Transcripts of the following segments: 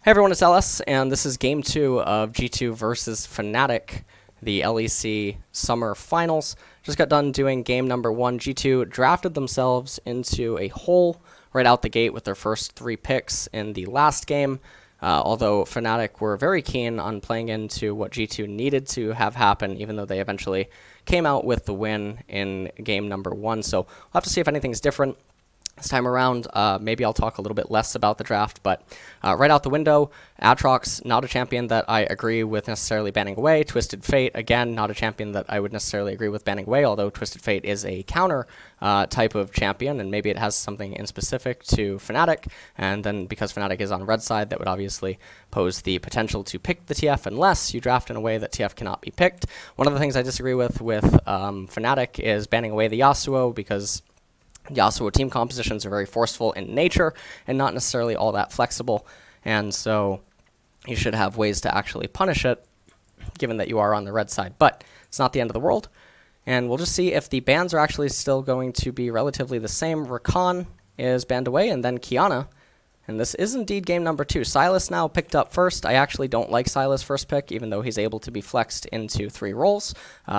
Hey everyone, it's LS, and this is Game 2 of G2 versus Fnatic, the LEC Summer Finals. Just got done doing game number 1. G2 drafted themselves into a hole right out the gate with their first 3 picks in the last game, although Fnatic were very keen on playing into what G2 needed to have happen, even though they eventually came out with the win in game number 1. So we'll have to see if anything's different this time around. Maybe I'll talk a little bit less about the draft, but right out the window, Aatrox, not a champion that I agree with necessarily banning away. Twisted Fate, again, not a champion that I would necessarily agree with banning away, although Twisted Fate is a counter type of champion, and maybe it has something in specific to Fnatic, and then because Fnatic is on red side, that would obviously pose the potential to pick the TF unless you draft in a way that TF cannot be picked. One of the things I disagree with Fnatic is banning away the Yasuo, because Yasuo team compositions are very forceful in nature and not necessarily all that flexible, and so you should have ways to actually punish it, given that you are on the red side. But it's not the end of the world, and we'll just see if the bans are actually still going to be relatively the same. Rakan is banned away, and then Kiana. And this is indeed game number 2. Sylas now picked up first. I actually don't like Sylas' first pick, even though he's able to be flexed into 3 roles,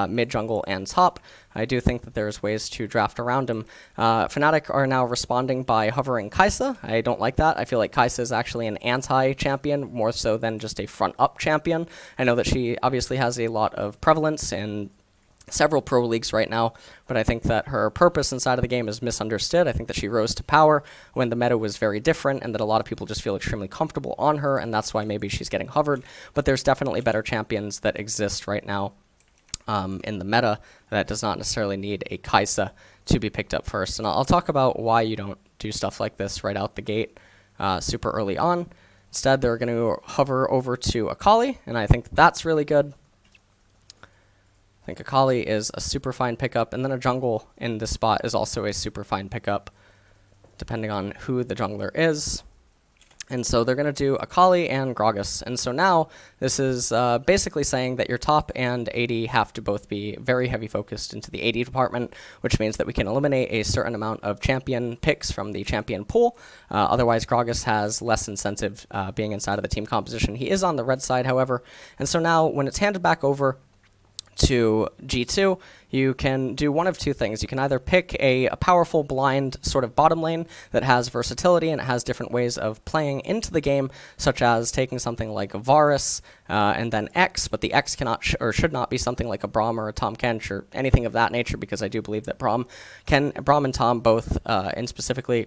mid, jungle, and top. I do think that there's ways to draft around him. Fnatic are now responding by hovering Kai'Sa. I don't like that. I feel like Kai'Sa is actually an anti-champion, more so than just a front-up champion. I know that she obviously has a lot of prevalence in several pro leagues right now, but I think that her purpose inside of the game is misunderstood. I think that she rose to power when the meta was very different, and that a lot of people just feel extremely comfortable on her, and that's why maybe she's getting hovered. But there's definitely better champions that exist right now in the meta that does not necessarily need a Kai'Sa to be picked up first. And I'll talk about why you don't do stuff like this right out the gate super early on. Instead, they're going to hover over to Akali, and I think that's really good. I think Akali is a super fine pickup, and then a jungle in this spot is also a super fine pickup, depending on who the jungler is. And so they're going to do Akali and Gragas. And so now this is basically saying that your top and AD have to both be very heavy focused into the AD department, which means that we can eliminate a certain amount of champion picks from the champion pool. Otherwise, Gragas has less incentive being inside of the team composition. He is on the red side, however. And so now when it's handed back over to G2, you can do one of two things. You can either pick a powerful blind sort of bottom lane that has versatility and it has different ways of playing into the game, such as taking something like Varus and then X, but the X cannot or should not be something like a Braum or a Tahm Kench or anything of that nature, because I do believe that Braum and Tahm both, and specifically,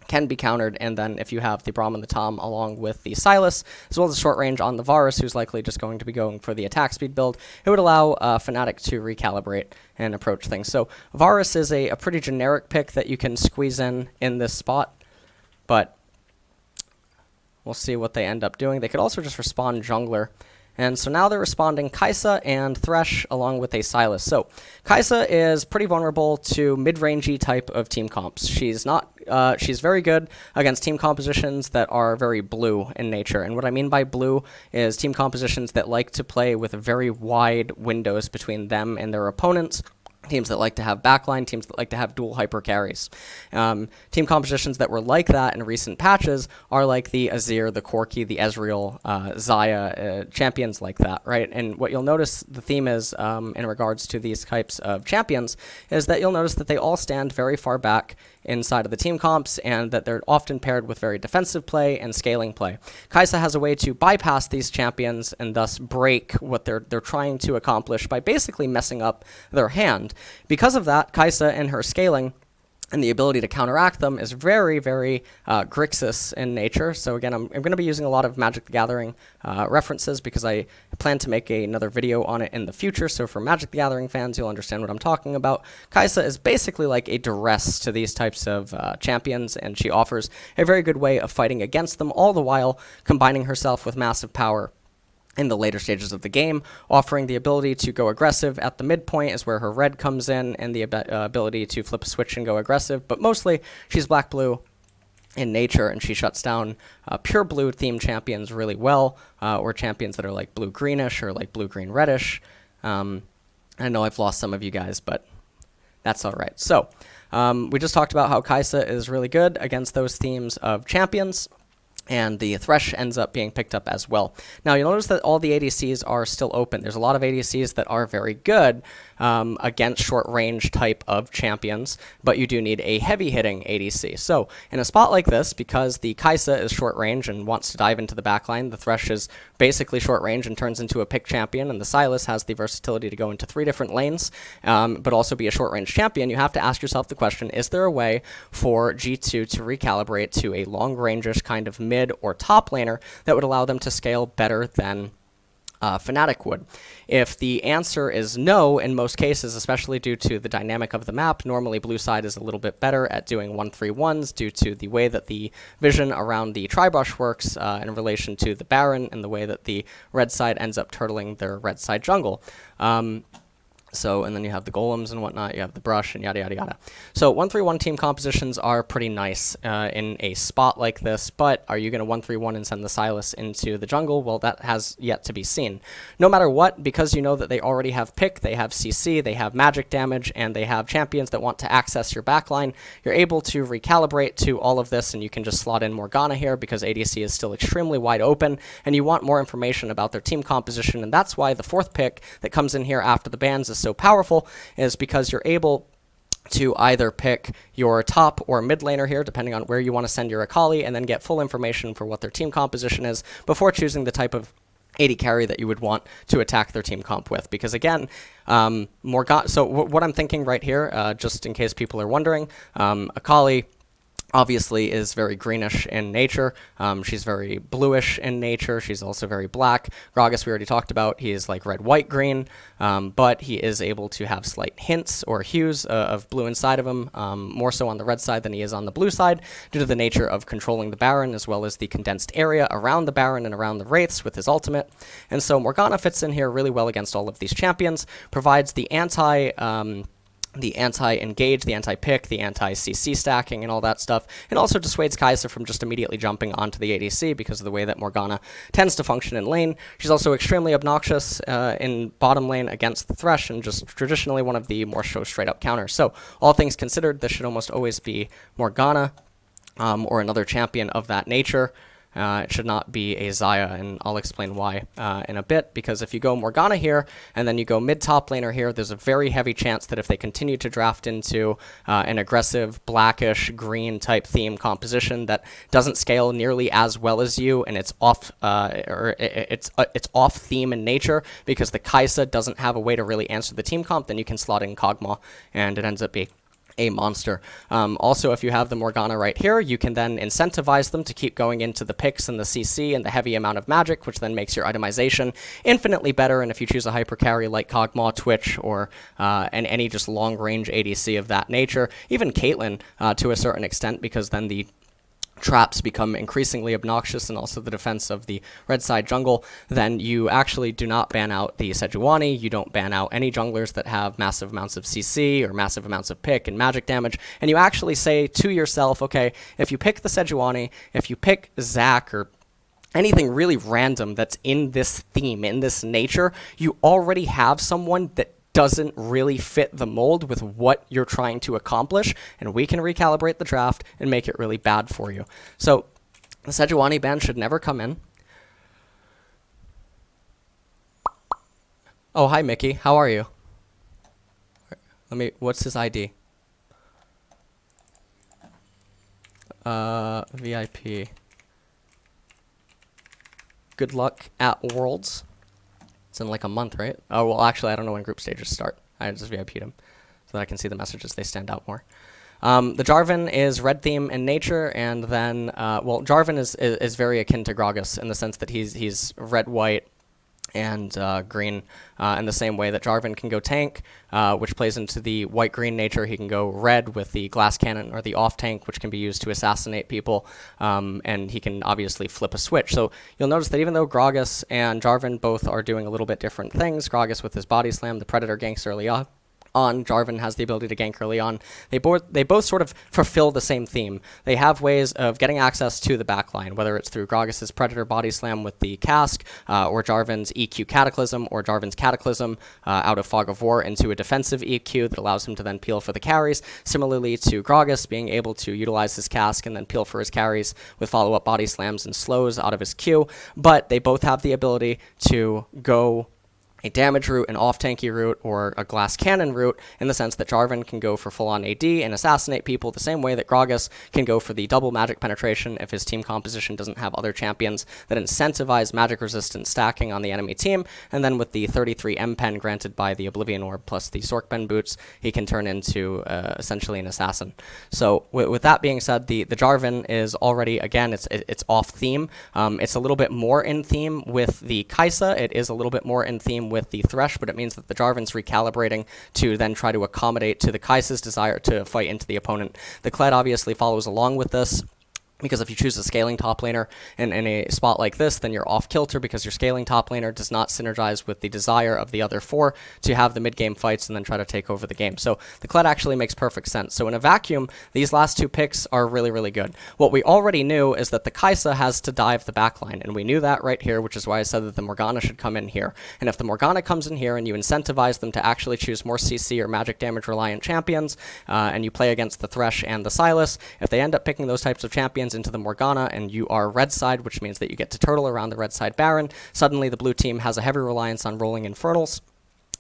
can be countered, and then if you have the Braum and the Tahm along with the Sylas, as well as short range on the Varus, who's likely just going to be going for the attack speed build, it would allow Fnatic to recalibrate and approach things. So Varus is a pretty generic pick that you can squeeze in this spot, but we'll see what they end up doing. They could also just respawn jungler. And so now they're responding Kai'Sa and Thresh along with a Sylas. So Kai'Sa is pretty vulnerable to mid-rangey type of team comps. She's very good against team compositions that are very blue in nature. And what I mean by blue is team compositions that like to play with very wide windows between them and their opponents. Teams that like to have backline, teams that like to have dual hyper carries. Team compositions that were like that in recent patches are like the Azir, the Corki, the Ezreal, Xayah, champions like that, right? And what you'll notice the theme is in regards to these types of champions is that you'll notice that they all stand very far back inside of the team comps, and that they're often paired with very defensive play and scaling play. Kai'Sa has a way to bypass these champions and thus break what they're trying to accomplish by basically messing up their hand. Because of that, Kai'Sa and her scaling and the ability to counteract them is very, very Grixis in nature. So again, I'm going to be using a lot of Magic the Gathering references, because I plan to make another video on it in the future. So for Magic the Gathering fans, you'll understand what I'm talking about. Kai'Sa is basically like a duress to these types of champions, and she offers a very good way of fighting against them, all the while combining herself with massive power in the later stages of the game, offering the ability to go aggressive at the midpoint is where her red comes in, and the ability to flip a switch and go aggressive. But mostly, she's black-blue in nature, and she shuts down pure blue themed champions really well, or champions that are like blue-greenish or like blue-green-reddish. I know I've lost some of you guys, but that's all right. So we just talked about how Kai'Sa is really good against those themes of champions. and the Thresh ends up being picked up as well. Now, you'll notice that all the ADCs are still open. There's a lot of ADCs that are very good against short-range type of champions, but you do need a heavy-hitting ADC. So, in a spot like this, because the Kai'Sa is short-range and wants to dive into the backline, the Thresh is basically short-range and turns into a pick champion, and the Sylas has the versatility to go into 3 different lanes, but also be a short-range champion. You have to ask yourself the question, is there a way for G2 to recalibrate to a long-range-ish kind of mid or top laner that would allow them to scale better than Fnatic would? If the answer is no, in most cases, especially due to the dynamic of the map, normally blue side is a little bit better at doing 1-3-1s due to the way that the vision around the tri-brush works in relation to the Baron and the way that the red side ends up turtling their red side jungle. And then you have the golems and whatnot, you have the brush and yada, yada, yada. So 1-3-1 team compositions are pretty nice in a spot like this, but are you going to 1-3-1 and send the Sylas into the jungle? Well, that has yet to be seen. No matter what, because you know that they already have pick, they have CC, they have magic damage, and they have champions that want to access your backline, you're able to recalibrate to all of this, and you can just slot in Morgana here because ADC is still extremely wide open, and you want more information about their team composition, and that's why the 4th pick that comes in here after the bans is so powerful, is because you're able to either pick your top or mid laner here, depending on where you want to send your Akali, and then get full information for what their team composition is before choosing the type of AD carry that you would want to attack their team comp with. Because again, Morgana, so what I'm thinking right here, just in case people are wondering, Akali obviously is very greenish in nature. She's very bluish in nature. She's also very black. Gragas, we already talked about, he is like red, white, green, but he is able to have slight hints or hues of blue inside of him, more so on the red side than he is on the blue side, due to the nature of controlling the Baron, as well as the condensed area around the Baron and around the Wraiths with his ultimate. And so Morgana fits in here really well against all of these champions, provides the anti-engage, the anti-pick, the anti-CC stacking, and all that stuff. It also dissuades Kai'Sa from just immediately jumping onto the ADC because of the way that Morgana tends to function in lane. She's also extremely obnoxious in bottom lane against the Thresh, and just traditionally one of the more straight-up counters. So, all things considered, this should almost always be Morgana or another champion of that nature. It should not be a Xayah, and I'll explain why in a bit, because if you go Morgana here, and then you go mid-top laner here, there's a very heavy chance that if they continue to draft into an aggressive, blackish, green type theme composition that doesn't scale nearly as well as you, and it's off off theme in nature, because the Kai'Sa doesn't have a way to really answer the team comp, then you can slot in Kog'Maw, and it ends up being a monster. Also, if you have the Morgana right here, you can then incentivize them to keep going into the picks and the CC and the heavy amount of magic, which then makes your itemization infinitely better. And if you choose a hyper carry like Kog'Maw, Twitch, or and any just long-range ADC of that nature, even Caitlyn to a certain extent, because then the traps become increasingly obnoxious, and also the defense of the red side jungle, then you actually do not ban out the Sejuani, you don't ban out any junglers that have massive amounts of CC or massive amounts of pick and magic damage, and you actually say to yourself, okay, if you pick the Sejuani, if you pick Zac or anything really random that's in this theme, in this nature, you already have someone that doesn't really fit the mold with what you're trying to accomplish, and we can recalibrate the draft and make it really bad for you. So the Sejuani ban should never come in. Oh, hi Mickey, how are you? What's his ID? VIP. Good luck at Worlds. It's in like a month, right? Oh, well, actually, I don't know when group stages start. I just VIP'd him so that I can see the messages. They stand out more. The Jarvan is red theme in nature, and then, well, Jarvan is very akin to Gragas in the sense that he's red, white, and green in the same way that Jarvan can go tank, which plays into the white-green nature. He can go red with the glass cannon or the off-tank, which can be used to assassinate people, and he can obviously flip a switch. So you'll notice that even though Gragas and Jarvan both are doing a little bit different things, Gragas with his body slam, the Predator ganks early on. Jarvan has the ability to gank early on. They both sort of fulfill the same theme. They have ways of getting access to the backline, whether it's through Gragas's Predator Body Slam with the cask, or Jarvan's EQ Cataclysm, or Jarvan's Cataclysm out of Fog of War into a defensive EQ that allows him to then peel for the carries. Similarly to Gragas being able to utilize his cask and then peel for his carries with follow-up Body Slams and slows out of his Q. But they both have the ability to go a damage route, an off-tanky route, or a glass cannon route, in the sense that Jarvan can go for full-on AD and assassinate people the same way that Gragas can go for the double magic penetration if his team composition doesn't have other champions that incentivize magic-resistant stacking on the enemy team, and then with the 33 M-Pen granted by the Oblivion Orb plus the Sorkben boots, he can turn into essentially an assassin. So with that being said, the Jarvan is already, again, it's off-theme. It's a little bit more in theme with the Kai'Sa. It is a little bit more in theme with the Thresh, but it means that the Jarvan's recalibrating to then try to accommodate to the Kai'Sa's desire to fight into the opponent. The Kled obviously follows along with this, because if you choose a scaling top laner in a spot like this, then you're off kilter because your scaling top laner does not synergize with the desire of the other four to have the mid-game fights and then try to take over the game. So the Kled actually makes perfect sense. So in a vacuum, these last two picks are really, really good. What we already knew is that the Kai'Sa has to dive the backline, and we knew that right here, which is why I said that the Morgana should come in here. And if the Morgana comes in here and you incentivize them to actually choose more CC or magic damage reliant champions, and you play against the Thresh and the Sylas, if they end up picking those types of champions into the Morgana and you are red side, which means that you get to turtle around the red side Baron, suddenly the blue team has a heavy reliance on rolling Infernals,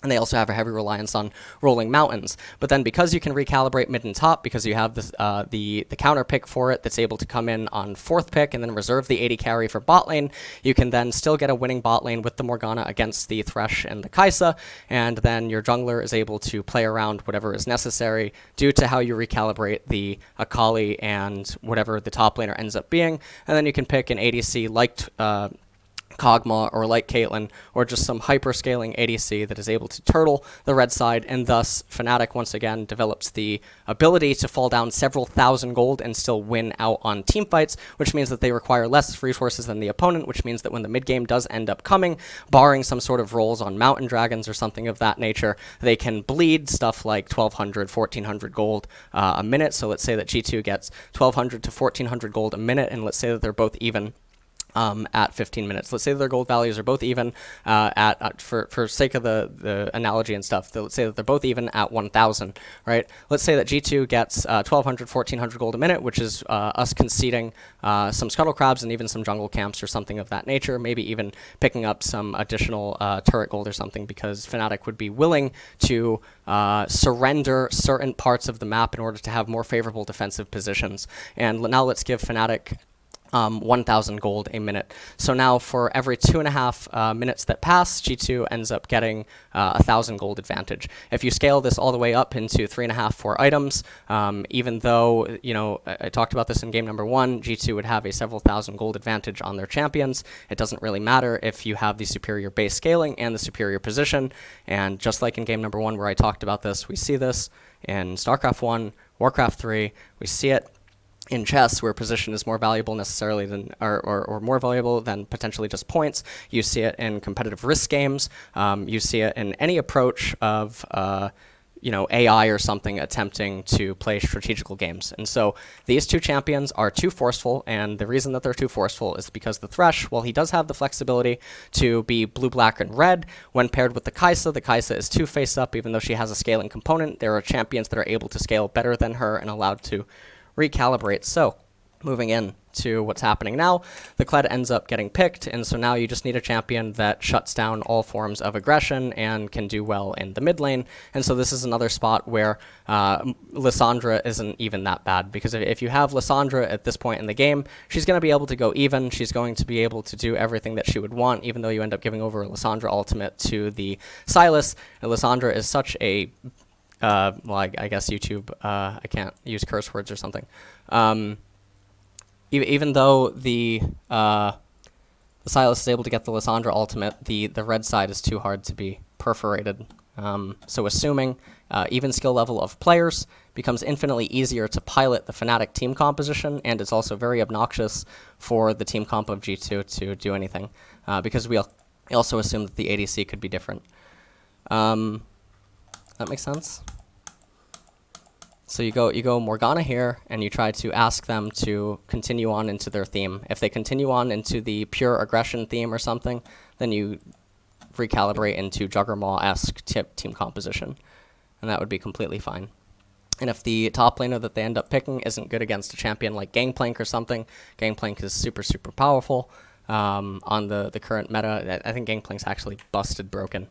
and they also have a heavy reliance on rolling mountains. But then because you can recalibrate mid and top, because you have this, the counter pick for it that's able to come in on 4th pick and then reserve the 80 carry for bot lane, you can then still get a winning bot lane with the Morgana against the Thresh and the Kai'Sa, and then your jungler is able to play around whatever is necessary due to how you recalibrate the Akali and whatever the top laner ends up being. And then you can pick an ADC like Kog'Maw or like Caitlyn, or just some hyper-scaling ADC that is able to turtle the red side, and thus Fnatic once again develops the ability to fall down several thousand gold and still win out on teamfights, which means that they require less resources than the opponent, which means that when the mid-game does end up coming, barring some sort of rolls on mountain dragons or something of that nature, they can bleed stuff like 1,200, 1,400 gold a minute. So let's say that G2 gets 1,200 to 1,400 gold a minute, and let's say that they're both even at 15 minutes. Let's say their gold values are both even for sake of the analogy and stuff, let's say that they're both even at 1,000, right? Let's say that G2 gets 1,200, 1,400 gold a minute, which is us conceding some scuttle crabs and even some jungle camps or something of that nature, maybe even picking up some additional turret gold or something, because Fnatic would be willing to surrender certain parts of the map in order to have more favorable defensive positions. And now let's give Fnatic 1,000 gold a minute. So now for every 2.5 minutes that pass, G2 ends up getting 1,000 gold advantage. If you scale this all the way up into 3.5, 4 items, even though, you know, I talked about this in game number 1, G2 would have a several thousand gold advantage on their champions. It doesn't really matter if you have the superior base scaling and the superior position. And just like in game number 1 where I talked about this, we see this in StarCraft 1, Warcraft 3, we see it in chess, where position is more valuable necessarily than, or more valuable than potentially just points. You see it in competitive risk games. You see it in any approach of, you know, AI or something attempting to play strategical games. And so these two champions are too forceful, and the reason that they're too forceful is because the Thresh, while he does have the flexibility to be blue, black, and red, when paired with the Kai'Sa is too face up, even though she has a scaling component. There are champions that are able to scale better than her and allowed to recalibrate. So moving in to what's happening now, the Kled ends up getting picked, and so now you just need a champion that shuts down all forms of aggression and can do well in the mid lane. And so this is another spot where Lissandra isn't even that bad, because if you have Lissandra at this point in the game, she's going to be able to go even. She's going to be able to do everything that she would want, even though you end up giving over a Lissandra ultimate to the Sylas. And Lissandra is such a well, I guess YouTube, I can't use curse words or something. Even though the Sylas is able to get the Lissandra ultimate, the red side is too hard to be perforated. So assuming even skill level of players becomes infinitely easier to pilot the Fnatic team composition, and it's also very obnoxious for the team comp of G2 to do anything, because we also assume that the ADC could be different. That makes sense? So you go Morgana here, and you try to ask them to continue on into their theme. If they continue on into the pure aggression theme or something, then you recalibrate into Juggermaw-esque team composition, and that would be completely fine. And if the top laner that they end up picking isn't good against a champion like Gangplank or something, Gangplank is super, super powerful on the current meta. I think Gangplank's actually busted broken.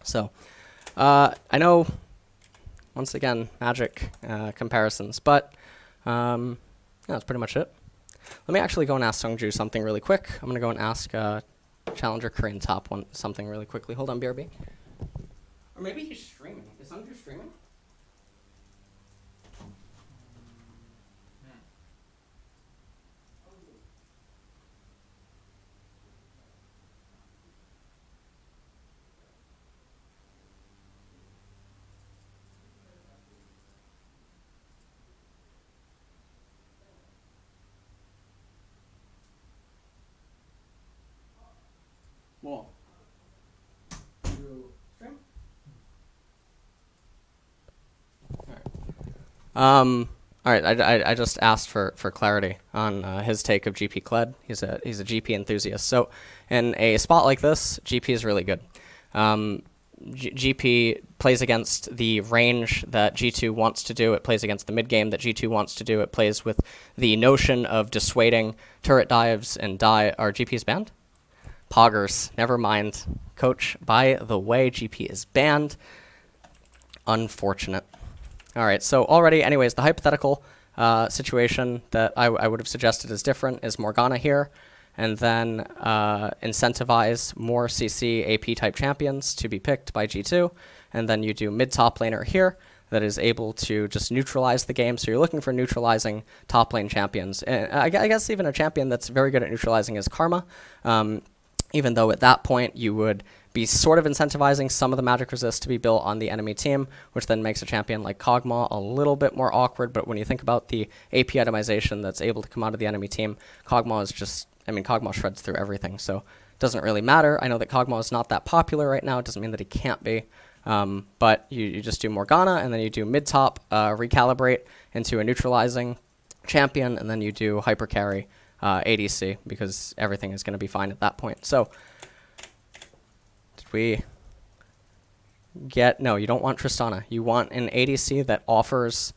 So I know, once again, Magic comparisons, but yeah, that's pretty much it. Let me actually go and ask Sungju something really quick. I'm going to go and ask Challenger Korean Top one something really quickly. Hold on, BRB. Or maybe he's streaming. Is Sungju streaming? More. Stream? Alright, I just asked for clarity on his take of GP Kled. He's a GP enthusiast. So in a spot like this, GP is really good. GP plays against the range that G2 wants to do. It plays against the mid game that G2 wants to do. It plays with the notion of dissuading turret dives and Are GP's banned? Poggers, never mind. Coach, by the way, GP is banned. Unfortunate. All right, so already, anyways, the hypothetical situation that I would have suggested is different is Morgana here, and then incentivize more CC AP type champions to be picked by G2, and then you do mid-top laner here that is able to just neutralize the game. So you're looking for neutralizing top lane champions. And I guess even a champion that's very good at neutralizing is Karma. Even though at that point you would be sort of incentivizing some of the magic resist to be built on the enemy team, which then makes a champion like Kog'Maw a little bit more awkward. But when you think about the AP itemization that's able to come out of the enemy team, Kog'Maw is just, I mean, Kog'Maw shreds through everything, so it doesn't really matter. I know that Kog'Maw is not that popular right now. It doesn't mean that he can't be. But you just do Morgana, and then you do mid-top, recalibrate into a neutralizing champion, and then you do hyper carry ADC, because everything is going to be fine at that point. So, did we get... No, you don't want Tristana. You want an ADC that offers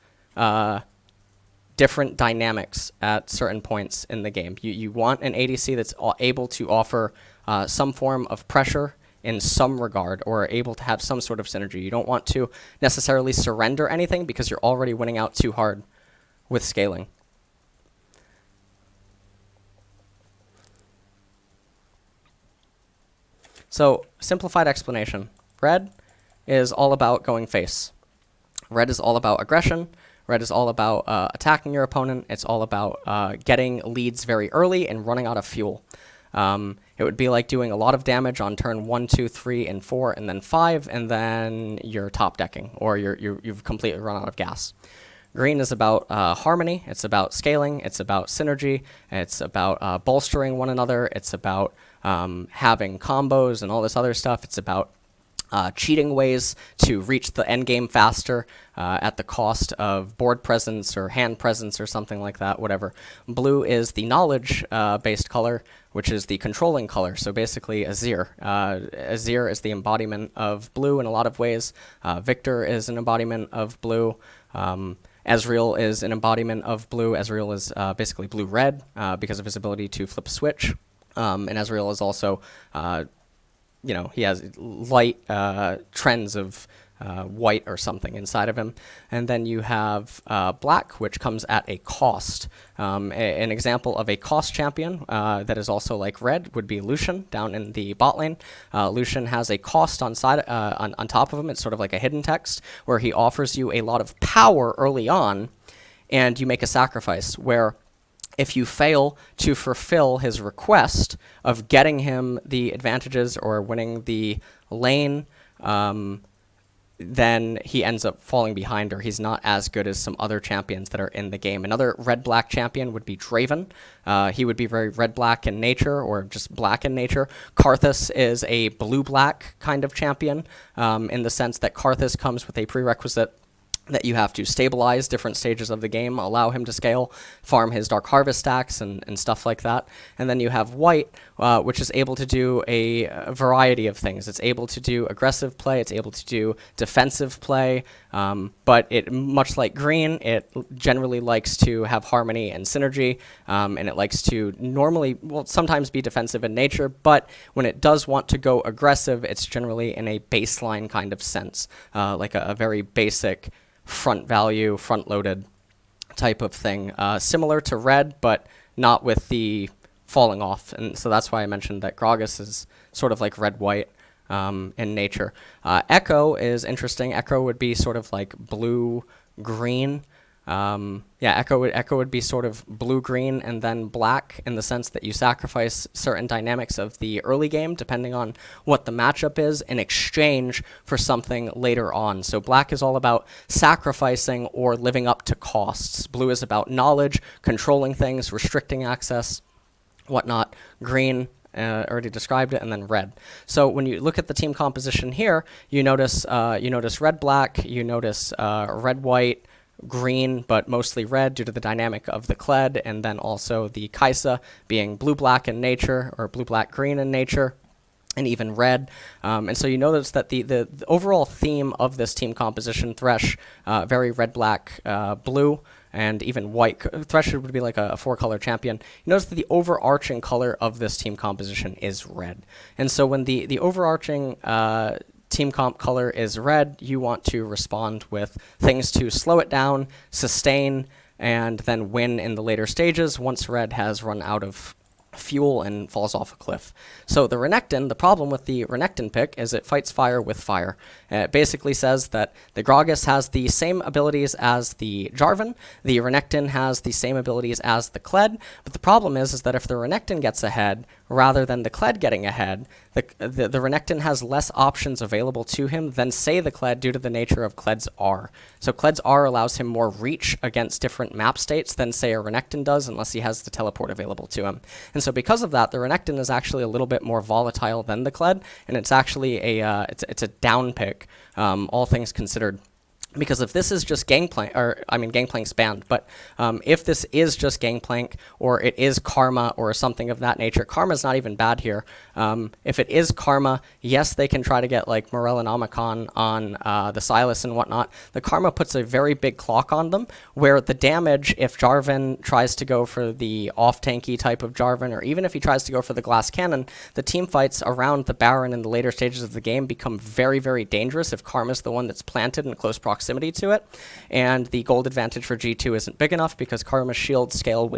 different dynamics at certain points in the game. You want an ADC that's able to offer some form of pressure in some regard, or able to have some sort of synergy. You don't want to necessarily surrender anything, because you're already winning out too hard with scaling. So, simplified explanation. Red is all about going face. Red is all about aggression. Red is all about attacking your opponent. It's all about getting leads very early and running out of fuel. It would be like doing a lot of damage on turn 1, 2, 3, and 4, and then 5, and then you're top decking, or you've completely run out of gas. Green is about harmony. It's about scaling. It's about synergy. It's about bolstering one another. It's about having combos and all this other stuff. It's about cheating ways to reach the end game faster at the cost of board presence or hand presence or something like that, whatever. Blue is the knowledge-based color, which is the controlling color. So basically Azir. Azir is the embodiment of blue in a lot of ways. Victor is an embodiment of blue. Ezreal is an embodiment of blue. Ezreal is basically blue-red because of his ability to flip a switch. And Ezreal is also, he has light trends of white or something inside of him. And then you have black, which comes at a cost. An example of a cost champion that is also like red would be Lucian down in the bot lane. Lucian has a cost on top of him. It's sort of like a hidden text where he offers you a lot of power early on, and you make a sacrifice where if you fail to fulfill his request of getting him the advantages or winning the lane, then he ends up falling behind, or he's not as good as some other champions that are in the game. Another red-black champion would be Draven. He would be very red-black in nature, or just black in nature. Karthus is a blue-black kind of champion, in the sense that Karthus comes with a prerequisite that you have to stabilize different stages of the game, allow him to scale, farm his Dark Harvest stacks, and stuff like that. And then you have White, which is able to do a variety of things. It's able to do aggressive play, it's able to do defensive play, but it, much like Green, it generally likes to have harmony and synergy, and it likes to normally, well, sometimes be defensive in nature, but when it does want to go aggressive, it's generally in a baseline kind of sense, like a very basic front value, front-loaded type of thing, similar to Red, but not with the falling off. And so that's why I mentioned that Gragas is sort of like red-white in nature. Echo is interesting. Echo would be sort of like blue-green. Echo would be sort of blue-green and then black, in the sense that you sacrifice certain dynamics of the early game, depending on what the matchup is, in exchange for something later on. So black is all about sacrificing or living up to costs. Blue is about knowledge, controlling things, restricting access, whatnot. Green, already described it, and then red. So when you look at the team composition here, you notice red-black, you notice red-white, green, but mostly red due to the dynamic of the Kled, and then also the Kai'Sa being blue-black in nature, or blue-black-green in nature, and even red. And so you notice that the overall theme of this team composition, Thresh, very red-black, blue, and even white. Thresh would be like a four-color champion. You notice that the overarching color of this team composition is red. And so when the overarching team comp color is red, you want to respond with things to slow it down, sustain, and then win in the later stages once red has run out of fuel and falls off a cliff. So the Renekton, the problem with the Renekton pick is it fights fire with fire. It basically says that the Gragas has the same abilities as the Jarvan, the Renekton has the same abilities as the Kled, but the problem is that if the Renekton gets ahead, rather than the Kled getting ahead, the Renekton has less options available to him than, say, the Kled, due to the nature of Kled's R. So Kled's R allows him more reach against different map states than, say, a Renekton does, unless he has the teleport available to him. And so because of that, the Renekton is actually a little bit more volatile than the Kled, and it's actually it's a down pick, all things considered. Because if this is just Gangplank, or I mean Gangplank's banned, but if this is just Gangplank, or it is Karma, or something of that nature, Karma's not even bad here. If it is Karma, yes, they can try to get like Morel and Omicron on the Sylas and whatnot. The Karma puts a very big clock on them, where the damage, if Jarvan tries to go for the off-tanky type of Jarvan, or even if he tries to go for the glass cannon, the team fights around the Baron in the later stages of the game become very, very dangerous if Karma's the one that's planted in close proximity to it, and the gold advantage for G2 isn't big enough because Karma's shield scale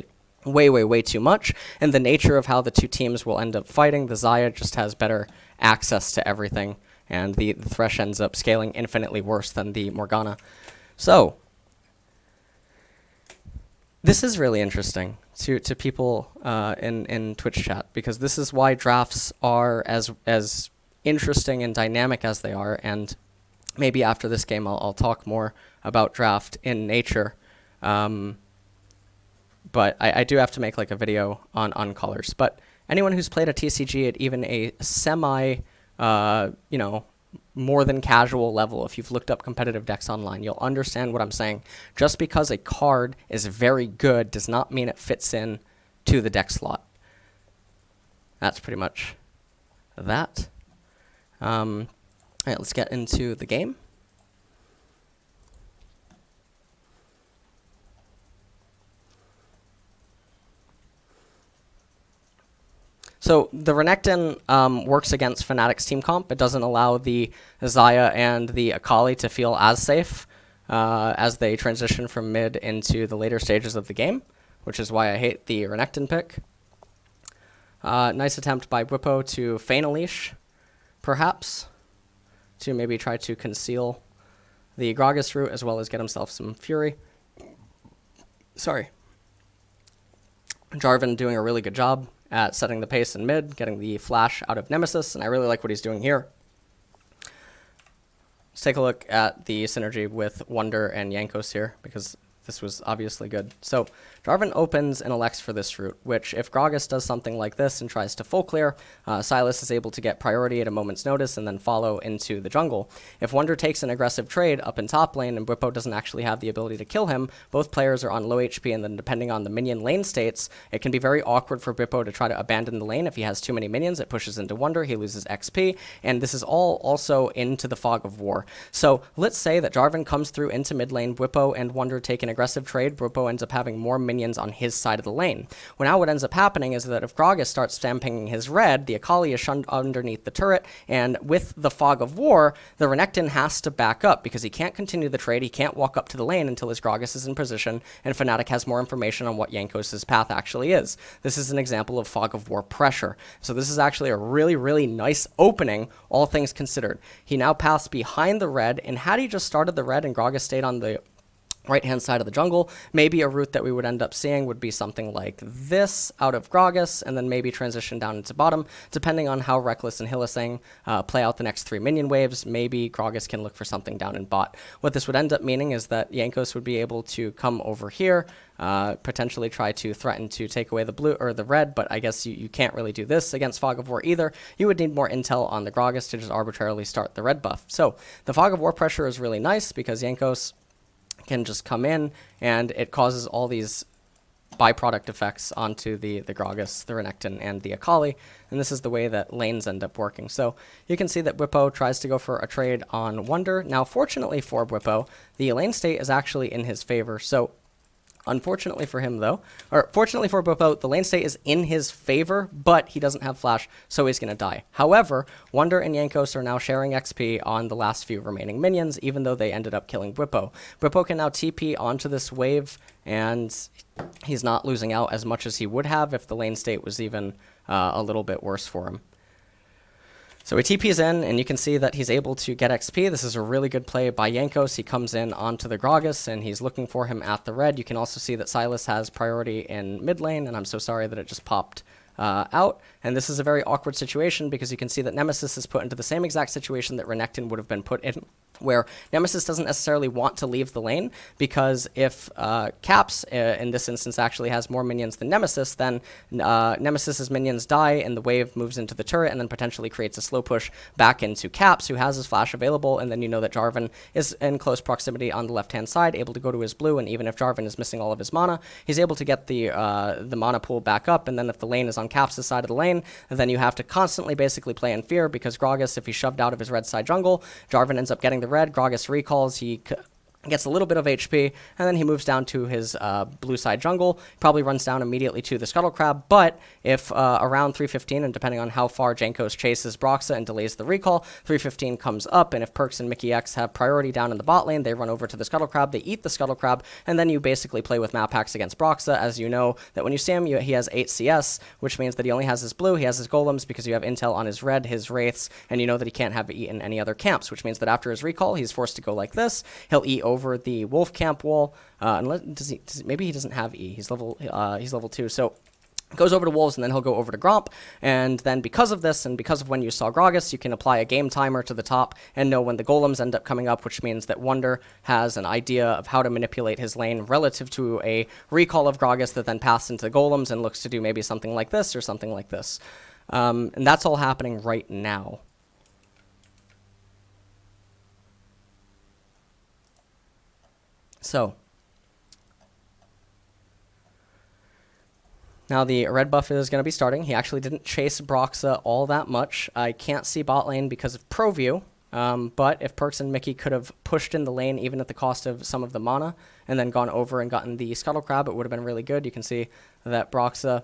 way too much, and the nature of how the two teams will end up fighting, the Xayah just has better access to everything, and the Thresh ends up scaling infinitely worse than the Morgana. So this is really interesting to people in Twitch chat, because this is why drafts are as interesting and dynamic as they are, and maybe after this game I'll talk more about draft in nature. But I do have to make like a video on colors. But anyone who's played a TCG at even a semi, more than casual level, if you've looked up competitive decks online, you'll understand what I'm saying. Just because a card is very good does not mean it fits in to the deck slot. That's pretty much that. All right, let's get into the game. So the Renekton works against Fnatic's team comp. It doesn't allow the Xayah and the Akali to feel as safe as they transition from mid into the later stages of the game, which is why I hate the Renekton pick. Nice attempt by Whippo to feign a leash, perhaps, to maybe try to conceal the Gragas route as well as get himself some Fury. Sorry. Jarvan doing a really good job at setting the pace in mid, getting the flash out of Nemesis, and I really like what he's doing here. Let's take a look at the synergy with Wonder and Jankos here, because this was obviously good. So Jarvan opens and elects for this route, which if Gragas does something like this and tries to full clear, Sylas is able to get priority at a moment's notice and then follow into the jungle. If Wonder takes an aggressive trade up in top lane and Bwipo doesn't actually have the ability to kill him, both players are on low HP, and then depending on the minion lane states, it can be very awkward for Bwipo to try to abandon the lane. If he has too many minions, it pushes into Wonder, he loses XP, and this is all also into the fog of war. So let's say that Jarvan comes through into mid lane, Bwipo and Wonder take an aggressive trade, Bwipo ends up having more minions on his side of the lane. Well, now what ends up happening is that if Gragas starts stamping his red, the Akali is shunned underneath the turret, and with the fog of war, the Renekton has to back up because he can't continue the trade, he can't walk up to the lane until his Gragas is in position, and Fnatic has more information on what Jankos' path actually is. This is an example of fog of war pressure. So this is actually a really, really nice opening, all things considered. He now paths behind the red, and had he just started the red and Gragas stayed on the right-hand side of the jungle, maybe a route that we would end up seeing would be something like this out of Gragas, and then maybe transition down into bottom, depending on how Reckless and Hylissang play out the next 3 minion waves. Maybe Gragas can look for something down in bot. What this would end up meaning is that Jankos would be able to come over here, potentially try to threaten to take away the blue or the red, but I guess you can't really do this against Fog of War either. You would need more intel on the Gragas to just arbitrarily start the red buff. So the Fog of War pressure is really nice because Jankos can just come in, and it causes all these byproduct effects onto the Gragas, the Renekton, and the Akali, and this is the way that lanes end up working. So you can see that Bwipo tries to go for a trade on Wonder. Now, fortunately for Bwipo, the lane state is actually in his favor, so unfortunately for him, though, or fortunately for Bwipo, the lane state is in his favor, but he doesn't have flash, so he's going to die. However, Wonder and Jankos are now sharing XP on the last few remaining minions, even though they ended up killing Bwipo. Bwipo can now TP onto this wave, and he's not losing out as much as he would have if the lane state was even a little bit worse for him. So he TPs in, and you can see that he's able to get XP. This is a really good play by Jankos. He comes in onto the Gragas, and he's looking for him at the red. You can also see that Sylas has priority in mid lane, and I'm so sorry that it just popped out. And this is a very awkward situation because you can see that Nemesis is put into the same exact situation that Renekton would have been put in, where Nemesis doesn't necessarily want to leave the lane, because if Caps, in this instance, actually has more minions than Nemesis, then Nemesis's minions die, and the wave moves into the turret, and then potentially creates a slow push back into Caps, who has his flash available, and then you know that Jarvan is in close proximity on the left-hand side, able to go to his blue, and even if Jarvan is missing all of his mana, he's able to get the mana pool back up, and then if the lane is on Caps' side of the lane, then you have to constantly basically play in fear, because Gragas, if he's shoved out of his red side jungle, Jarvan ends up getting the red, Gragas recalls, he gets a little bit of HP, and then he moves down to his blue side jungle, probably runs down immediately to the Scuttle Crab, but if around 315, and depending on how far Jankos chases Broxah and delays the recall, 315 comes up, and if Perkz and Mikyx have priority down in the bot lane, they run over to the Scuttle Crab, they eat the Scuttle Crab, and then you basically play with map hacks against Broxah. As you know, that when you see him, he has 8 CS, which means that he only has his blue, he has his golems, because you have intel on his red, his wraiths, and you know that he can't have eaten any other camps, which means that after his recall, he's forced to go like this. He'll eat over the wolf camp wall, unless maybe he doesn't have E. He's level 2, so goes over to wolves, and then he'll go over to Gromp, and then because of this, and because of when you saw Gragas, you can apply a game timer to the top and know when the golems end up coming up, which means that Wonder has an idea of how to manipulate his lane relative to a recall of Gragas that then passes into the golems and looks to do maybe something like this or something like this. And that's all happening right now. So now the red buff is going to be starting. He actually didn't chase Broxah all that much. I can't see bot lane because of ProView, but if Perkz and Mickey could have pushed in the lane even at the cost of some of the mana and then gone over and gotten the Scuttle Crab, it would have been really good. You can see that Broxah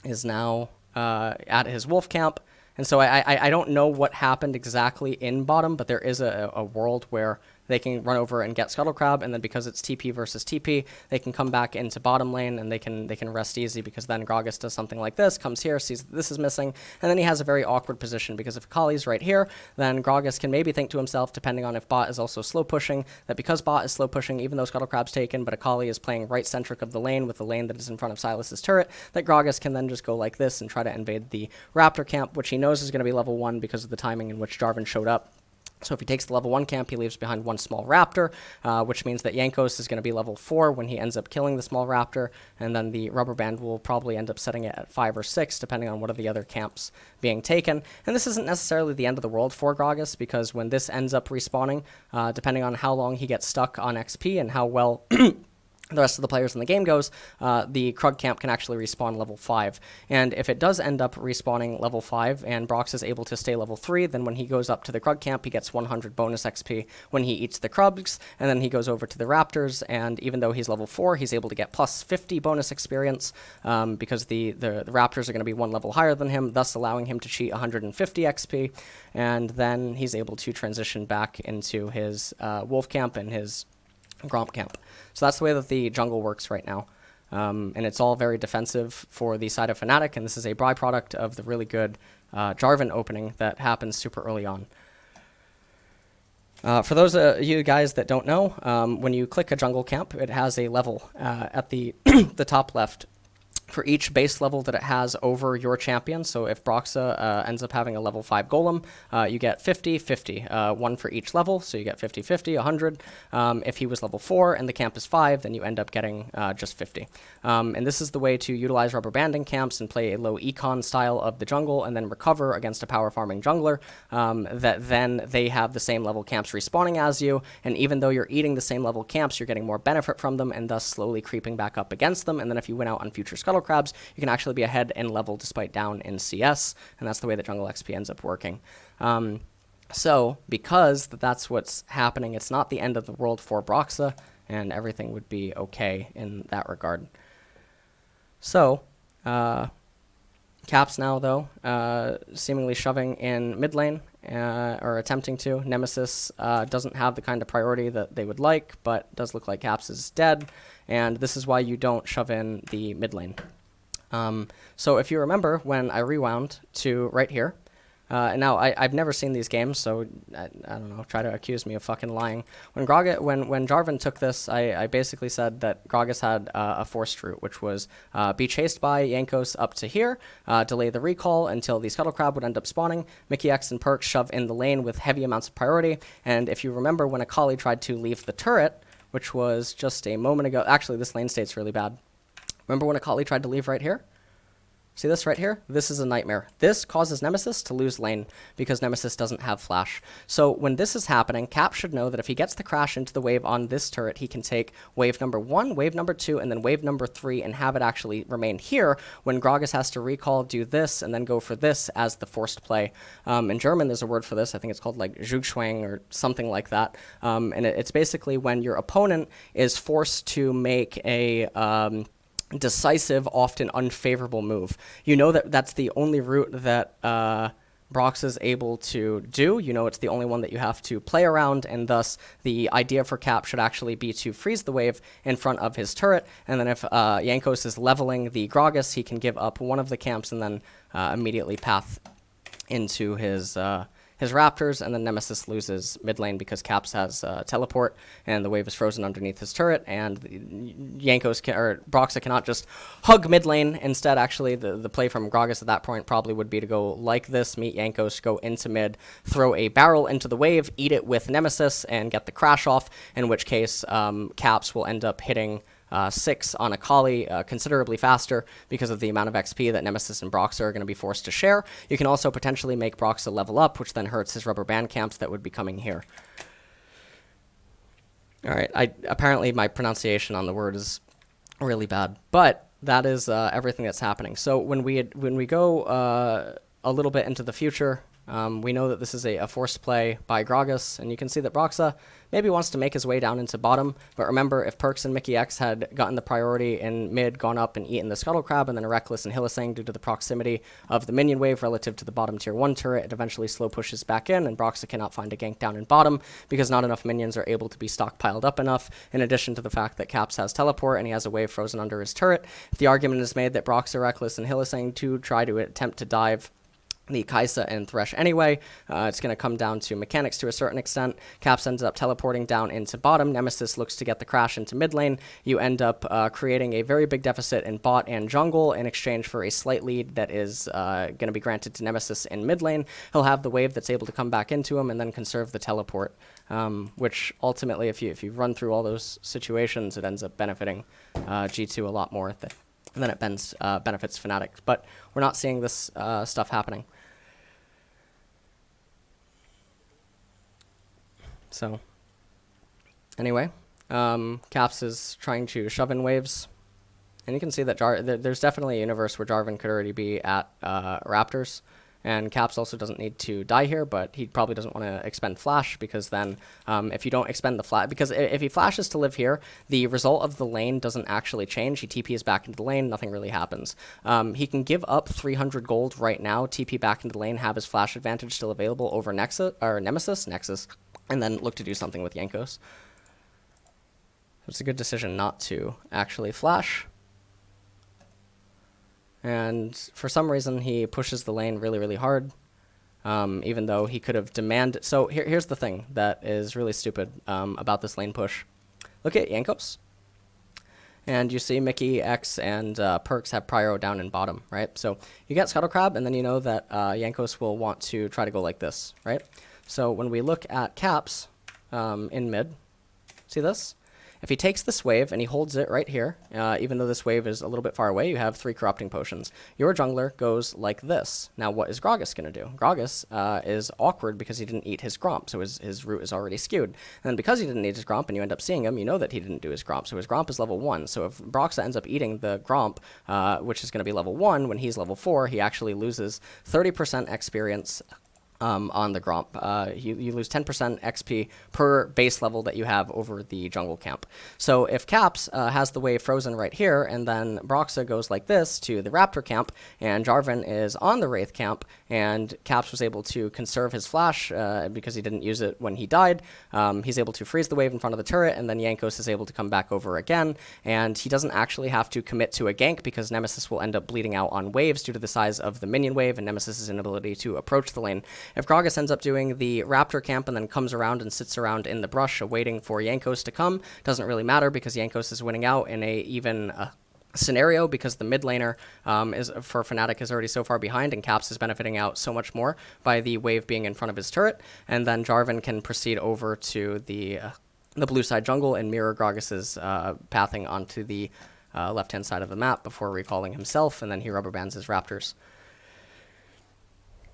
is now at his wolf camp. And so I don't know what happened exactly in bottom, but there is a world where they can run over and get Scuttle Crab, and then because it's TP versus TP, they can come back into bottom lane, and they can rest easy, because then Gragas does something like this, comes here, sees that this is missing, and then he has a very awkward position, because if Akali's right here, then Gragas can maybe think to himself, depending on if bot is also slow pushing, that because bot is slow pushing, even though Scuttle Crab's taken, but Akali is playing right-centric of the lane with the lane that is in front of Sylas's turret, that Gragas can then just go like this and try to invade the Raptor camp, which he knows is going to be level 1 because of the timing in which Jarvan showed up. So if he takes the level 1 camp, he leaves behind one small raptor, which means that Jankos is going to be level 4 when he ends up killing the small raptor, and then the rubber band will probably end up setting it at 5 or 6, depending on what are the other camps being taken. And this isn't necessarily the end of the world for Gragas, because when this ends up respawning, depending on how long he gets stuck on XP and how well the rest of the players in the game goes, the Krug camp can actually respawn level 5. And if it does end up respawning level 5 and Brox is able to stay level 3, then when he goes up to the Krug camp, he gets 100 bonus XP when he eats the Krugs, and then he goes over to the Raptors, and even though he's level 4, he's able to get plus 50 bonus experience, because the Raptors are going to be 1 level higher than him, thus allowing him to cheat 150 XP, and then he's able to transition back into his Wolf camp and his Gromp camp. So that's the way that the jungle works right now. And it's all very defensive for the side of Fnatic, and this is a byproduct of the really good Jarvan opening that happens super early on. For those of you guys that don't know, when you click a jungle camp, it has a level at the, the top left for each base level that it has over your champion. So if Broxa ends up having a level 5 golem, you get 50, 50, 1 for each level, so you get 50, 50, 100. If he was level 4 and the camp is 5, then you end up getting just 50. And this is the way to utilize rubber banding camps and play a low econ style of the jungle, and then recover against a power farming jungler, that then they have the same level camps respawning as you, and even though you're eating the same level camps, you're getting more benefit from them, and thus slowly creeping back up against them. And then if you win out on future Scuttle Crabs, you can actually be ahead in level despite down in CS, and that's the way that jungle XP ends up working. So because that's what's happening, it's not the end of the world for Broxa, and everything would be okay in that regard. So Caps now, though, seemingly shoving in mid lane, or attempting to. Nemesis doesn't have the kind of priority that they would like, but does look like Caps is dead, and this is why you don't shove in the mid lane. So if you remember, when I rewound to right here, now I've never seen these games, so I don't know, try to accuse me of fucking lying. When Jarvan took this, I basically said that Gragas had a forced route, which was be chased by Jankos up to here, delay the recall until the Scuttle Crab would end up spawning, Mikyx and Perk shove in the lane with heavy amounts of priority, and if you remember when Akali tried to leave the turret, which was just a moment ago, actually this lane state's really bad. Remember when Akali tried to leave right here? See this right here? This is a nightmare. This causes Nemesis to lose lane because Nemesis doesn't have flash. So when this is happening, Cap should know that if he gets the crash into the wave on this turret, he can take wave number 1, wave number 2, and then wave number 3 and have it actually remain here when Gragas has to recall, do this, and then go for this as the forced play. In German, there's a word for this. I think it's called like Zugschwang or something like that. And it's basically when your opponent is forced to make a decisive, often unfavorable move. You know that that's the only route that Brox is able to do. You know it's the only one that you have to play around, and thus the idea for Cap should actually be to freeze the wave in front of his turret, and then if Jankos is leveling the Gragas, he can give up one of the camps and then immediately path into his Raptors, and then Nemesis loses mid lane because Caps has teleport, and the wave is frozen underneath his turret, and Broxa cannot just hug mid lane. Instead, actually, the play from Gragas at that point probably would be to go like this, meet Jankos, go into mid, throw a barrel into the wave, eat it with Nemesis, and get the crash off, in which case Caps will end up hitting 6 on Akali considerably faster because of the amount of XP that Nemesis and Broxa are going to be forced to share. You can also potentially make Broxa level up, which then hurts his rubber band camps that would be coming here. Alright, apparently my pronunciation on the word is really bad, but that is everything that's happening. So when we go a little bit into the future, we know that this is a forced play by Gragas, and you can see that Broxa maybe wants to make his way down into bottom, but remember, if Perks and Mikyx had gotten the priority in mid, gone up and eaten the Scuttle Crab, and then a Reckless and Hillisang due to the proximity of the minion wave relative to the bottom tier 1 turret, it eventually slow pushes back in, and Broxa cannot find a gank down in bottom because not enough minions are able to be stockpiled up enough, in addition to the fact that Caps has teleport and he has a wave frozen under his turret. If the argument is made that Broxa, Reckless, and Hillisang to try to attempt to dive the Kai'Sa and Thresh anyway. It's going to come down to mechanics to a certain extent. Caps ends up teleporting down into bottom. Nemesis looks to get the crash into mid lane. You end up creating a very big deficit in bot and jungle in exchange for a slight lead that is going to be granted to Nemesis in mid lane. He'll have the wave that's able to come back into him and then conserve the teleport, which ultimately, if you run through all those situations, it ends up benefiting G2 a lot more than it benefits Fnatic. But we're not seeing this stuff happening. So, anyway, Caps is trying to shove in waves, and you can see that there's definitely a universe where Jarvan could already be at Raptors, and Caps also doesn't need to die here, but he probably doesn't want to expend Flash, because then if you don't expend the Flash, because if he flashes to live here, the result of the lane doesn't actually change. He TPs back into the lane, nothing really happens. He can give up 300 gold right now, TP back into the lane, have his Flash advantage still available over Nemesis, and then look to do something with Jankos. It's a good decision not to actually flash. And for some reason, he pushes the lane really, really hard, even though he could have demanded. So here's the thing that is really stupid about this lane push. Look at Jankos. And you see Mikyx and Perks have Prio down in bottom, right? So you get Scuttle Crab, and then you know that Jankos will want to try to go like this, right? So when we look at Caps in mid, see this? If he takes this wave and he holds it right here, even though this wave is a little bit far away, you have 3 corrupting potions. Your jungler goes like this. Now, what is Gragas going to do? Gragas is awkward because he didn't eat his Gromp, so his route is already skewed. And then because he didn't eat his Gromp and you end up seeing him, you know that he didn't do his Gromp, so his Gromp is level 1. So if Broxa ends up eating the Gromp, which is going to be level 1, when he's level 4, he actually loses 30% experience on the Gromp. You lose 10% XP per base level that you have over the jungle camp. So if Caps has the wave frozen right here, and then Broxa goes like this to the Raptor camp, and Jarvan is on the Wraith camp, and Caps was able to conserve his flash because he didn't use it when he died, he's able to freeze the wave in front of the turret, and then Jankos is able to come back over again, and he doesn't actually have to commit to a gank because Nemesis will end up bleeding out on waves due to the size of the minion wave and Nemesis' inability to approach the lane. If Gragas ends up doing the Raptor camp and then comes around and sits around in the brush waiting for Jankos to come, doesn't really matter because Jankos is winning out in a even scenario because the mid laner for Fnatic is already so far behind, and Caps is benefiting out so much more by the wave being in front of his turret, and then Jarvan can proceed over to the blue side jungle and mirror Gragas's pathing onto the left-hand side of the map before recalling himself, and then he rubber bands his Raptors.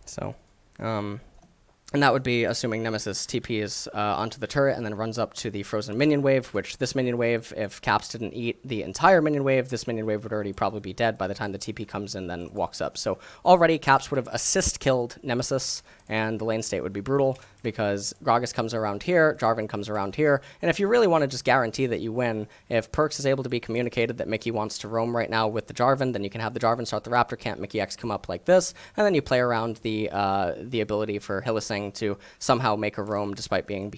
So, and that would be assuming Nemesis TPs onto the turret and then runs up to the frozen minion wave, which this minion wave, if Caps didn't eat the entire minion wave, this minion wave would already probably be dead by the time the TP comes in then walks up. So already Caps would have assist killed Nemesis, and the lane state would be brutal because Gragas comes around here, Jarvan comes around here, and if you really want to just guarantee that you win, if Perks is able to be communicated that Mickey wants to roam right now with the Jarvan, then you can have the Jarvan start the Raptor camp, Mikyx come up like this, and then you play around the ability for Hylissang to somehow make a roam despite being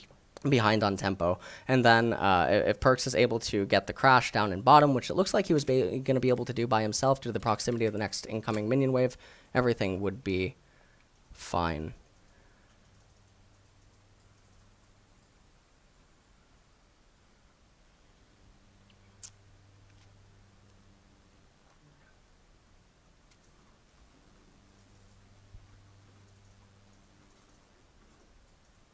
behind on tempo. And then if Perks is able to get the crash down in bottom, which it looks like he was going to be able to do by himself due to the proximity of the next incoming minion wave, everything would be fine.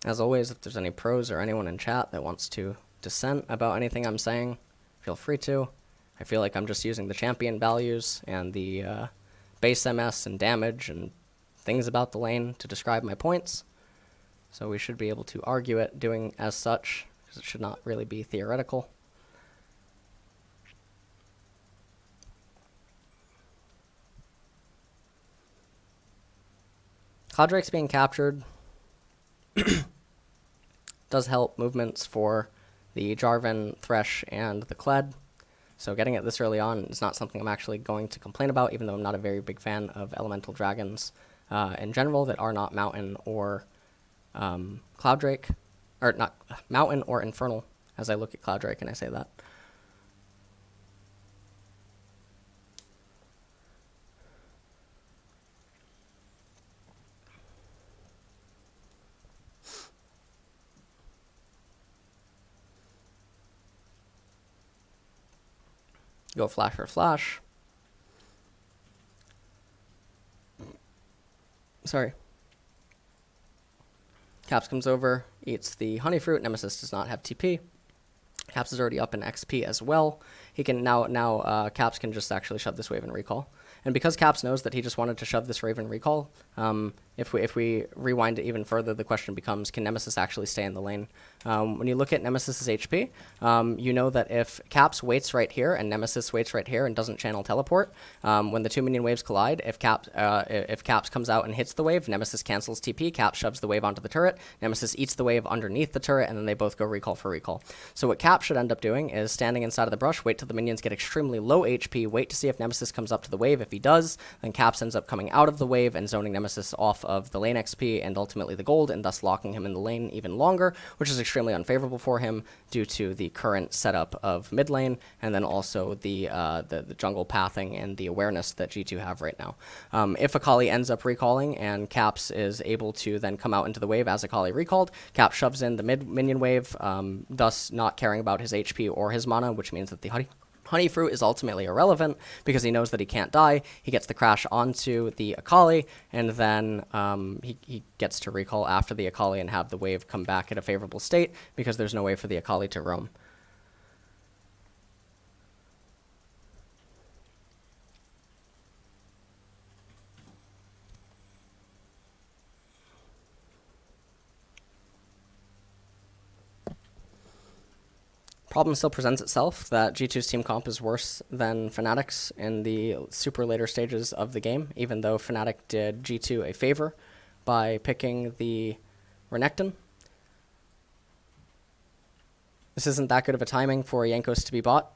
As always, if there's any pros or anyone in chat that wants to dissent about anything I'm saying, feel free to. I feel like I'm just using the champion values and the base MS and damage and things about the lane to describe my points. So we should be able to argue it doing as such, because it should not really be theoretical. Cloud Drake's being captured. Does help movements for the Jarvan, Thresh, and the Kled. So getting it this early on is not something I'm actually going to complain about, even though I'm not a very big fan of elemental dragons in general that are not Mountain or Cloud Drake, or not Mountain or Infernal, as I look at Cloud Drake and I say that. Go flash for flash. Sorry. Caps comes over, eats the honey fruit. Nemesis does not have TP. Caps is already up in XP as well. He can now Caps can just actually shove this wave and recall. And because Caps knows that he just wanted to shove this wave and recall, if we rewind it even further, the question becomes, can Nemesis actually stay in the lane? When you look at Nemesis's HP, you know that if Caps waits right here and Nemesis waits right here and doesn't channel teleport, when the two minion waves collide, if Caps comes out and hits the wave, Nemesis cancels TP, Caps shoves the wave onto the turret, Nemesis eats the wave underneath the turret, and then they both go recall for recall. So what Caps should end up doing is standing inside of the brush, wait till the minions get extremely low HP, wait to see if Nemesis comes up to the wave. If he does, then Caps ends up coming out of the wave and zoning Nemesis off of the lane XP and ultimately the gold, and thus locking him in the lane even longer, which is extremely unfavorable for him due to the current setup of mid lane, and then also the jungle pathing and the awareness that G2 have right now. If Akali ends up recalling and Caps is able to then come out into the wave as Akali recalled, Caps shoves in the mid minion wave, thus not caring about his HP or his mana, which means that the honey fruit is ultimately irrelevant because he knows that he can't die. He gets the crash onto the Akali, and then he gets to recall after the Akali and have the wave come back at a favorable state because there's no way for the Akali to roam. Problem still presents itself that G2's team comp is worse than Fnatic's in the super later stages of the game, even though Fnatic did G2 a favor by picking the Renekton. This isn't that good of a timing for Jankos to be bought,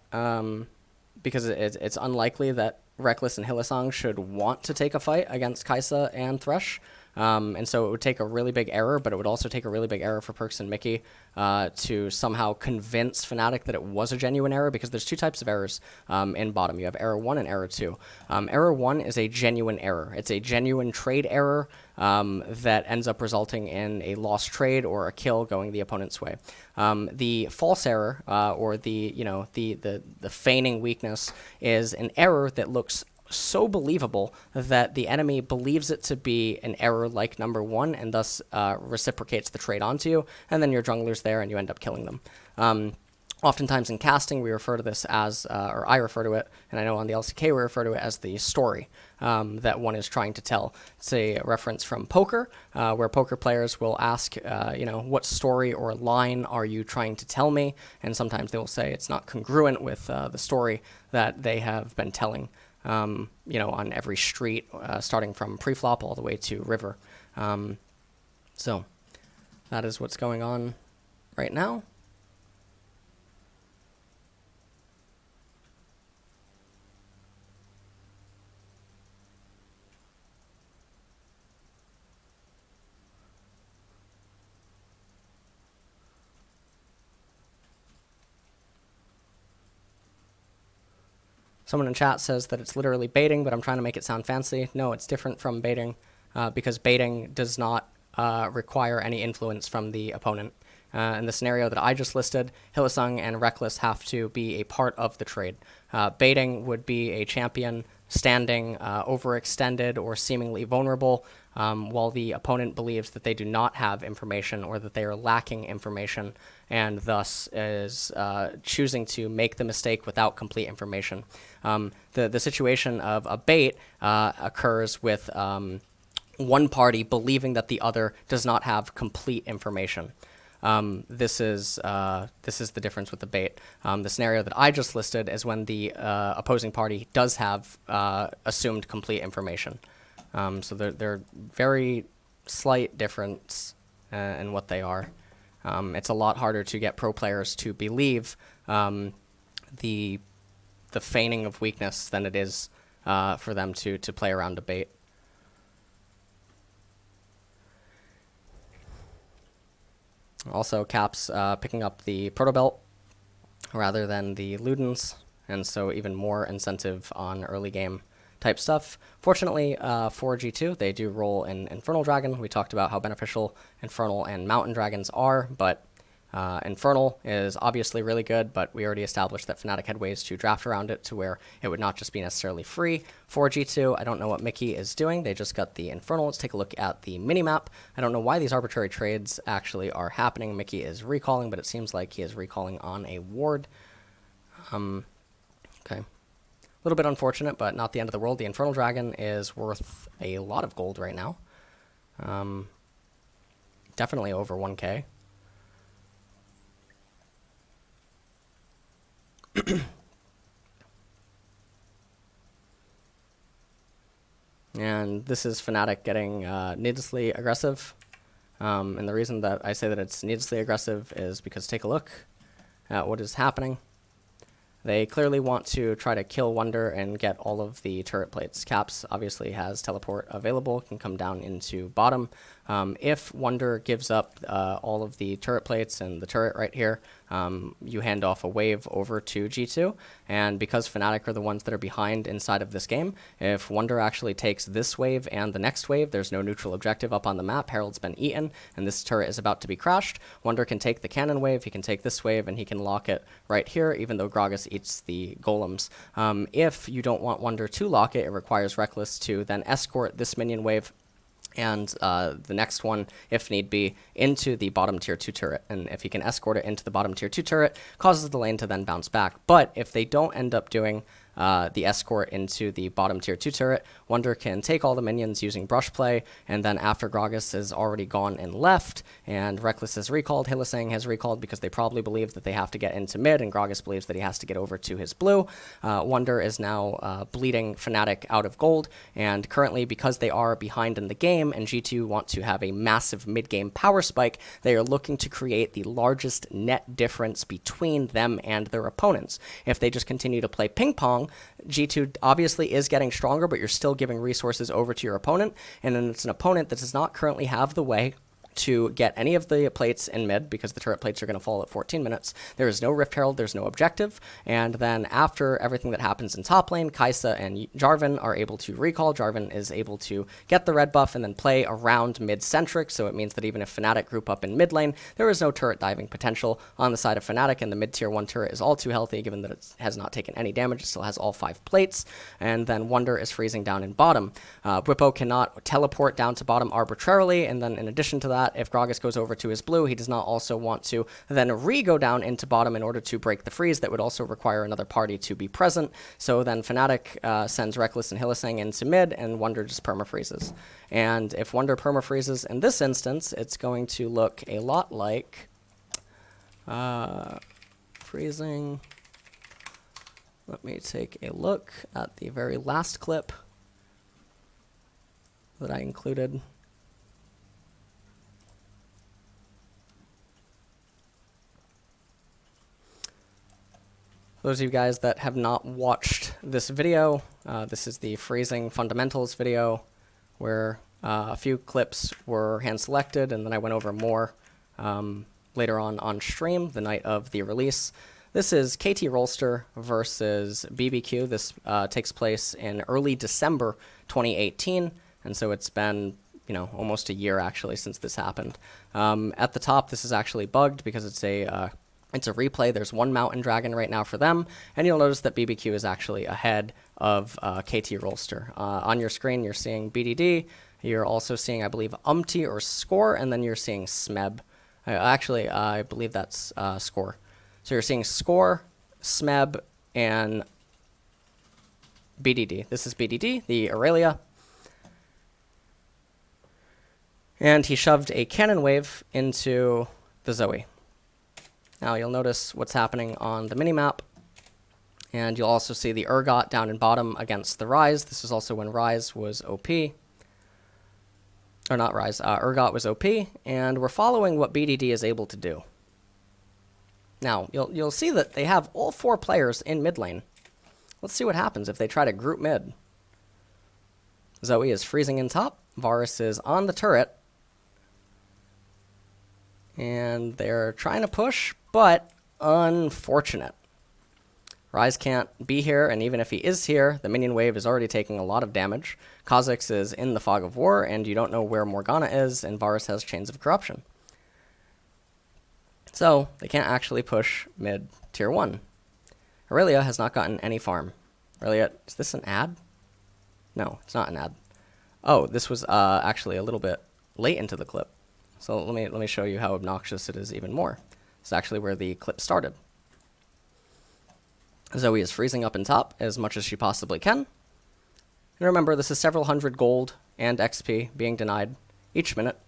because it's unlikely that Reckless and Hylissang should want to take a fight against Kai'Sa and Thresh. And so it would take a really big error, but it would also take a really big error for Perkz and Mickey to somehow convince Fnatic that it was a genuine error, because there's two types of errors in bottom. You have error 1 and error 2. Error 1 is a genuine error. It's a genuine trade error that ends up resulting in a lost trade or a kill going the opponent's way. The false error, or the feigning weakness, is an error that looks so believable that the enemy believes it to be an error like number 1 and thus reciprocates the trade onto you, and then your jungler's there and you end up killing them. Oftentimes in casting, we refer to this as, or I refer to it, and I know on the LCK we refer to it as the story that one is trying to tell. It's a reference from poker, where poker players will ask, what story or line are you trying to tell me? And sometimes they will say it's not congruent with the story that they have been telling, on every street, starting from pre-flop all the way to river. So that is what's going on right now. Someone in chat says that it's literally baiting, but I'm trying to make it sound fancy. No, it's different from baiting, because baiting does not require any influence from the opponent. In the scenario that I just listed, Hylissang and Reckless have to be a part of the trade. Baiting would be a champion standing overextended or seemingly vulnerable, while the opponent believes that they do not have information or that they are lacking information, and thus is choosing to make the mistake without complete information. The situation of a bait occurs with one party believing that the other does not have complete information. This is the difference with the bait. The scenario that I just listed is when the opposing party does have assumed complete information. So they're very slight difference in what they are. It's a lot harder to get pro players to believe the feigning of weakness than it is for them to play around a bait. Also, Caps picking up the Proto Belt rather than the Ludens, and so even more incentive on early game type stuff. Fortunately for G2, they do roll in Infernal Dragon. We talked about how beneficial Infernal and Mountain Dragons are, but Infernal is obviously really good, but we already established that Fnatic had ways to draft around it to where it would not just be necessarily free for G2. I don't know what Mikyx is doing. They just got the Infernal. Let's take a look at the minimap. I don't know why these arbitrary trades actually are happening. Mikyx is recalling, but it seems like he is recalling on a ward. Okay. A little bit unfortunate, but not the end of the world. The Infernal Dragon is worth a lot of gold right now. Definitely over 1k. And this is Fnatic getting needlessly aggressive. And the reason that I say that it's needlessly aggressive is because take a look at what is happening. They clearly want to try to kill Wonder and get all of the turret plates. Caps obviously has teleport available, can come down into bottom. If Wonder gives up all of the turret plates and the turret right here, you hand off a wave over to G2. And because Fnatic are the ones that are behind inside of this game, if Wonder actually takes this wave and the next wave, there's no neutral objective up on the map. Herald's been eaten, and this turret is about to be crashed. Wonder can take the cannon wave, he can take this wave, and he can lock it right here, even though Gragas eats the golems. If you don't want Wonder to lock it, it requires Reckless to then escort this minion wave and the next one, if need be, into the bottom tier 2 turret. And if he can escort it into the bottom tier 2 turret, causes the lane to then bounce back. But if they don't end up doing the escort into the bottom tier 2 turret, Wonder can take all the minions using brush play, and then after Gragas is already gone and left, and Reckless is recalled, Hylissang has recalled because they probably believe that they have to get into mid, and Gragas believes that he has to get over to his blue. Wonder is now bleeding Fnatic out of gold, and currently because they are behind in the game, and G2 want to have a massive mid-game power spike, they are looking to create the largest net difference between them and their opponents. If they just continue to play ping pong, G2 obviously is getting stronger, but you're still giving resources over to your opponent, and then it's an opponent that does not currently have the way to get any of the plates in mid because the turret plates are going to fall at 14 minutes. There is no Rift Herald, there's no objective, and then after everything that happens in top lane, Kai'Sa and Jarvan are able to recall. Jarvan is able to get the red buff and then play around mid-centric, so it means that even if Fnatic group up in mid lane, there is no turret diving potential on the side of Fnatic, and the mid-tier 1 turret is all too healthy given that it has not taken any damage. It still has all 5 plates, and then Wonder is freezing down in bottom. Bwipo cannot teleport down to bottom arbitrarily, and then in addition to that, if Gragas goes over to his blue, he does not also want to then go down into bottom in order to break the freeze. That would also require another party to be present. So then Fnatic sends Reckless and Hylissang into mid, and Wonder just perma-freezes. And if Wonder perma-freezes in this instance, it's going to look a lot like freezing. Let me take a look at the very last clip that I included. Those of you guys that have not watched this video, this is the freezing fundamentals video where a few clips were hand selected, and then I went over more later on stream the night of the release. This is KT Rolster versus BBQ. This takes place in early December 2018, and so it's been almost a year actually since this happened. At the top, this is actually bugged because it's a replay. There's one Mountain Dragon right now for them, and you'll notice that BBQ is actually ahead of KT Rolster. On your screen, you're seeing BDD. You're also seeing, I believe, or Score, and then you're seeing Smeb. Actually, I believe that's Score. So you're seeing Score, Smeb, and BDD. This is BDD, the Aurelia. And he shoved a cannon wave into the Zoe. Now you'll notice what's happening on the minimap, and you'll also see the Urgot down in bottom against the Ryze. This is also when Ryze was OP. Or not Ryze, Urgot was OP, and we're following what BDD is able to do. Now, you'll see that they have all 4 players in mid lane. Let's see what happens if they try to group mid. Zoe is freezing in top, Varus is on the turret, and they're trying to push, but unfortunate. Ryze can't be here, and even if he is here, the minion wave is already taking a lot of damage. Kha'Zix is in the fog of war, and you don't know where Morgana is, and Varus has Chains of Corruption. So they can't actually push mid tier 1. Aurelia has not gotten any farm. Aurelia, is this an ad? No, it's not an ad. Oh, this was actually a little bit late into the clip. So let me show you how obnoxious it is even more. It's actually where the clip started. Zoe is freezing up in top as much as she possibly can. And remember, this is several hundred gold and XP being denied each minute.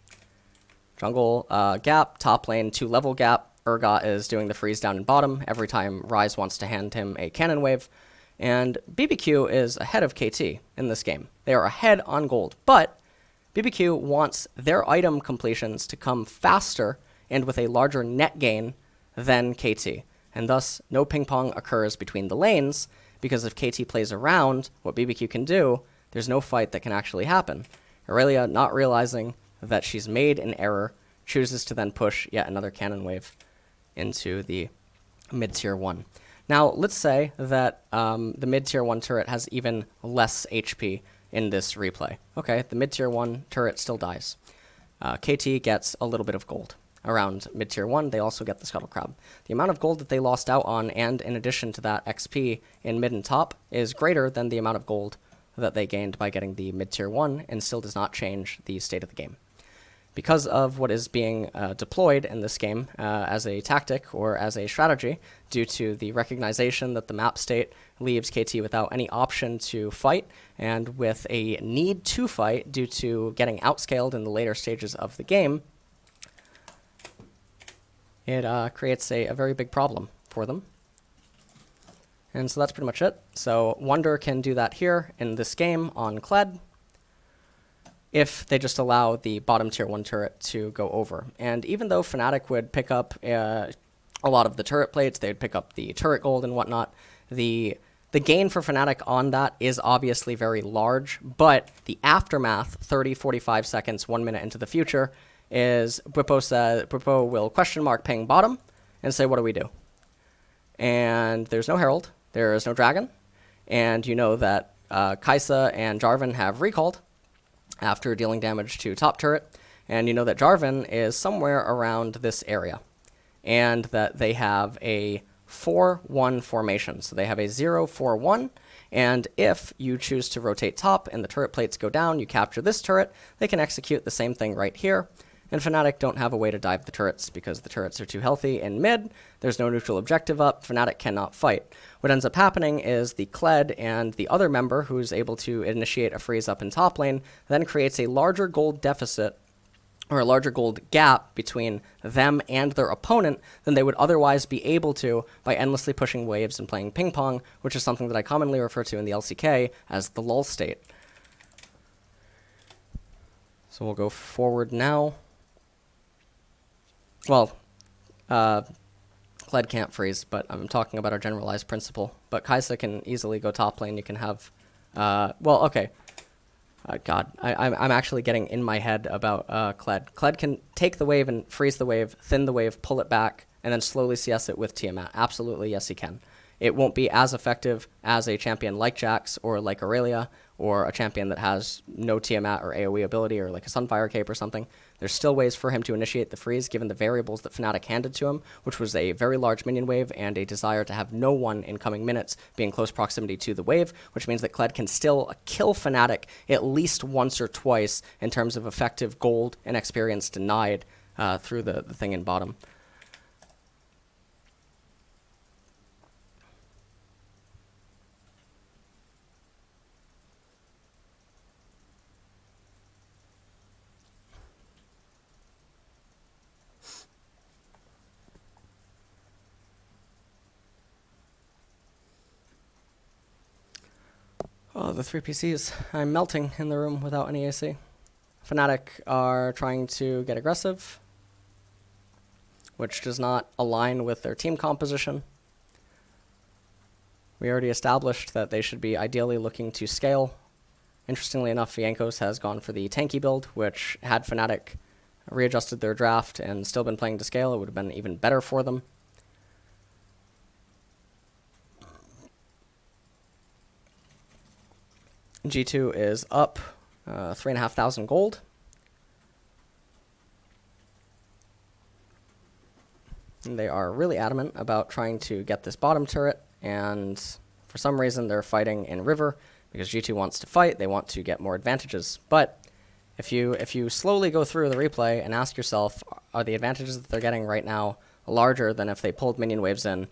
Jungle gap, top lane 2-level gap. Urgot is doing the freeze down in bottom every time Ryze wants to hand him a cannon wave. And BBQ is ahead of KT in this game. They are ahead on gold, but BBQ wants their item completions to come faster and with a larger net gain than KT. And thus, no ping pong occurs between the lanes, because if KT plays around what BBQ can do, there's no fight that can actually happen. Aurelia, not realizing that she's made an error, chooses to then push yet another cannon wave into the mid-tier 1. Now, let's say that the mid-tier 1 turret has even less HP in this replay. Okay, the mid-tier 1 turret still dies. KT gets a little bit of gold. Around mid-tier 1, they also get the Scuttle Crab. The amount of gold that they lost out on, and in addition to that XP in mid and top, is greater than the amount of gold that they gained by getting the mid-tier 1, and still does not change the state of the game. Because of what is being deployed in this game as a tactic or as a strategy, due to the recognition that the map state leaves KT without any option to fight, and with a need to fight due to getting outscaled in the later stages of the game, it creates a very big problem for them. And so that's pretty much it. So Wonder can do that here in this game on Kled, if they just allow the bottom tier 1 turret to go over. And even though Fnatic would pick up a lot of the turret plates, they'd pick up the turret gold and whatnot, the gain for Fnatic on that is obviously very large, but the aftermath, 30, 45 seconds, 1 minute into the future, is Bwipo will question mark ping bottom and say, what do we do? And there's no Herald, there is no Dragon, and you know that Kai'Sa and Jarvan have recalled after dealing damage to top turret, and you know that Jarvan is somewhere around this area, and that they have a 4-1 formation. So they have a 0-4-1, and if you choose to rotate top and the turret plates go down, you capture this turret, they can execute the same thing right here. And Fnatic don't have a way to dive the turrets because the turrets are too healthy in mid. There's no neutral objective up. Fnatic cannot fight. What ends up happening is the Kled and the other member who's able to initiate a freeze up in top lane then creates a larger gold deficit or a larger gold gap between them and their opponent than they would otherwise be able to by endlessly pushing waves and playing ping pong, which is something that I commonly refer to in the LCK as the lull state. So we'll go forward now. Well, Kled can't freeze, but I'm talking about our generalized principle. But Kai'Sa can easily go top lane. You can have, well, okay. God, I'm actually getting in my head about Kled. Kled can take the wave and freeze the wave, thin the wave, pull it back, and then slowly CS it with Tiamat. Absolutely, yes, he can. It won't be as effective as a champion like Jax or like Aurelia or a champion that has no Tiamat or AoE ability or like a Sunfire Cape or something. There's still ways for him to initiate the freeze given the variables that Fnatic handed to him, which was a very large minion wave and a desire to have no one in coming minutes be in close proximity to the wave, which means that Kled can still kill Fnatic at least once or twice in terms of effective gold and experience denied through the thing in bottom. Oh, the 3 PCs. I'm melting in the room without any AC. Fnatic are trying to get aggressive, which does not align with their team composition. We already established that they should be ideally looking to scale. Interestingly enough, Viankos has gone for the tanky build, which had Fnatic readjusted their draft and still been playing to scale, it would have been even better for them. G2 is up 3,500 gold. And they are really adamant about trying to get this bottom turret, and for some reason they're fighting in river because G2 wants to fight. They want to get more advantages. But if you slowly go through the replay and ask yourself, are the advantages that they're getting right now larger than if they pulled minion waves in?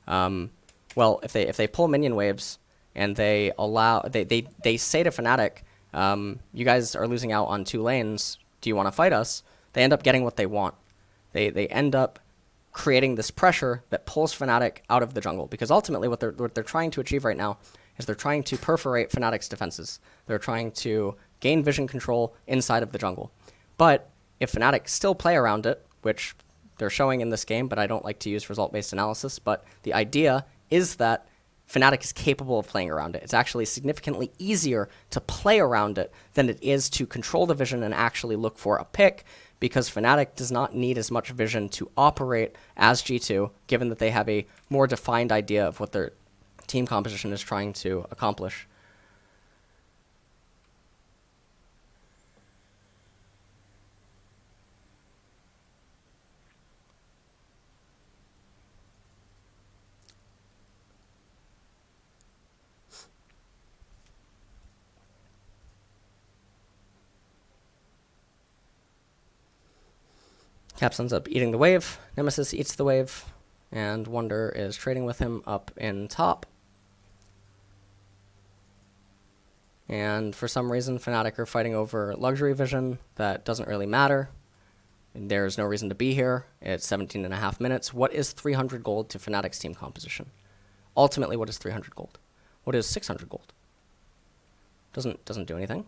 Well, if they pull minion waves and they say to Fnatic, you guys are losing out on 2 lanes. Do you want to fight us? They end up getting what they want. They end up creating this pressure that pulls Fnatic out of the jungle, because ultimately what they're trying to achieve right now is they're trying to perforate Fnatic's defenses. They're trying to gain vision control inside of the jungle. But if Fnatic still play around it, which they're showing in this game, but I don't like to use result-based analysis, but the idea is that Fnatic is capable of playing around it. It's actually significantly easier to play around it than it is to control the vision and actually look for a pick, because Fnatic does not need as much vision to operate as G2, given that they have a more defined idea of what their team composition is trying to accomplish. Caps ends up eating the wave, Nemesis eats the wave, and Wonder is trading with him up in top. And for some reason, Fnatic are fighting over luxury vision. That doesn't really matter. There's no reason to be here. It's 17.5 minutes. What is 300 gold to Fnatic's team composition? Ultimately, what is 300 gold? What is 600 gold? Doesn't do anything.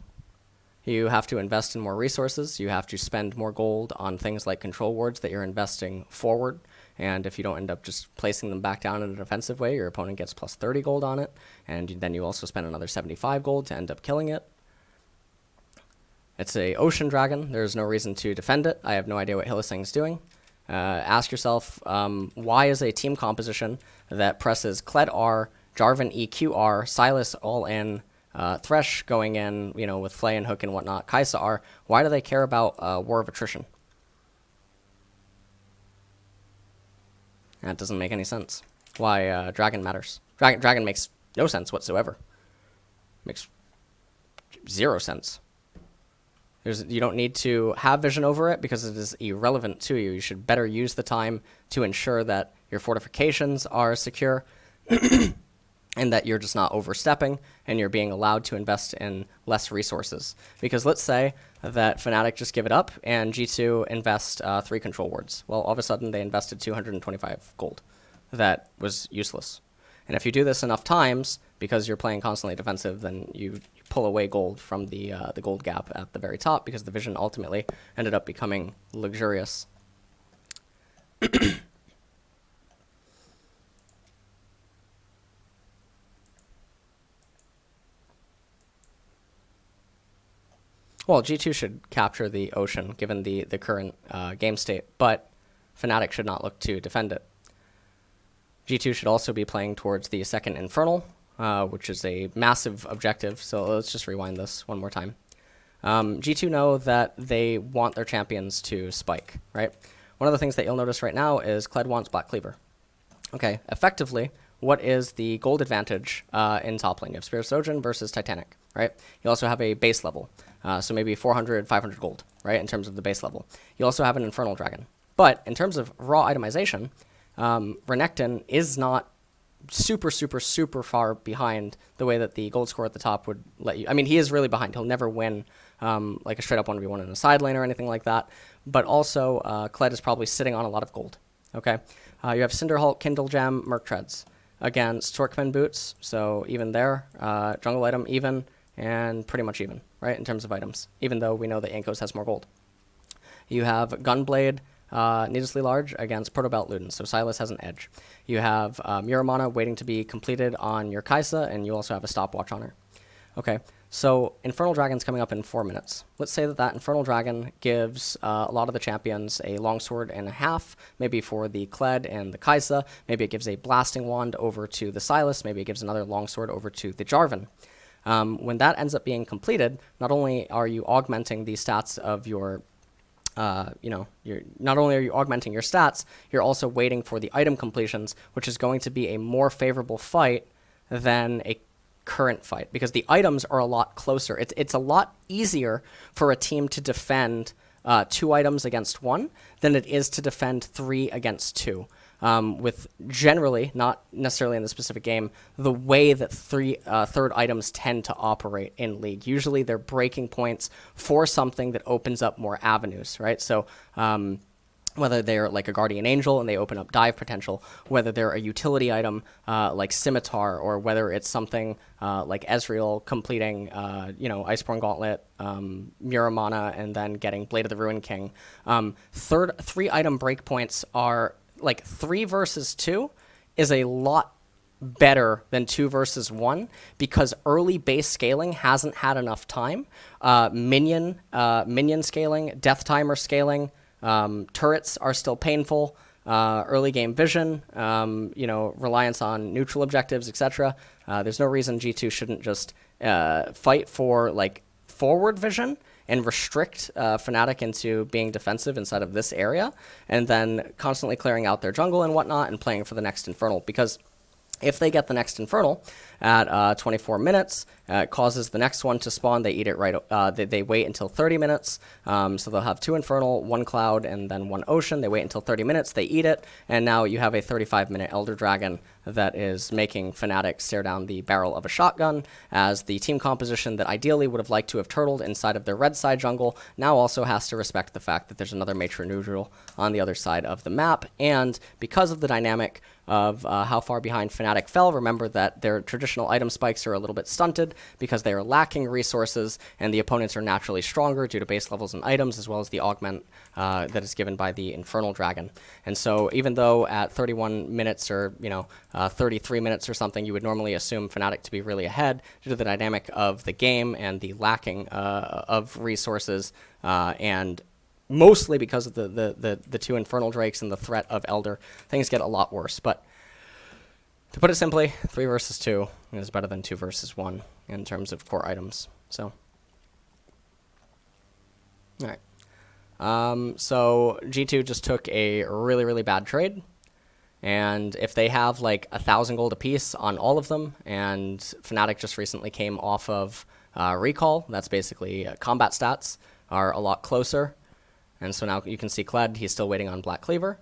You have to invest in more resources. You have to spend more gold on things like control wards that you're investing forward. And if you don't end up just placing them back down in a defensive way, your opponent gets plus 30 gold on it. And then you also spend another 75 gold to end up killing it. It's a ocean dragon. There's no reason to defend it. I have no idea what Hylissang's doing. Ask yourself, why is a team composition that presses Kled R, Jarvan EQR, Sylas all in, Thresh going in, with Flay and Hook and whatnot, Kai'Sa R, why do they care about War of Attrition? That doesn't make any sense. Why Dragon matters. Dragon makes no sense whatsoever. Makes 0 sense. You don't need to have vision over it because it is irrelevant to you. You should better use the time to ensure that your fortifications are secure and that you're just not overstepping and you're being allowed to invest in less resources. Because let's say that Fnatic just give it up and G2 invest 3 control wards. Well, all of a sudden they invested 225 gold. That was useless. And if you do this enough times, because you're playing constantly defensive, then you pull away gold from the gold gap at the very top, because the vision ultimately ended up becoming luxurious. Well, G2 should capture the ocean, given the current game state, but Fnatic should not look to defend it. G2 should also be playing towards the second Infernal, which is a massive objective, so let's just rewind this one more time. G2 know that they want their champions to spike, right? One of the things that you'll notice right now is Kled wants Black Cleaver. Okay, effectively, what is the gold advantage in top lane? You have Spirit Sojourn versus Titanic, right? You also have a base level, so maybe 400, 500 gold, right, in terms of the base level. You also have an Infernal Dragon. But in terms of raw itemization, Renekton is not super far behind the way that the gold score at the top would let you. I mean, he is really behind. He'll never win like a straight up 1v1 in a side lane or anything like that. But also, Kled is probably sitting on a lot of gold. Okay, you have Cinderhulk, Kindle Gem, Merc Treads against Shortman Boots. So even there, jungle item even, and pretty much even, right, in terms of items, even though we know that Yankos has more gold. You have Gunblade, needlessly large against Protobelt Luden, so Sylas has an edge. You have Muramana waiting to be completed on your Kai'Sa, and you also have a stopwatch on her. Okay, so Infernal Dragon's coming up in 4 minutes. Let's say that Infernal Dragon gives a lot of the champions a longsword and a half, maybe for the Kled and the Kai'Sa. Maybe it gives a blasting wand over to the Sylas. Maybe it gives another longsword over to the Jarvan. When that ends up being completed, not only are you augmenting the stats of your you know, you're not only are you augmenting your stats, you're also waiting for the item completions, which is going to be a more favorable fight than a current fight because the items are a lot closer. It's a lot easier for a team to defend 2 items against 1 than it is to defend 3 against 2. With generally, not necessarily in the specific game, the way that third items tend to operate in League. Usually they're breaking points for something that opens up more avenues, right? So whether they're like a Guardian Angel and they open up dive potential, whether they're a utility item like Scimitar, or whether it's something like Ezreal completing, you know, Iceborne Gauntlet, Muramana, and then getting Blade of the Ruin King. 3 item breakpoints are like 3 versus 2 is a lot better than 2 versus 1 because early base scaling hasn't had enough time. Minion scaling, death timer scaling, turrets are still painful. Early game vision, you know, reliance on neutral objectives, etc. There's no reason G2 shouldn't just fight for like forward vision and restrict Fnatic into being defensive inside of this area, and then constantly clearing out their jungle and whatnot and playing for the next Infernal. Because if they get the next Infernal at 24 minutes, it causes the next one to spawn. They eat it right. They wait until 30 minutes. So they'll have 2 Infernal, 1 Cloud, and then 1 Ocean. They wait until 30 minutes. They eat it. And now you have a 35-minute Elder Dragon that is making Fnatic stare down the barrel of a shotgun, as the team composition that ideally would have liked to have turtled inside of their red side jungle now also has to respect the fact that there's another Matriarch neutral on the other side of the map. And because of the dynamic of how far behind Fnatic fell, remember that their traditional item spikes are a little bit stunted because they are lacking resources, and the opponents are naturally stronger due to base levels and items, as well as the augment that is given by the Infernal Dragon. And so even though at 31 minutes or, you know, 33 minutes or something, you would normally assume Fnatic to be really ahead due to the dynamic of the game and the lacking of resources, and mostly because of the 2 Infernal Drakes and the threat of Elder, things get a lot worse. But to put it simply, 3 versus 2 is better than 2 versus 1 in terms of core items. So, all right. So G2 just took a really, really bad trade. And if they have like 1,000 gold apiece on all of them, and Fnatic just recently came off of recall, that's basically combat stats are a lot closer. And so now you can see Kled, he's still waiting on Black Cleaver.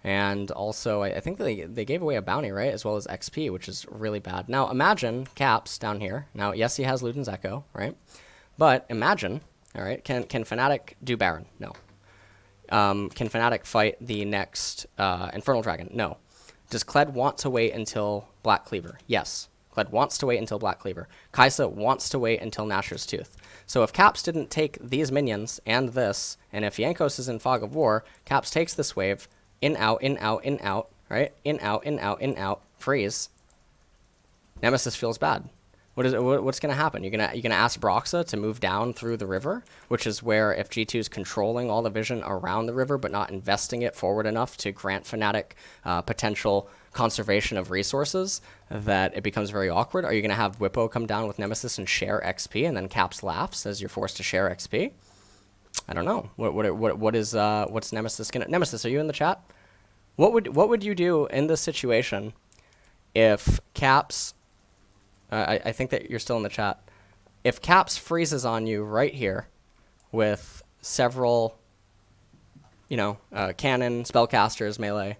And also, I think they gave away a bounty, right, as well as XP, which is really bad. Now, imagine Caps down here. Now, yes, he has Luden's Echo, right? But imagine, all right, can Fnatic do Baron? No. Can Fnatic fight the next Infernal Dragon? No. Does Kled want to wait until Black Cleaver? Yes. Kled wants to wait until Black Cleaver. Kai'Sa wants to wait until Nashor's Tooth. So if Caps didn't take these minions and this, and if Jankos is in Fog of War, Caps takes this wave, in, out, in, out, in, out, right? In, out, in, out, in, out, freeze. Nemesis feels bad. What's going to happen? You're gonna ask Broxa to move down through the river, which is where if G2 is controlling all the vision around the river but not investing it forward enough to grant Fnatic potential conservation of resources, that it becomes very awkward. Are you going to have Whippo come down with Nemesis and share XP, and then Caps laughs as you're forced to share XP? I don't know. What's Nemesis gonna? Nemesis, are you in the chat? What would you do in this situation if Caps? I think that you're still in the chat. If Caps freezes on you right here with several, you know, cannon, spellcasters, melee.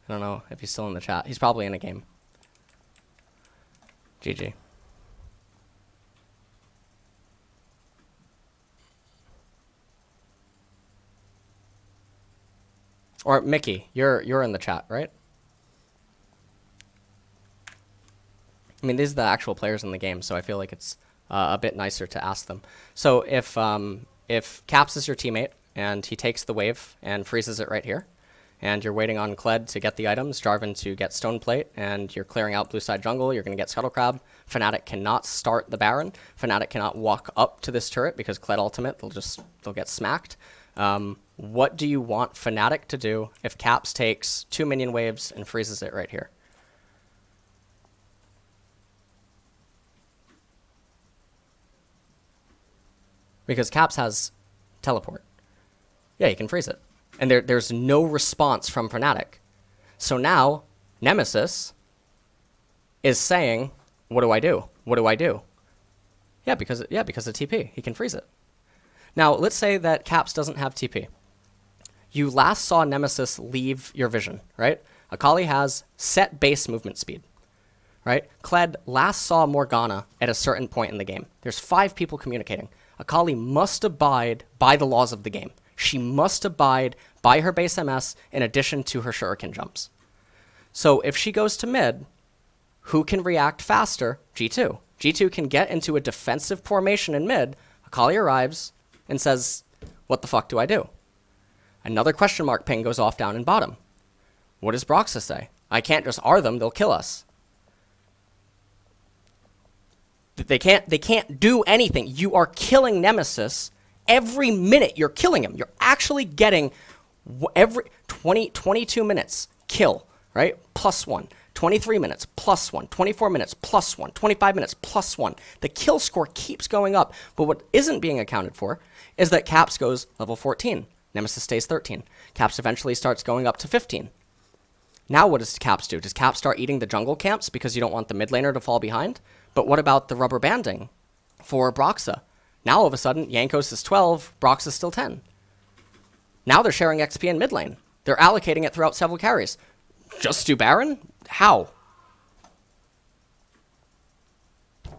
I don't know if he's still in the chat. He's probably in a game. GG. Or Mickey, you're in the chat, right? I mean, these are the actual players in the game, so I feel like it's a bit nicer to ask them. So if Caps is your teammate and he takes the wave and freezes it right here, and you're waiting on Kled to get the items, Jarvan to get Stone Plate, and you're clearing out blue side jungle, you're going to get Scuttle Crab. Fnatic cannot start the Baron. Fnatic cannot walk up to this turret because Kled ultimate, they'll get smacked. What do you want Fnatic to do if Caps takes 2 minion waves and freezes it right here? because Caps has teleport. Yeah, he can freeze it. And there's no response from Fnatic. So now, Nemesis is saying, what do I do? What do I do? Yeah, because of TP. He can freeze it. Now, let's say that Caps doesn't have TP. You last saw Nemesis leave your vision, right? Akali has set base movement speed, right? Kled last saw Morgana at a certain point in the game. There's 5 people communicating. Akali must abide by the laws of the game. She must abide by her base MS in addition to her shuriken jumps. So if she goes to mid, who can react faster? G2. G2 can get into a defensive formation in mid. Akali arrives and says, what the fuck do I do? Another question mark ping goes off down in bottom. What does Broxah say? I can't just R them, they'll kill us. They can't do anything. You are killing Nemesis every minute. You're killing him. You're actually getting every 22 minutes kill, right? +1. 23 minutes, +1. 24 minutes, +1. 25 minutes, +1. The kill score keeps going up. But what isn't being accounted for is that Caps goes level 14. Nemesis stays 13. Caps eventually starts going up to 15. Now what does Caps do? Does Caps start eating the jungle camps because you don't want the mid laner to fall behind? But what about the rubber banding for Broxah? Now all of a sudden, Jankos is 12, Broxah is still 10. Now they're sharing XP in mid lane. They're allocating it throughout several carries. Just do Baron? How?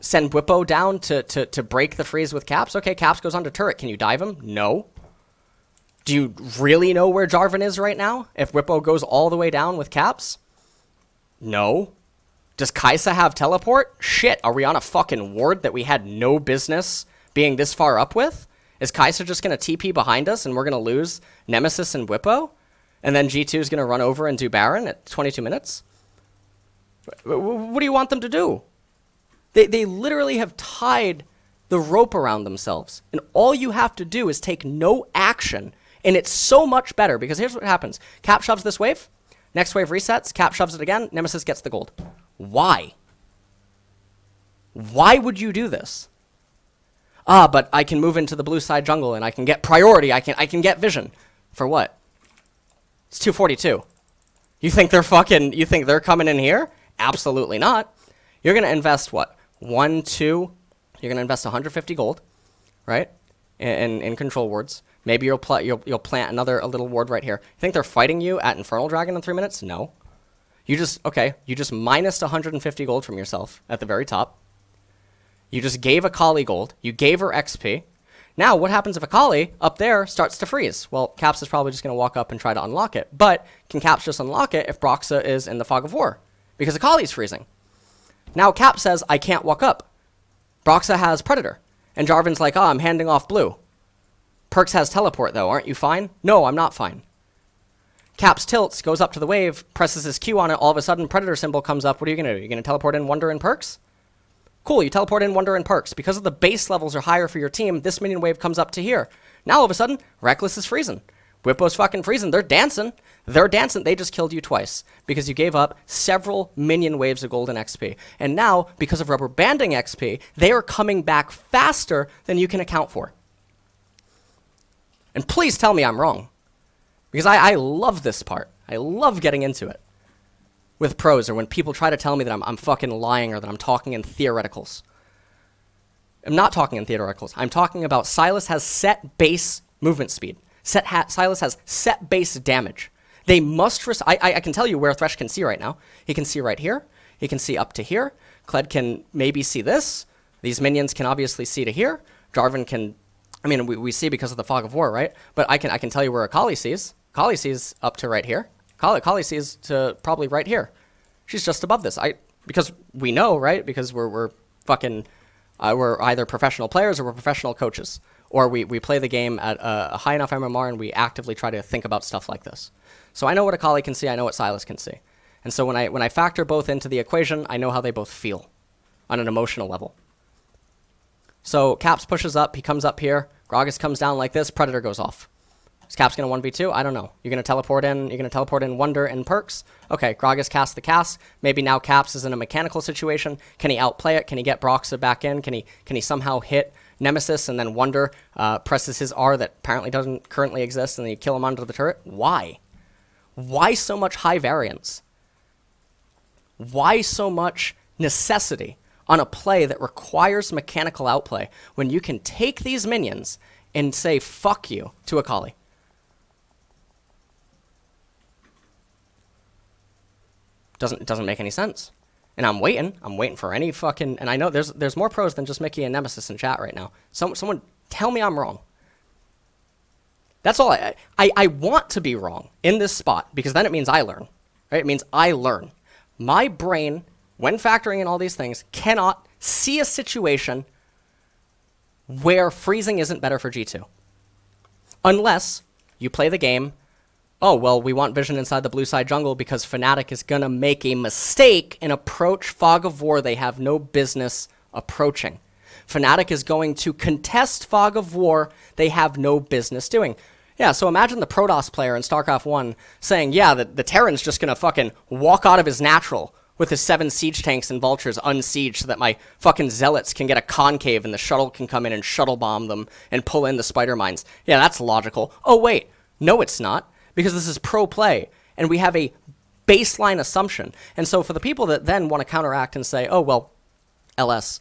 Send Whippo down to break the freeze with Caps? Okay, Caps goes onto turret. Can you dive him? No. Do you really know where Jarvan is right now? If Whippo goes all the way down with Caps? No. Does Kai'Sa have teleport? Shit, are we on a fucking ward that we had no business being this far up with? Is Kai'Sa just going to TP behind us and we're going to lose Nemesis and Whippo? And then G2 is going to run over and do Baron at 22 minutes? What do you want them to do? They literally have tied the rope around themselves. And all you have to do is take no action. And it's so much better because here's what happens. Cap shoves this wave. Next wave resets. Cap shoves it again. Nemesis gets the gold. Why? Why would you do this? But I can move into the blue side jungle and I can get priority. I can get vision. For what? It's 242. You think they're coming in here? Absolutely not. You're going to invest what? 1, 2. You're going to invest 150 gold, right? In control wards. Maybe you'll plant a little ward right here. You think they're fighting you at Infernal Dragon in 3 minutes? No. You just minus 150 gold from yourself at the very top. You just gave Akali gold. You gave her XP. Now, what happens if Akali up there starts to freeze? Well, Caps is probably just going to walk up and try to unlock it. But can Caps just unlock it if Broxah is in the Fog of War? Because Akali's freezing. Now, Caps says, I can't walk up. Broxah has Predator. And Jarvan's like, I'm handing off blue. Perks has teleport, though. Aren't you fine? No, I'm not fine. Caps tilts, goes up to the wave, presses his Q on it. All of a sudden, Predator symbol comes up. What are you going to do? You're going to teleport in Wonder and Perks? Cool, you teleport in Wonder and Perks. Because of the base levels are higher for your team, this minion wave comes up to here. Now, all of a sudden, Reckless is freezing. Whippo's fucking freezing. They're dancing. They're dancing. They just killed you twice. Because you gave up several minion waves of golden XP. And now, because of rubber banding XP, they are coming back faster than you can account for. And please tell me I'm wrong. Because I love this part. I love getting into it. With pros, or when people try to tell me that I'm fucking lying or that I'm talking in theoreticals. I'm not talking in theoreticals. I'm talking about Sylas has set base movement speed. Sylas has set base damage. They must... I can tell you where Thresh can see right now. He can see right here. He can see up to here. Kled can maybe see this. These minions can obviously see to here. Jarvan can... I mean, we see because of the Fog of War, right? But I can tell you where Akali sees. Akali sees up to right here. Akali sees to probably right here. She's just above this. Because we know, right? Because we're fucking... we're either professional players or we're professional coaches. Or we play the game at a high enough MMR and we actively try to think about stuff like this. So I know what Akali can see. I know what Sylas can see. And so when I factor both into the equation, I know how they both feel on an emotional level. So Caps pushes up. He comes up here. Gragas comes down like this. Predator goes off. Is Caps going to 1v2? I don't know. You're going to teleport in. You're going to teleport in Wonder and Perks. Okay, Gragas casts the cast. Maybe now Caps is in a mechanical situation. Can he outplay it? Can he get Broxah back in? Can he somehow hit Nemesis and then Wonder presses his R that apparently doesn't currently exist, and then you kill him under the turret. Why? Why so much high variance? Why so much necessity on a play that requires mechanical outplay when you can take these minions and say fuck you to Akali? Doesn't make any sense. And I'm waiting for any fucking, and I know there's more pros than just Mickey and Nemesis in chat right now. Someone tell me I'm wrong. That's all. I want to be wrong in this spot, because then it means I learn, right? It means I learn. My brain, when factoring in all these things, cannot see a situation where freezing isn't better for G2. Unless you play the game, oh, well, we want vision inside the blue side jungle because Fnatic is going to make a mistake and approach Fog of War they have no business approaching. Fnatic is going to contest Fog of War they have no business doing. Yeah, so imagine the Protoss player in StarCraft 1 saying, yeah, the Terran's just going to fucking walk out of his natural with his 7 siege tanks and vultures unsieged so that my fucking zealots can get a concave and the shuttle can come in and shuttle bomb them and pull in the spider mines. Yeah, that's logical. Oh, wait. No, it's not. Because this is pro play, and we have a baseline assumption. And so for the people that then want to counteract and say, oh, well, LS,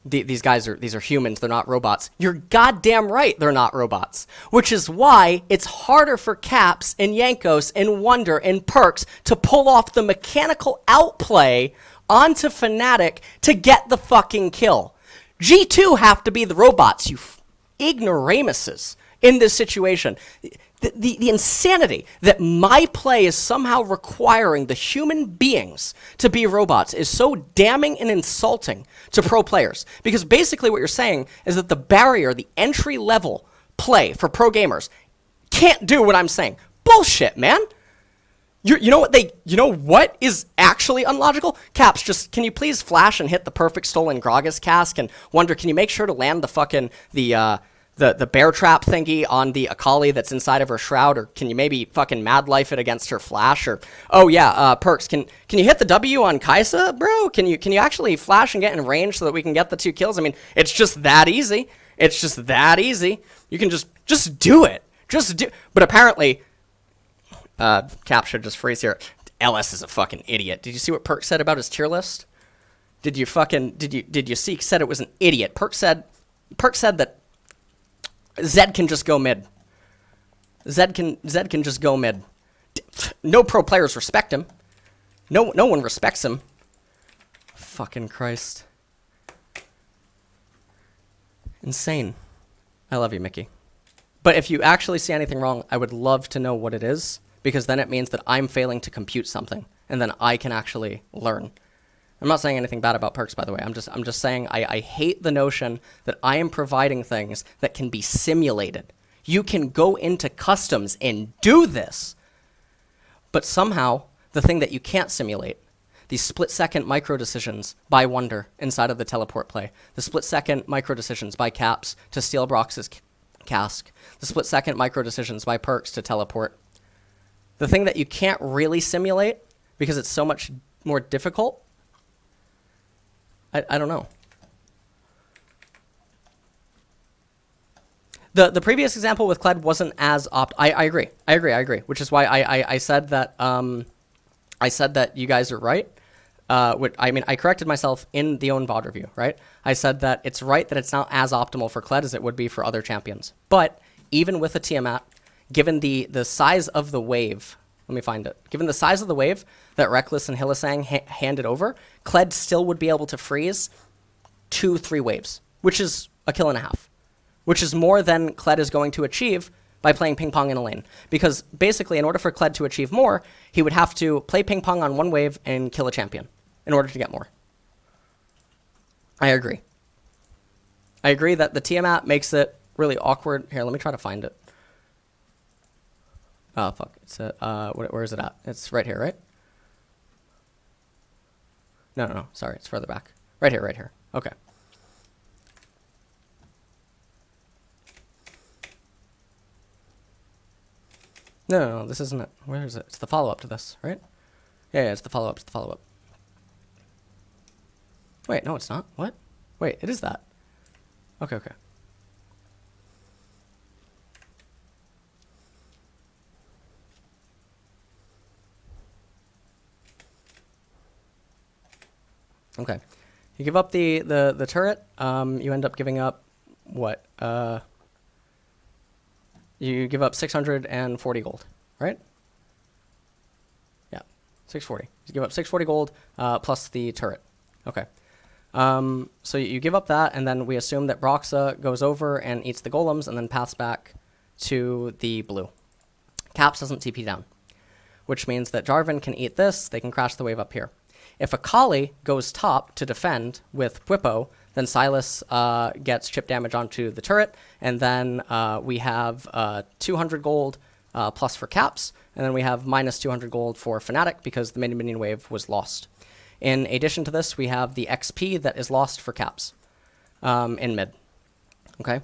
these are humans, they're not robots. You're goddamn right they're not robots. Which is why it's harder for Caps and Yankos and Wonder and Perks to pull off the mechanical outplay onto Fnatic to get the fucking kill. G2 have to be the robots, you ignoramuses, in this situation. The insanity that my play is somehow requiring the human beings to be robots is so damning and insulting to pro players. Because basically what you're saying is that the barrier, the entry level play for pro gamers can't do what I'm saying. Bullshit, man. You know what is actually unlogical? Caps, just can you please flash and hit the perfect stolen Gragas cask, and Wonder, can you make sure to land the fucking the bear trap thingy on the Akali that's inside of her shroud, or can you maybe fucking mad life it against her flash? Or oh yeah, Perks, can you hit the W on Kaisa, bro? Can you actually flash and get in range so that we can get the 2 kills? I mean, it's just that easy. It's just that easy. You can just do it. But apparently, Cap should just freeze here. LS is a fucking idiot. Did you see what Perks said about his tier list? Did you see? Said it was an idiot. Perks said that Zed can just go mid. Zed can just go mid. No pro players respect him. No one respects him. Fucking Christ. Insane. I love you, Mickey. But if you actually see anything wrong, I would love to know what it is, because then it means that I'm failing to compute something, and then I can actually learn. I'm not saying anything bad about Perks, by the way. I'm just saying I hate the notion that I am providing things that can be simulated. You can go into customs and do this, but somehow the thing that you can't simulate, these split-second micro decisions by Wonder inside of the teleport play, the split-second micro decisions by Caps to steal Brox's cask, the split-second micro decisions by Perks to teleport, the thing that you can't really simulate because it's so much more difficult. I don't know. The previous example with Kled wasn't as I agree. Which is why I said that you guys are right. I corrected myself in the own VOD review, right? I said that it's right that it's not as optimal for Kled as it would be for other champions. But even with a Tiamat, given the size of the wave, let me find it. Given the size of the wave that Reckless and Hillisang handed over, Kled still would be able to freeze 2-3 waves, which is a kill and a half, which is more than Kled is going to achieve by playing ping pong in a lane. Because basically, in order for Kled to achieve more, he would have to play ping pong on one wave and kill a champion in order to get more. I agree. I agree that the Tiamat makes it really awkward. Here, let me try to find it. Oh, fuck. It's where is it at? It's right here, right? No. Sorry, it's further back. Right here. Okay. No, this isn't it. Where is it? It's the follow-up to this, right? Yeah, it's the follow-up. Wait, no, it's not. What? Wait, it is that. Okay, okay. Okay. You give up the turret, you end up giving up what? You give up 640 gold, right? Yeah, 640. You give up 640 gold plus the turret. Okay. So you give up that, and then we assume that Broxa goes over and eats the golems and then paths back to the blue. Caps doesn't TP down, which means that Jarvan can eat this. They can crash the wave up here. If Akali goes top to defend with Bwipo, then Sylas gets chip damage onto the turret, and then we have 200 gold plus for Caps, and then we have minus 200 gold for Fnatic because the minion wave was lost. In addition to this, we have the XP that is lost for Caps in mid. Okay.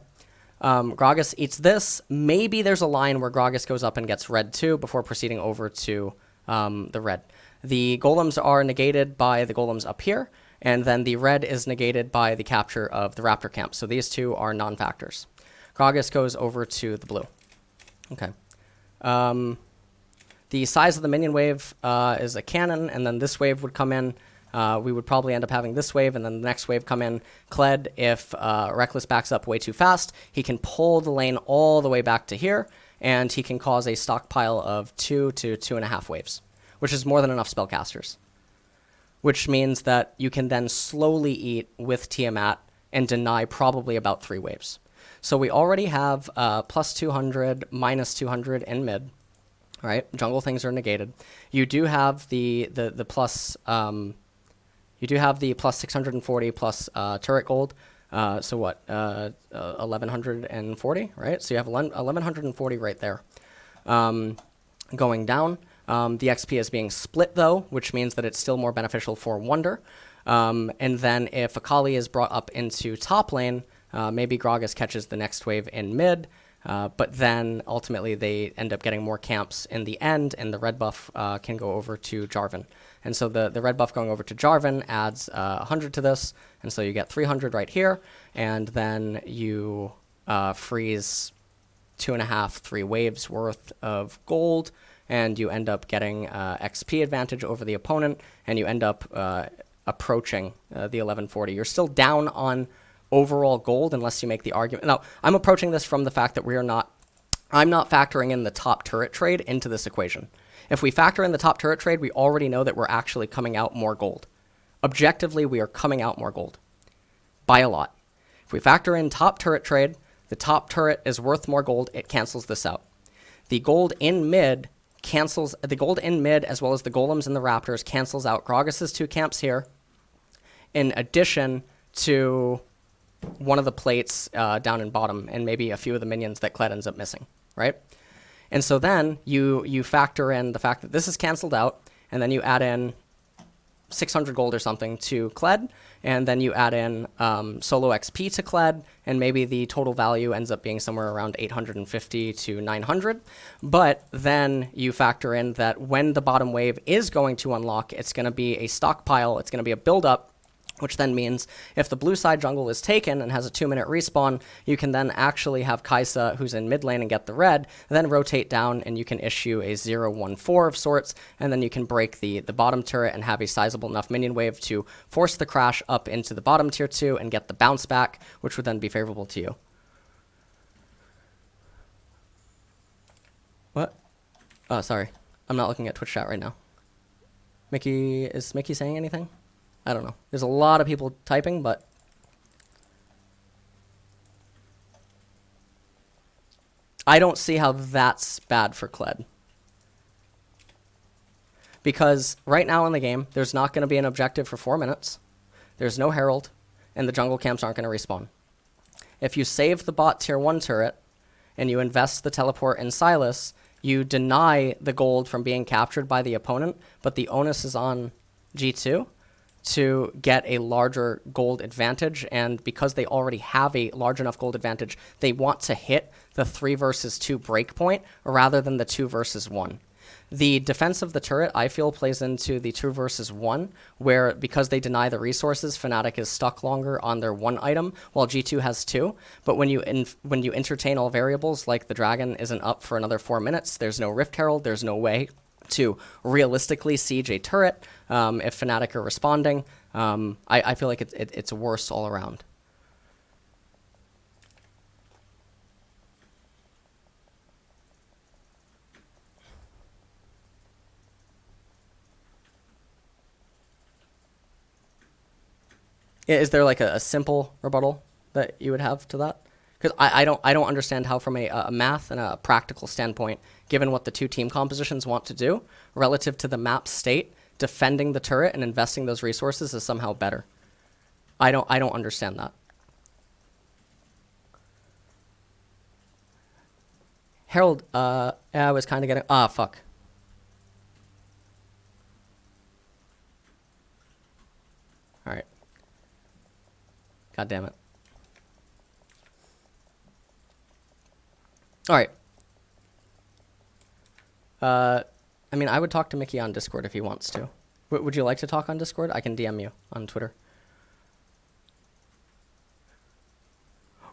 Gragas eats this. Maybe there's a line where Gragas goes up and gets red too before proceeding over to the red. The golems are negated by the golems up here, and then the red is negated by the capture of the Raptor camp. So these two are non-factors. Gragas goes over to the blue. Okay. The size of the minion wave is a cannon, and then this wave would come in. We would probably end up having this wave, and then the next wave come in. Kled, if Reckless backs up way too fast, he can pull the lane all the way back to here, and he can cause a stockpile of 2 to 2.5 waves, which is more than enough spellcasters. Which means that you can then slowly eat with Tiamat and deny probably about 3 waves. So we already have plus 200, minus 200 in mid. Right, jungle things are negated. You do have the plus. You do have the plus 640 plus turret gold. So what? 1140, right? So you have 1140 right there. Going down. The XP is being split though, which means that it's still more beneficial for Wonder. And then if Akali is brought up into top lane, maybe Gragas catches the next wave in mid. But then ultimately they end up getting more camps in the end, and the red buff can go over to Jarvan. And so the red buff going over to Jarvan adds 100 to this, and so you get 300 right here, and then you freeze 2.5, 3 waves worth of gold, and you end up getting XP advantage over the opponent, and you end up approaching the 1140. You're still down on overall gold unless you make the argument. Now, I'm approaching this from the fact that I'm not factoring in the top turret trade into this equation. If we factor in the top turret trade, we already know that we're actually coming out more gold. Objectively, we are coming out more gold by a lot. If we factor in top turret trade, the top turret is worth more gold, it cancels this out. The gold in mid as well as the golems and the raptors cancels out Gragas' 2 camps here, in addition to one of the plates down in bottom, and maybe a few of the minions that Kled ends up missing, right? And so then you factor in the fact that this is canceled out, and then you add in 600 gold or something to Kled, and then you add in solo XP to Kled, and maybe the total value ends up being somewhere around 850 to 900. But then you factor in that when the bottom wave is going to unlock, it's going to be a stockpile, it's going to be a buildup, which then means if the blue side jungle is taken and has a 2-minute respawn, you can then actually have Kai'Sa, who's in mid lane, and get the red, then rotate down, and you can issue a 0-1-4 of sorts, and then you can break the bottom turret and have a sizable enough minion wave to force the crash up into the bottom tier 2 and get the bounce back, which would then be favorable to you. What? Oh, sorry. I'm not looking at Twitch chat right now. Is Mickey saying anything? I don't know. There's a lot of people typing, but I don't see how that's bad for Kled. Because right now in the game, there's not going to be an objective for 4 minutes. There's no Herald, and the jungle camps aren't going to respawn. If you save the bot tier 1 turret, and you invest the teleport in Sylas, you deny the gold from being captured by the opponent, but the onus is on G2 to get a larger gold advantage, and because they already have a large enough gold advantage, they want to hit the 3 versus 2 breakpoint rather than the 2 versus 1. The defense of the turret, I feel, plays into the 2 versus 1, where because they deny the resources, Fnatic is stuck longer on their 1 item, while G2 has 2. But when you entertain all variables, like the dragon isn't up for another 4 minutes, there's no Rift Herald, there's no way to realistically siege a turret if Fnatic are responding. I feel like it's worse all around. Is there like a simple rebuttal that you would have to that? Because I don't understand how, from a math and a practical standpoint, given what the 2 team compositions want to do relative to the map state, defending the turret and investing those resources is somehow better. I don't understand that. Harold, yeah, I was kind of getting fuck. All right. God damn it. All right. I mean, I would talk to Mickey on Discord if he wants to. Would you like to talk on Discord? I can DM you on Twitter.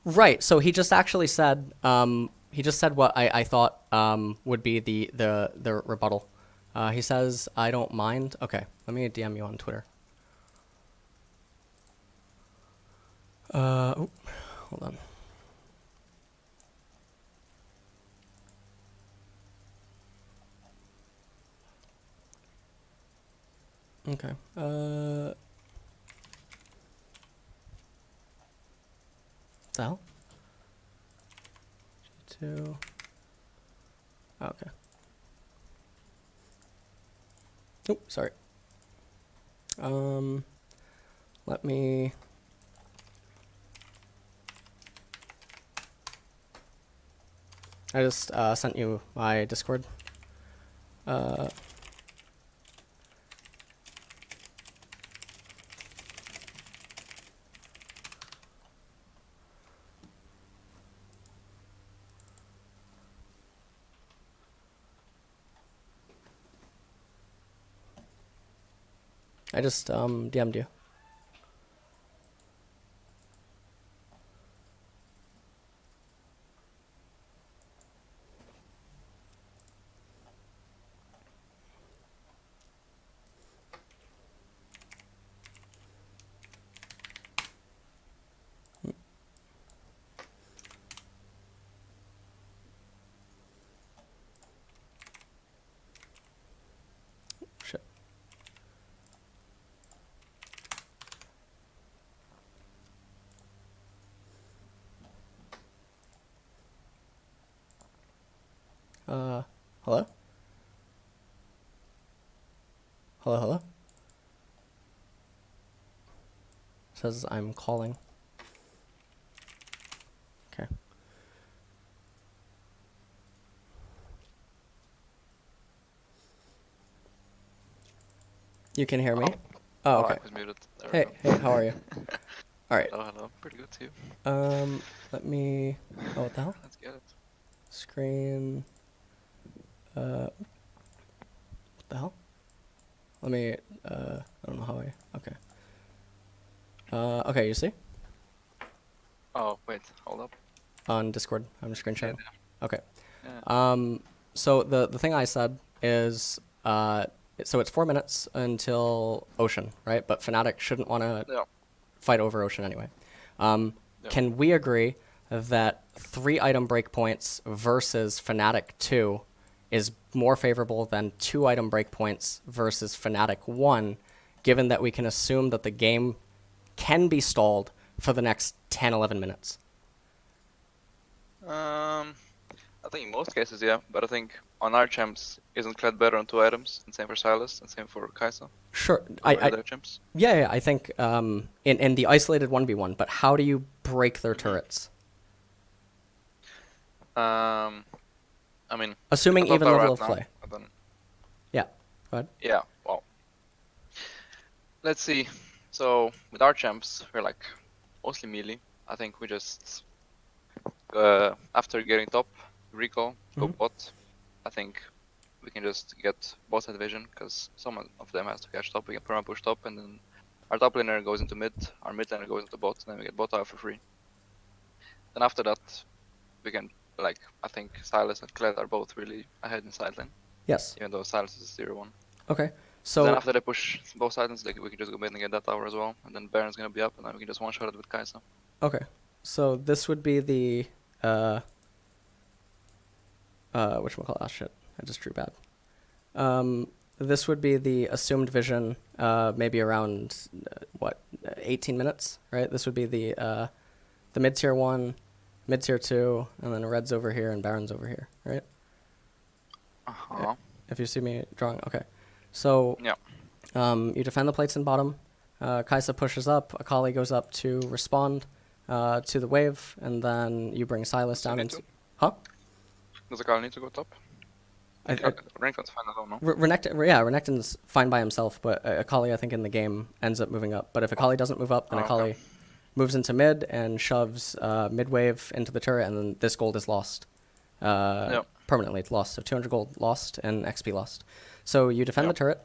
Right. So he just actually said, what I thought would be the rebuttal. He says, I don't mind. Okay. Let me DM you on Twitter. Hold on. Okay. What the hell? G2. Okay. Oh, sorry. Let me. I just sent you my Discord. I just DM'd you. Shit. Hello? Hello? Says I'm calling. Okay. You can hear me? Oh, okay. I was muted. Hey, how are you? All right. Oh, hello. Pretty good too. Let me. Oh, what the hell? Let's get it. Screen. What the hell? Let me. I don't know how I. Okay. Okay, you see? Oh, wait. Hold up. On Discord, I'm screen sharing. Yeah. Okay. Yeah. So the thing I said is so it's 4 minutes until Ocean, right? But Fnatic shouldn't want to fight over Ocean anyway. Can we agree that 3 item breakpoints versus Fnatic 2 is more favorable than 2 item breakpoints versus Fnatic 1, given that we can assume that the game can be stalled for the next 10, 11 minutes? I think in most cases, yeah. But I think on our champs, isn't Kled better on 2 items? And same for Silas, and same for Kai'Sa? Sure. Other champs? Yeah, I think in the isolated 1v1, but how do you break their turrets? I mean, assuming even level of play. Then, yeah, go ahead. Yeah, well, let's see. So with our champs, we're like mostly melee. I think we just after getting top, recall, go bot. I think we can just get both side vision, because someone of them has to catch top. We can perma push top, and then our top laner goes into mid, our mid laner goes into bot, and then we get bot tower for free. Then after that, we can, like, I think Silas and Kled are both really ahead in side lane, Yes. even though Silas is 0-1. Okay. So then So after they push both sides, like, we can just go mid and get that tower as well, and then Baron's gonna be up, and then we can just one-shot it with Kai'Sa. okay. So this would be the whatchamacallit? Ah, shit. I just drew bad. This would be the assumed vision, maybe around 18 minutes, right? This would be the mid tier 1, mid tier 2, and then red's over here and Baron's over here, right? Uh-huh. If you see me drawing, okay. So Yeah. you defend the plates in bottom. Kai'Sa pushes up. Akali goes up to respond to the wave, and then you bring Silas down into. Huh? Does Akali need to go top? Renekton's fine alone, no? Renekton's fine by himself, but Akali, I think, in the game ends up moving up. But if Akali doesn't move up, then Akali moves into mid and shoves mid wave into the turret, and then this gold is lost. Permanently, it's lost. So 200 gold lost and XP lost. So you defend the turret,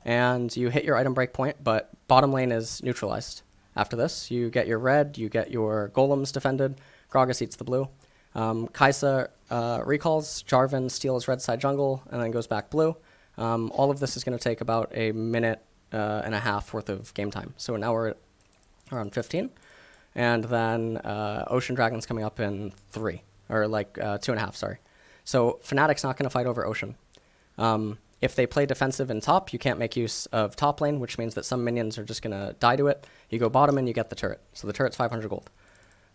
and you hit your item break point, but bottom lane is neutralized. After this, you get your red, you get your golems defended, Gragas eats the blue. Kai'Sa recalls, Jarvan steals red side jungle, and then goes back blue. All of this is going to take about a minute and a half worth of game time. So now we're at around 15. And then Ocean Dragon's coming up in 3, or like 2.5, sorry. So Fnatic's not going to fight over Ocean. If they play defensive in top, you can't make use of top lane, which means that some minions are just going to die to it. You go bottom and you get the turret. So the turret's 500 gold.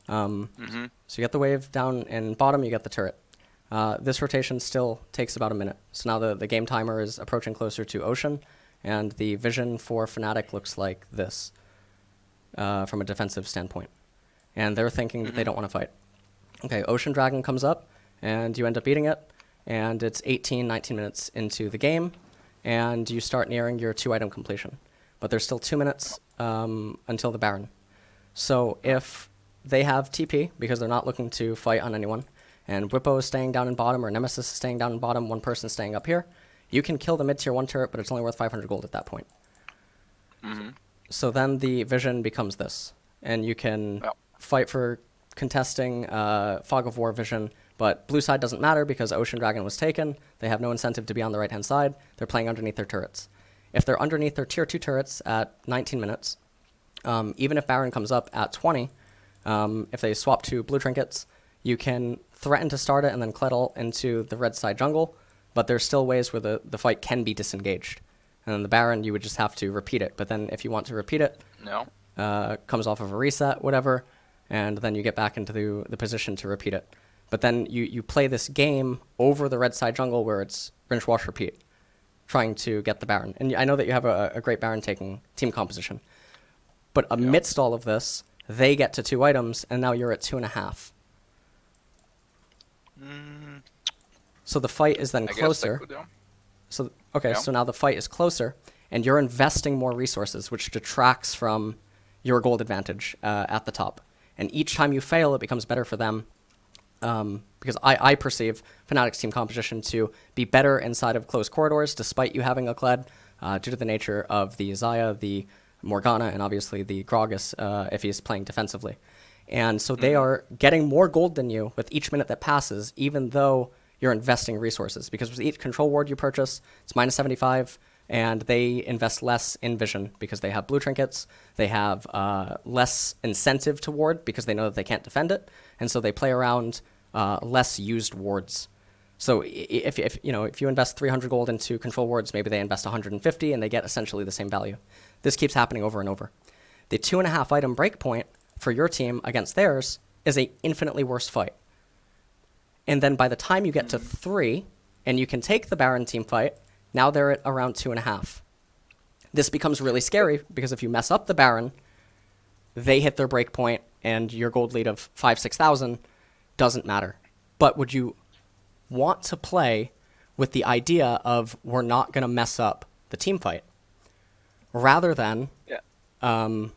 So you get the wave down in bottom, you get the turret. This rotation still takes about a minute. So now the game timer is approaching closer to Ocean, and the vision for Fnatic looks like this from a defensive standpoint. And they're thinking that they don't want to fight. Okay, Ocean Dragon comes up, and you end up beating it, and it's 18, 19 minutes into the game, and you start nearing your 2-item completion. But there's still 2 minutes until the Baron. So if they have TP, because they're not looking to fight on anyone, and Whippo is staying down in bottom, or Nemesis is staying down in bottom, one person staying up here, you can kill the mid-tier 1 turret, but it's only worth 500 gold at that point. So then the vision becomes this, and you can fight for contesting Fog of War vision, but blue side doesn't matter because Ocean Dragon was taken. They have no incentive to be on the right-hand side. They're playing underneath their turrets. If they're underneath their tier 2 turrets at 19 minutes, even if Baron comes up at 20, if they swap to blue trinkets, you can threaten to start it and then Kled ult into the red side jungle, but there's still ways where the fight can be disengaged. And then the Baron, you would just have to repeat it. But then if you want to repeat it, comes off of a reset, whatever, and then you get back into the position to repeat it. But then you play this game over the red side jungle where it's rinse, wash, repeat, trying to get the Baron. And I know that you have a great Baron taking team composition. But amidst all of this, they get to 2 items, and now you're at 2.5. So the fight is then closer. So so now the fight is closer, and you're investing more resources, which detracts from your gold advantage at the top. And each time you fail, it becomes better for them, because I perceive Fnatic's team composition to be better inside of close corridors, despite you having a Kled, due to the nature of the Xayah, the Morgana, and obviously the Gragas if he's playing defensively. And so they are getting more gold than you with each minute that passes, even though you're investing resources. Because with each control ward you purchase, it's minus 75, and they invest less in vision because they have blue trinkets. They have less incentive to ward because they know that they can't defend it, and so they play around less used wards. So if you invest 300 gold into control wards, maybe they invest 150, and they get essentially the same value. This keeps happening over and over. The 2.5 item breakpoint for your team against theirs is a infinitely worse fight. And then by the time you get to 3, and you can take the Baron team fight, now they're at around 2.5. This becomes really scary, because if you mess up the Baron, they hit their breakpoint, and your gold lead of 5,000-6,000 doesn't matter. But would you want to play with the idea of we're not going to mess up the team fight, rather than, and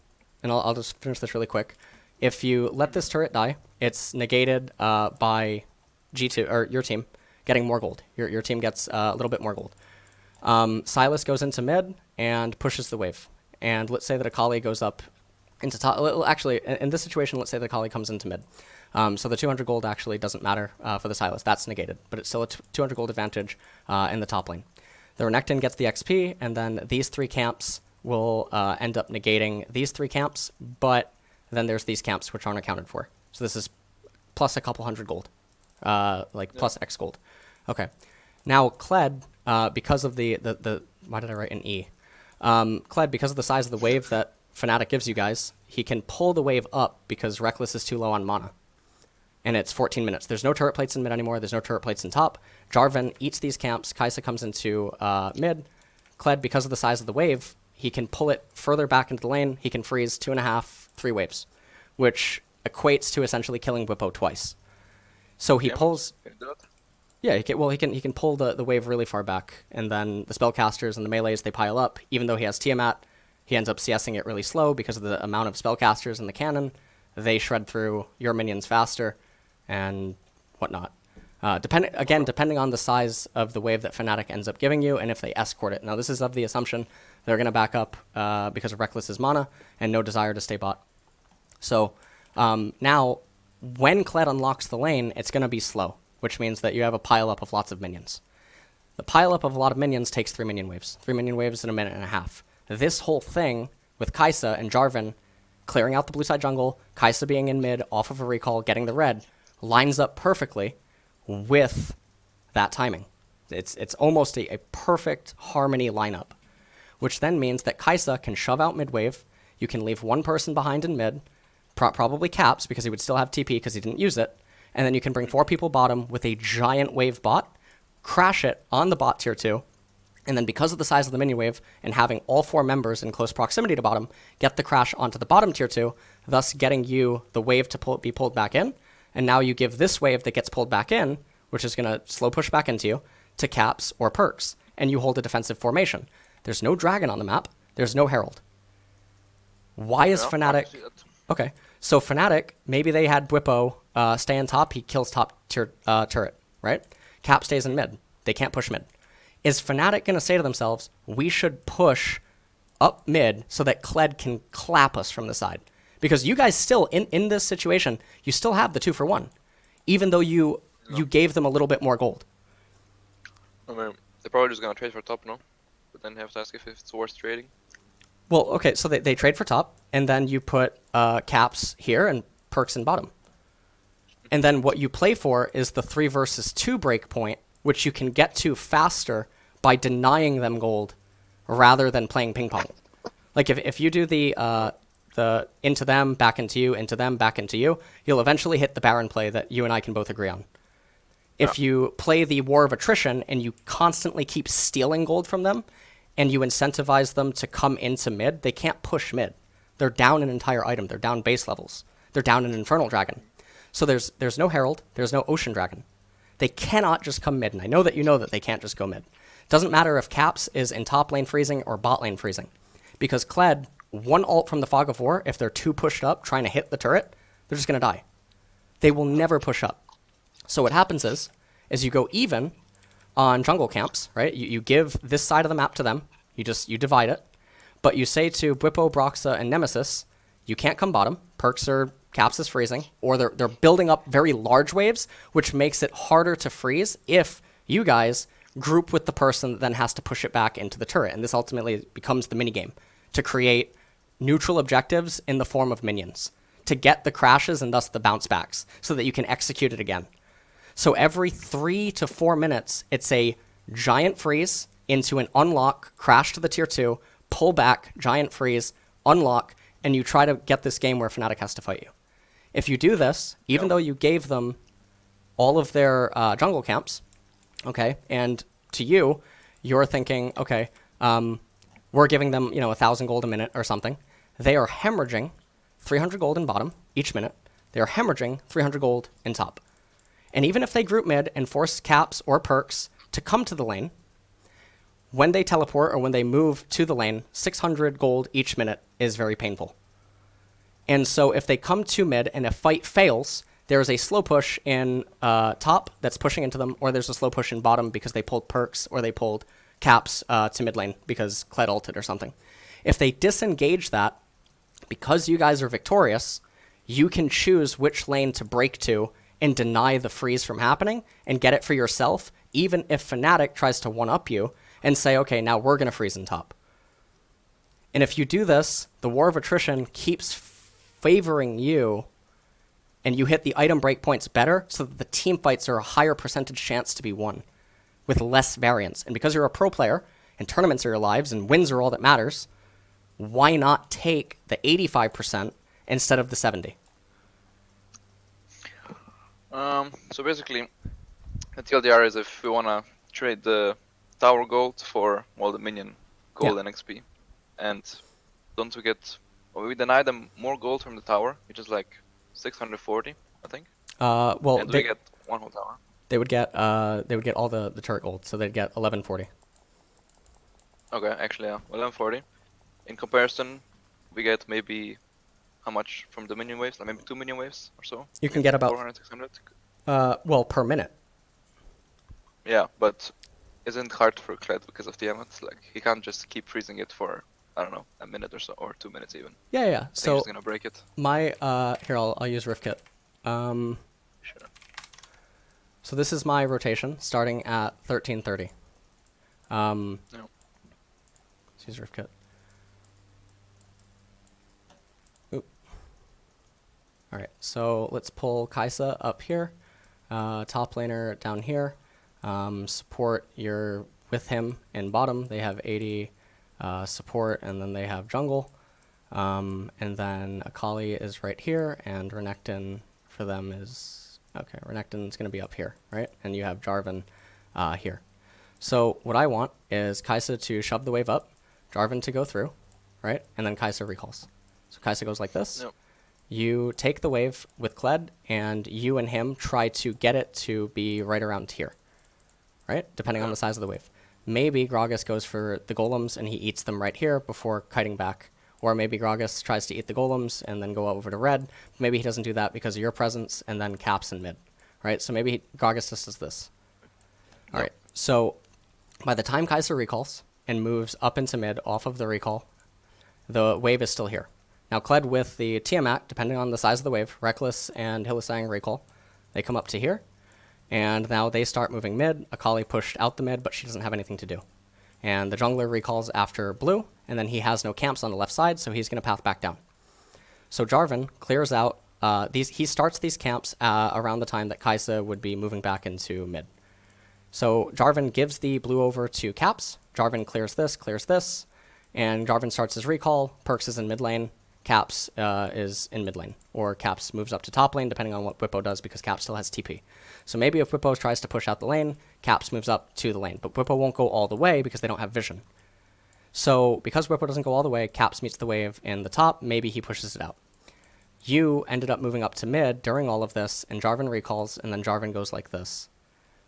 I'll just finish this really quick. If you let this turret die, it's negated by G2 or your team. getting more gold. Your team gets a little bit more gold. Silas goes into mid and pushes the wave. And let's say that Akali goes up into top. Actually, in this situation, let's say that Akali comes into mid. So the 200 gold actually doesn't matter for the Silas. That's negated. But it's still a 200 gold advantage in the top lane. The Renekton gets the XP, and then these 3 camps will end up negating these 3 camps, but then there's these camps which aren't accounted for. So this is plus a couple hundred gold, plus X gold. Okay. Now Kled, because of the why did I write an E? Kled, because of the size of the wave that Fnatic gives you guys, he can pull the wave up because Reckless is too low on mana. And it's 14 minutes. There's no turret plates in mid anymore. There's no turret plates in top. Jarvan eats these camps. Kai'Sa comes into mid. Kled, because of the size of the wave, he can pull it further back into the lane. He can freeze 2.5, 3 waves, which equates to essentially killing Bwipo twice. So he pulls... Yeah, he can pull the wave really far back, and then the spellcasters and the melees, they pile up. Even though he has Tiamat, he ends up CSing it really slow because of the amount of spellcasters in the cannon. They shred through your minions faster, and whatnot. Depending on the size of the wave that Fnatic ends up giving you, and if they escort it. Now, this is of the assumption they're going to back up because of Reckless's mana and no desire to stay bot. So now, when Kled unlocks the lane, it's going to be slow, which means that you have a pile-up of lots of minions. The pile-up of a lot of minions takes 3 minion waves. 3 minion waves in a minute and a half. This whole thing with Kai'Sa and Jarvan clearing out the blue side jungle, Kai'Sa being in mid, off of a recall, getting the red, lines up perfectly with that timing. It's almost a perfect harmony lineup, which then means that Kai'Sa can shove out mid wave, you can leave one person behind in mid, probably Caps because he would still have TP because he didn't use it, and then you can bring 4 people bottom with a giant wave bot, crash it on the bot tier 2, and then because of the size of the minion wave and having all 4 members in close proximity to bottom, get the crash onto the bottom tier 2, thus getting you the wave to be pulled back in. And now you give this wave that gets pulled back in, which is going to slow push back into you, to Caps or Perks, and you hold a defensive formation. There's no dragon on the map. There's no herald. Why is Fnatic... Okay, so Fnatic, maybe they had Bwipo stay on top. He kills top tier turret, right? Cap stays in mid. They can't push mid. Is Fnatic going to say to themselves, we should push up mid so that Kled can clap us from the side? Because you guys still, in this situation, you still have the 2-for-1, even though you gave them a little bit more gold. I mean, they're probably just going to trade for top, no? But then you have to ask if it's worth trading. Well, okay, so they trade for top, and then you put Caps here and Perks in bottom. And then what you play for is the 3 versus 2 break point, which you can get to faster by denying them gold rather than playing ping pong. Like if you do the into them, back into you, into them, back into you, you'll eventually hit the Baron play that you and I can both agree on. If you play the War of Attrition and you constantly keep stealing gold from them and you incentivize them to come into mid, they can't push mid. They're down an entire item. They're down base levels. They're down an Infernal Dragon. So there's no Herald. There's no Ocean Dragon. They cannot just come mid, and I know that you know that they can't just go mid. Doesn't matter if Caps is in top lane freezing or bot lane freezing, because Kled, one ult from the Fog of War, if they're too pushed up trying to hit the turret, they're just going to die. They will never push up. So what happens is you go even on jungle camps, right? You give this side of the map to them, you divide it, but you say to Bwipo, Broxa, and Nemesis, you can't come bottom, Perks or Caps is freezing, or they're building up very large waves, which makes it harder to freeze if you guys group with the person that then has to push it back into the turret. And this ultimately becomes the minigame, to create neutral objectives in the form of minions, to get the crashes and thus the bounce backs, so that you can execute it again. So every 3 to 4 minutes, it's a giant freeze into an unlock, crash to the tier 2, pull back, giant freeze, unlock, and you try to get this game where Fnatic has to fight you. If you do this, even though you gave them all of their jungle camps, okay, and to you, you're thinking, okay, we're giving them, 1,000 gold a minute or something. They are hemorrhaging 300 gold in bottom each minute. They are hemorrhaging 300 gold in top. And even if they group mid and force Caps or Perks to come to the lane, when they teleport or when they move to the lane, 600 gold each minute is very painful. And so if they come to mid and a fight fails, there's a slow push in top that's pushing into them, or there's a slow push in bottom because they pulled perks or they pulled caps to mid lane because Kled ulted or something. If they disengage that, because you guys are victorious, you can choose which lane to break to and deny the freeze from happening and get it for yourself, even if Fnatic tries to one-up you and say, okay, now we're going to freeze in top. And if you do this, the War of Attrition keeps favoring you, and you hit the item breakpoints better so that the team fights are a higher percentage chance to be won with less variance. And because you're a pro player, and tournaments are your lives, and wins are all that matters, why not take the 85% instead of the 70? So basically, the TLDR is if we want to trade the tower gold for, well, the minion gold and XP. And don't forget, we deny them more gold from the tower, which is like 640, I think. Well, and we get one whole tower. They would get all the turret gold, so they'd get 1140. Okay, actually, yeah, 1140. In comparison, we get maybe how much from the minion waves? Like maybe 2 minion waves or so. You can get about 400, 600. Well, per minute. Yeah, but isn't it hard for Kled because of the emotes? Like he can't just keep freezing it for, I don't know, a minute or so, or 2 minutes even. Yeah. So he's gonna break it. My here I'll use Rift Kit. Sure. So this is my rotation starting at 1330. No. Let's use Rift Kit. Oop. All right, so let's pull Kai'Sa up here, top laner down here. Support, you're with him in bottom. They have 80 support, and then they have jungle. And then Akali is right here, and Renekton for them is, okay, Renekton's going to be up here, right? And you have Jarvan here. So what I want is Kai'Sa to shove the wave up, Jarvan to go through, right? And then Kai'Sa recalls. So Kai'Sa goes like this. Yep. You take the wave with Kled, and you and him try to get it to be right around here, right? Depending on the size of the wave. Maybe Gragas goes for the golems, and he eats them right here before kiting back. Or maybe Gragas tries to eat the golems and then go over to red. Maybe he doesn't do that because of your presence and then caps in mid, right? So maybe Gragas just does this. All right, so by the time Kai'Sa recalls and moves up into mid off of the recall, the wave is still here. Now Kled with the Tiamat, depending on the size of the wave, Reckless and Hylissang recall, they come up to here, and now they start moving mid. Akali pushed out the mid, but she doesn't have anything to do. And the jungler recalls after blue, and then he has no camps on the left side, so he's going to path back down. So Jarvan clears out he starts these camps around the time that Kai'Sa would be moving back into mid. So Jarvan gives the blue over to Caps. Jarvan clears this, and Jarvan starts his recall. Perks is in mid lane. Caps is in mid lane, or Caps moves up to top lane, depending on what Whippo does, because Caps still has TP. So maybe if Whippo tries to push out the lane, Caps moves up to the lane, but Whippo won't go all the way because they don't have vision. So because Whippo doesn't go all the way, Caps meets the wave in the top, maybe he pushes it out. You ended up moving up to mid during all of this, and Jarvan recalls, and then Jarvan goes like this.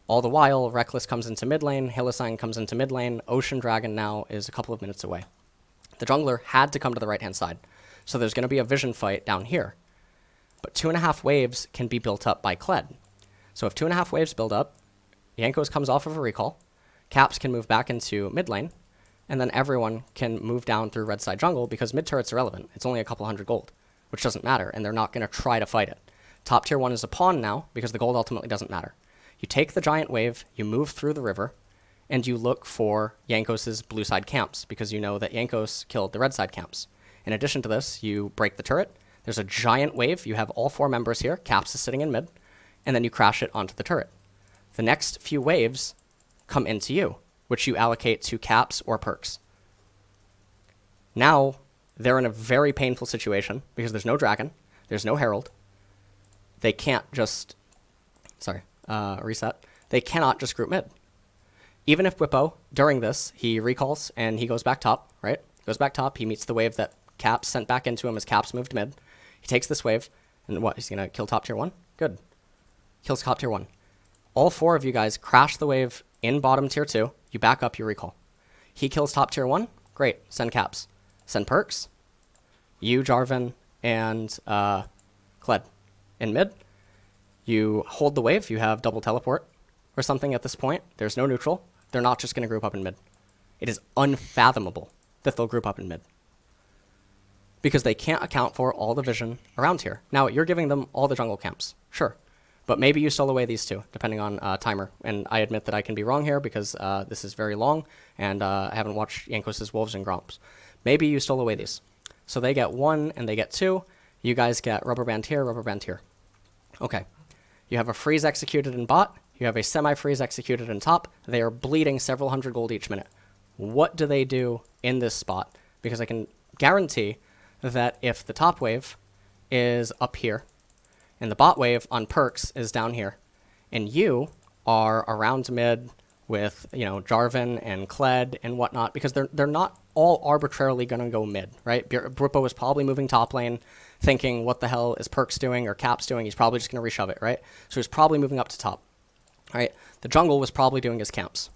All the while, Reckless comes into mid lane, Hylissang comes into mid lane, Ocean Dragon now is a couple of minutes away. The jungler had to come to the right-hand side, so there's going to be a vision fight down here. But 2.5 waves can be built up by Kled. So if 2.5 waves build up, Jankos comes off of a recall, Caps can move back into mid lane, and then everyone can move down through red side jungle because mid turret's irrelevant. It's only a couple hundred gold, which doesn't matter, and they're not going to try to fight it. Top tier 1 is a pawn now because the gold ultimately doesn't matter. You take the giant wave, you move through the river, and you look for Jankos' blue side camps because you know that Jankos killed the red side camps. In addition to this, you break the turret. There's a giant wave. You have all 4 members here. Caps is sitting in mid, and then you crash it onto the turret. The next few waves come into you, which you allocate to caps or perks. Now, they're in a very painful situation because there's no dragon, there's no herald. They can't just, reset. They cannot just group mid. Even if Whippo, during this, he recalls and he goes back top, right? Goes back top, he meets the wave that Caps sent back into him as Caps moved mid. He takes this wave, and what, he's going to kill top tier 1? Good. Kills top tier 1. All 4 of you guys crash the wave in bottom tier 2. You back up, you recall. He kills top tier 1. Great. Send Caps. Send perks. You, Jarvan, and Kled in mid. You hold the wave, you have double teleport or something at this point. There's no neutral. They're not just going to group up in mid. It is unfathomable that they'll group up in mid, because they can't account for all the vision around here. Now, you're giving them all the jungle camps, sure. But maybe you stole away these two, depending on timer. And I admit that I can be wrong here, because this is very long, and I haven't watched Yankos' Wolves and Gromps. Maybe you stole away these. So they get 1 and they get 2. You guys get rubber band here, rubber band here. Okay. You have a freeze executed in bot. You have a semi-freeze executed in top. They are bleeding several hundred gold each minute. What do they do in this spot? Because I can guarantee that if the top wave is up here, and the bot wave on perks is down here, and you are around mid with, you know, Jarvan and Kled and whatnot, because they're not all arbitrarily going to go mid, right? Brippo is probably moving top lane, thinking, what the hell is perks doing or Caps doing? He's probably just going to reshove it, right? So he's probably moving up to top, right? The jungle was probably doing his camps.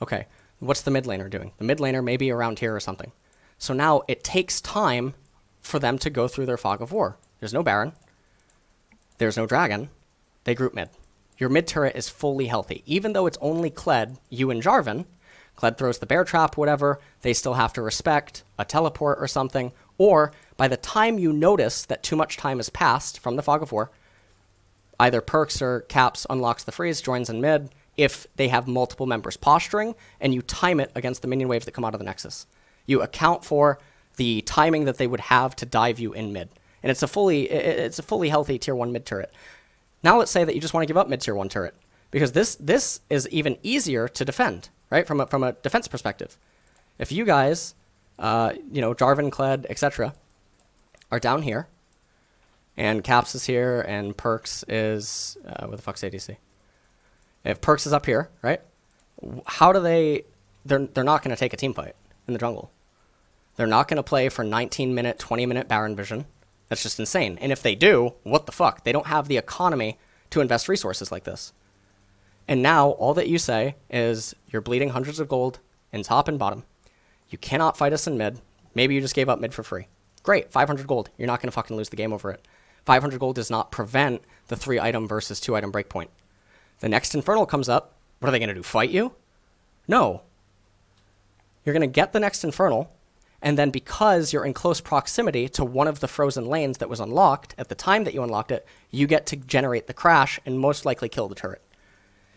Okay, what's the mid laner doing? The mid laner may be around here or something. So now it takes time for them to go through their fog of war. There's no Baron. There's no dragon. They group mid. Your mid turret is fully healthy. Even though it's only Kled, you and Jarvan, Kled throws the bear trap, whatever, they still have to respect a teleport or something. Or by the time you notice that too much time has passed from the fog of war, either perks or Caps unlocks the freeze, joins in mid, if they have multiple members posturing, and you time it against the minion waves that come out of the Nexus. You account for the timing that they would have to dive you in mid. And it's a fully healthy tier 1 mid turret. Now let's say that you just want to give up mid tier 1 turret, because this is even easier to defend, right? From a defense perspective. If you guys, Jarvan, Kled, etc., are down here, and Caps is here, and Perks is where the fuck's ADC? If Perks is up here, right? How do they? They're not going to take a team fight in the jungle. They're not going to play for 19-minute, 20-minute Baron vision. That's just insane. And if they do, what the fuck? They don't have the economy to invest resources like this. And now all that you say is you're bleeding hundreds of gold in top and bottom. You cannot fight us in mid. Maybe you just gave up mid for free. Great, 500 gold. You're not going to fucking lose the game over it. 500 gold does not prevent the 3-item versus 2-item breakpoint. The next Infernal comes up. What are they going to do, fight you? No. You're going to get the next Infernal, and then because you're in close proximity to one of the frozen lanes that was unlocked at the time that you unlocked it, you get to generate the crash and most likely kill the turret.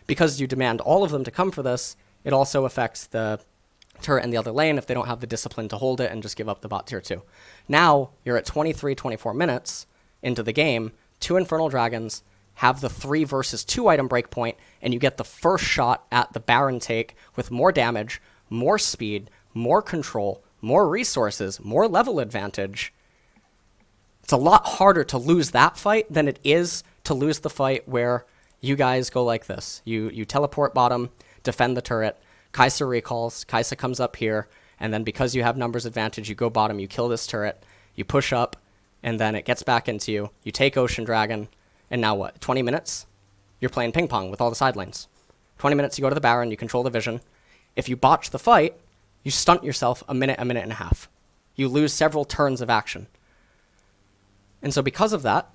Because you demand all of them to come for this, it also affects the turret in the other lane if they don't have the discipline to hold it and just give up the bot tier 2. Now you're at 23, 24 minutes into the game, 2 Infernal Dragons have the 3 versus 2 item breakpoint, and you get the first shot at the Baron take with more damage, more speed, more control, more resources, more level advantage. It's a lot harder to lose that fight than it is to lose the fight where you guys go like this. You teleport bottom, defend the turret, Kai'Sa recalls, Kai'Sa comes up here, and then because you have numbers advantage, you go bottom, you kill this turret, you push up, and then it gets back into you. You take Ocean Dragon, and now what? 20 minutes? You're playing ping pong with all the side lanes. 20 minutes, you go to the Baron, you control the vision. If you botch the fight, you stunt yourself a minute and a half. You lose several turns of action. And so because of that,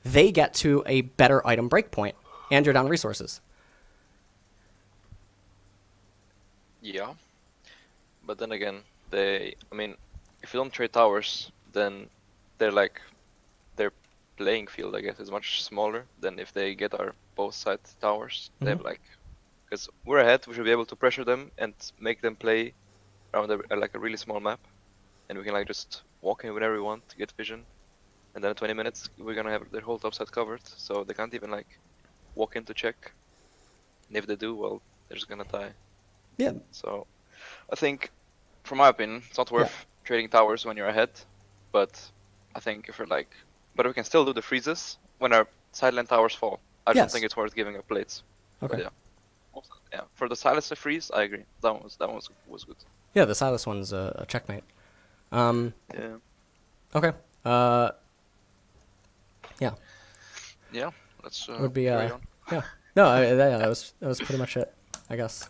they get to a better item breakpoint, and you're down resources. Yeah. But then again, if you don't trade towers, then their playing field, I guess, is much smaller than if they get our both side towers. They have because we're ahead, we should be able to pressure them and make them play around a really small map, and we can just walk in whenever we want to get vision, and then in 20 minutes we're gonna have their whole top side covered, so they can't even walk in to check, and if they do, well, they're just gonna die. Yeah. So I think, from my opinion, it's not worth trading towers when you're ahead, but I think if we're but we can still do the freezes when our sideline towers fall. I don't think it's worth giving up plates. Okay. But yeah, for the Silas freeze, I agree. That one was good. Yeah, the Silas one's a checkmate. Yeah. Okay. Yeah. Yeah. Let's would be carry on. yeah. No, that was pretty much it, I guess.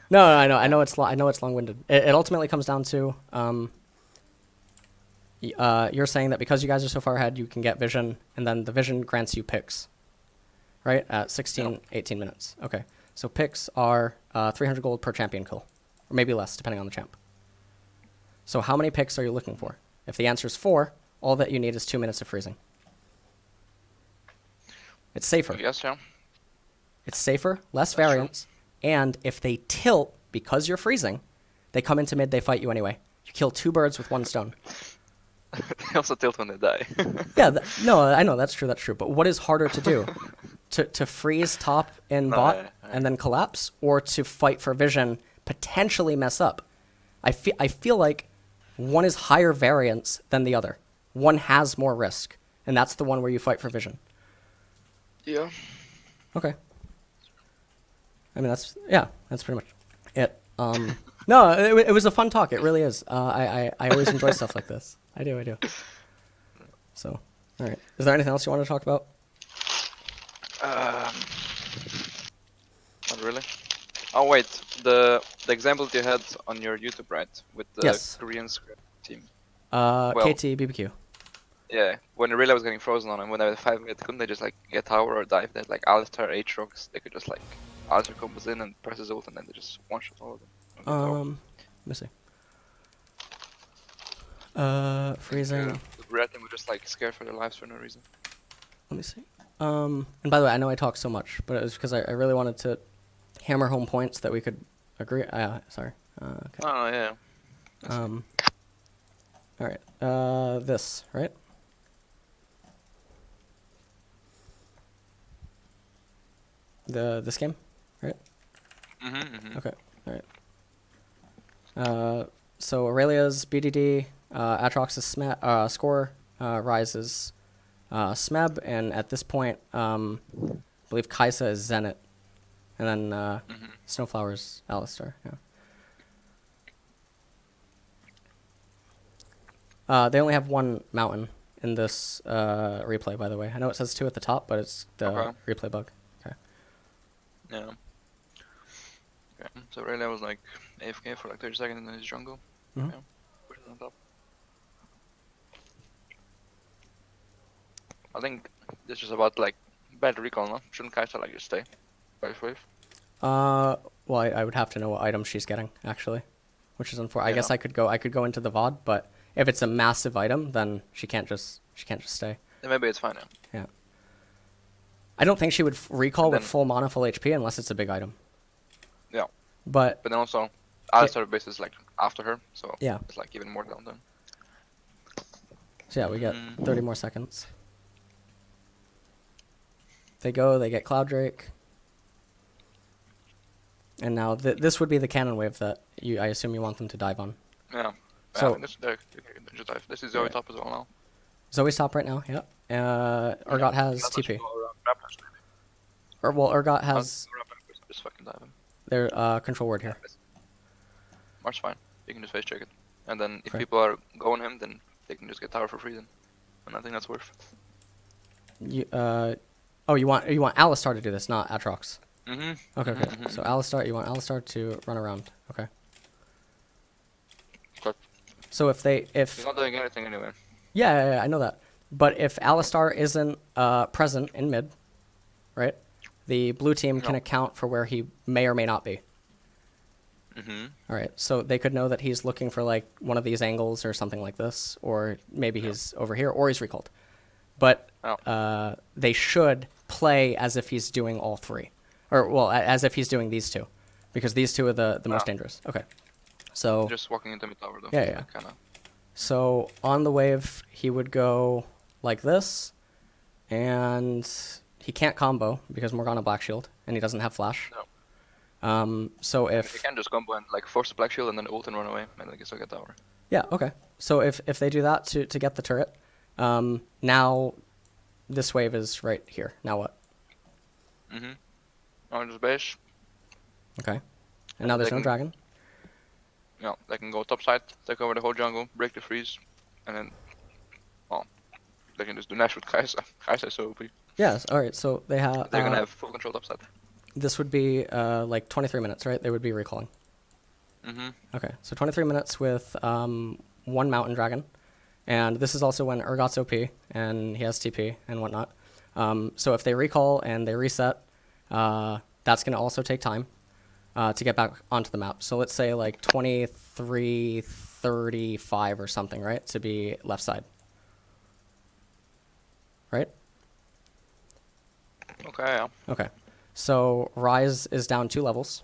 No, I know it's long-winded. It ultimately comes down to you're saying that because you guys are so far ahead, you can get vision, and then the vision grants you picks. right? At 16, 18 minutes. Okay. So picks are 300 gold per champion kill, or maybe less, depending on the champ. So how many picks are you looking for? If the answer is 4, all that you need is 2 minutes of freezing. It's safer. Yes, yeah. It's safer, less That's variance, and if they tilt because you're freezing, they come into mid, they fight you anyway. You kill 2 birds with 1 stone. They also tilt when they die. Yeah, no, I know that's true. But what is harder to do? to freeze top in bot and then collapse, or to fight for vision, potentially mess up? I feel like one is higher variance than the other. One has more risk, and that's the one where you fight for vision. Yeah. Okay. I mean, that's pretty much it. No, it was a fun talk. It really is. I always enjoy stuff like this. I do. So, all right. Is there anything else you want to talk about? Not really. Oh wait, the example that you had on your YouTube, right, with the Yes. Korean script team. KT BBQ. Yeah, when the relay was getting frozen on, and when they had 5 minutes, couldn't they just like get tower or dive? They had like Alistar, Aatrox. They could just like Alistar combos in and press his ult, and then they just one shot all of them. Let me see. Freezing. The red team were just like scared for their lives for no reason. Let me see. And by the way, I know I talk so much, but it was because I really wanted to hammer home points that we could agree. Sorry. Okay. Oh yeah. All right. This right. This game, right? Okay. All right. So Aurelia's BDD, Aatrox's score, Rise's Smeb, and at this point, I believe Kaisa is Zenit, and then Snowflower's Alistar. Yeah. They only have 1 mountain in this replay, by the way. I know it says 2 at the top, but it's the replay bug. Okay. Yeah. Okay. So Rayleigh was like AFK for like 30 seconds in his jungle. Mhm. Yeah. Put it on top. I think this is about like bad recall, no? Shouldn't Kaisa like just stay? Wave? Well, I would have to know what item she's getting actually, which is unfortunate. I guess I could go into the VOD, but if it's a massive item, then she can't just stay. Then maybe it's fine now. Yeah. I don't think she would recall with then- full mana, full HP unless it's a big item. Yeah. But But then also, Alistar base is like after her, so Yeah. it's like even more down then. so yeah, we get 30 more seconds. They get Cloud Drake. And now this would be the cannon wave that I assume you want them to dive on. Yeah. So- this just dive. This is Zoe Yeah. top as well now. Zoe's top right now, yeah. Urgot has Not much TP. to go around Raptors, maybe. Urgot I'll has go around Raptors, just fucking dive him. their control word here. March fine. You can just face check it. And then if Okay. people are going him, then they can just get tower for free then. And I think that's worth. You want Alistar to do this, not Aatrox. Okay. So Alistar, you want Alistar to run around. Okay. But So if he's not doing anything anyway. yeah, I know that. But if Alistar isn't present in mid, right? The blue team can No. account for where he may or may not be. Mm-hmm. All right. So they could know that he's looking for like one of these angles or something like this, or maybe he's over here, or he's recalled. But they should play as if he's doing all 3, or well, as if he's doing these 2, because these 2 are the most dangerous. Okay. So Just walking into mid tower though. Yeah. Kinda. So on the wave, he would go like this, and he can't combo because Morgana Black Shield, and he doesn't have flash. No. So You if can just combo and like force the black shield and then ult and run away, and then you still get tower. yeah, okay. So if they do that to get the turret, now this wave is right here. Now what? Mm-hmm. Orange base. Okay. And now there's no They can- dragon. Yeah, they can go top side, take over the whole jungle, break the freeze, and then, well, they can just do Nash with Kaisa. Kaisa is so OP. Yes. All right. So they have. They're gonna have full control top side. This would be like 23 minutes, right? They would be recalling. Mm-hmm. Okay. So 23 minutes with 1 mountain dragon, and this is also when Urgot's OP and he has TP and whatnot. So if they recall and they reset, that's going to also take time to get back onto the map. So let's say like 23:35 or something, right? To be left side. Right? Okay, yeah. Okay. So Ryze is down 2 levels.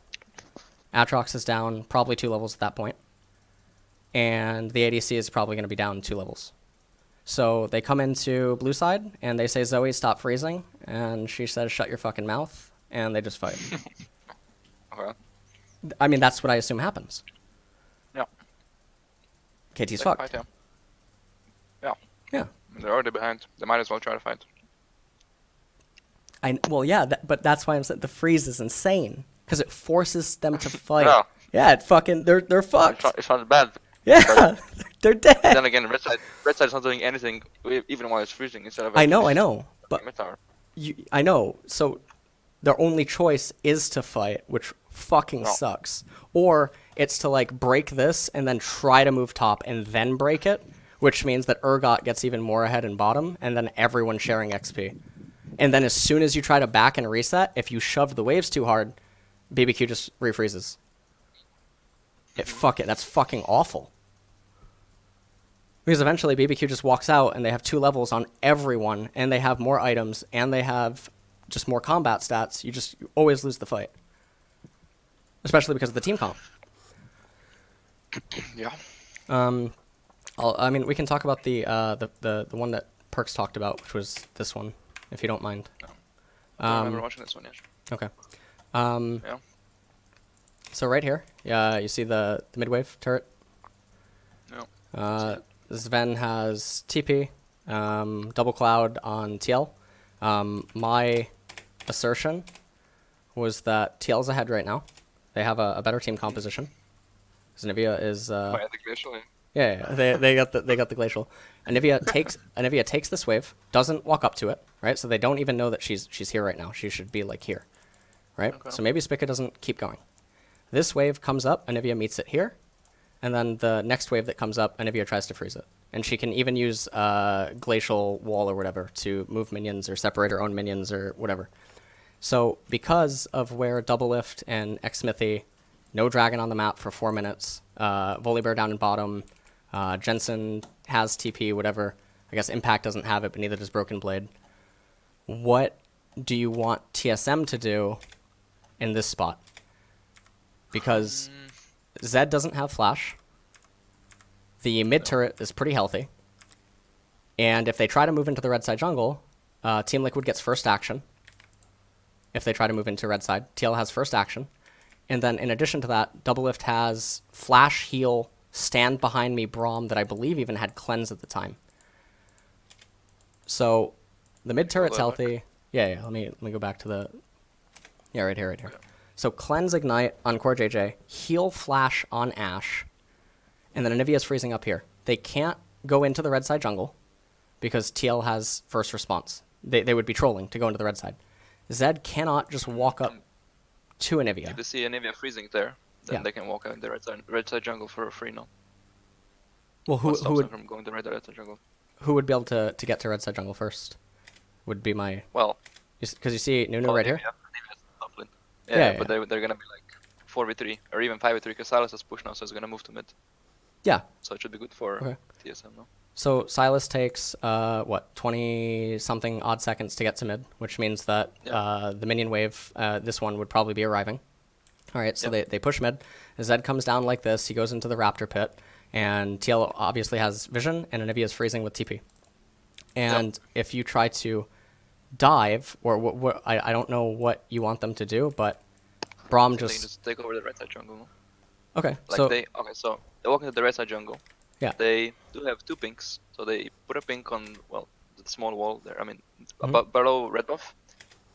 Atrox is down probably 2 levels at that point. And the ADC is probably going to be down 2 levels. So they come into blue side and they say, Zoe, stop freezing. And she says, shut your fucking mouth. And they just fight. Okay. I mean, that's what I assume happens. Yeah. KT's They fucked. fight, yeah. Yeah. Yeah. They're already behind. They might as well try to fight. Well, yeah, but that's why I'm saying the freeze is insane. Because it forces them to fight. Yeah. Yeah, it fucking, they're fucked. It's not bad. Yeah, they're dead. Then again, red side is not doing anything even while it's freezing instead of. I know, but mid tower. I know. So their only choice is to fight, which fucking sucks. Or it's to like break this and then try to move top and then break it, which means that Urgot gets even more ahead in bottom, and then everyone's sharing XP. And then as soon as you try to back and reset, if you shove the waves too hard, BBQ just refreezes. That's fucking awful. Because eventually BBQ just walks out and they have 2 levels on everyone, and they have more items, and they have just more combat stats. You always lose the fight. Especially because of the team comp. Yeah. I mean, we can talk about the one that Perks talked about, which was this one, if you don't mind. I don't remember watching this one yet. Okay. Yeah. So right here, you see the mid-wave turret? No. Sven has TP, double cloud on TL. My assertion was that TL's ahead right now. They have a better team composition. Nivea is By the glacial, yeah, they got the glacial. Anivia takes this wave, doesn't walk up to it, right? So they don't even know that she's here right now. She should be like here, right? Okay. So maybe Spica doesn't keep going. This wave comes up, Anivia meets it here, and then the next wave that comes up, Anivia tries to freeze it. And she can even use glacial wall or whatever to move minions or separate her own minions or whatever. So because of where Double Lift and X-Smithy, no dragon on the map for 4 minutes, Volibear down in bottom, Jensen has TP, whatever. I guess Impact doesn't have it, but neither does Broken Blade. What do you want TSM to do in this spot? Because Zed doesn't have flash. The mid turret is pretty healthy. And if they try to move into the red side jungle, Team Liquid gets first action. If they try to move into red side, TL has first action. And then in addition to that, Double Lift has flash, heal, stand behind me Braum that I believe even had cleanse at the time. So the mid turret's healthy. Yeah, let me go back to the right here. Okay. So cleanse ignite on Core JJ, heal flash on Ashe, and then Anivia's freezing up here. They can't go into the red side jungle because TL has first response. They would be trolling to go into the red side. Zed cannot just walk up to Anivia. If they see Anivia freezing there, then they can walk out in the red side jungle for free now. Well, who would them from going to red side jungle? Who would be able to get to red side jungle first? Would be my because you see Nunu right here. Yeah, but they're gonna be like 4v3 or even 5v3 because Silas has pushed now, so it's gonna move to mid. Yeah. So it should be good for TSM now. So Silas takes 20 something odd seconds to get to mid, which means that the minion wave, this one would probably be arriving. All right, so they push mid. Zed comes down like this. He goes into the Raptor pit, and TL obviously has vision, and Anivia is freezing with TP. And if you try to dive, or I don't know what you want them to do, but Braum They can just take over the red side jungle. No? Okay, so they walk into the red side jungle. Yeah. They do have 2 pinks, so they put a pink on the small wall there. I mean, below red buff.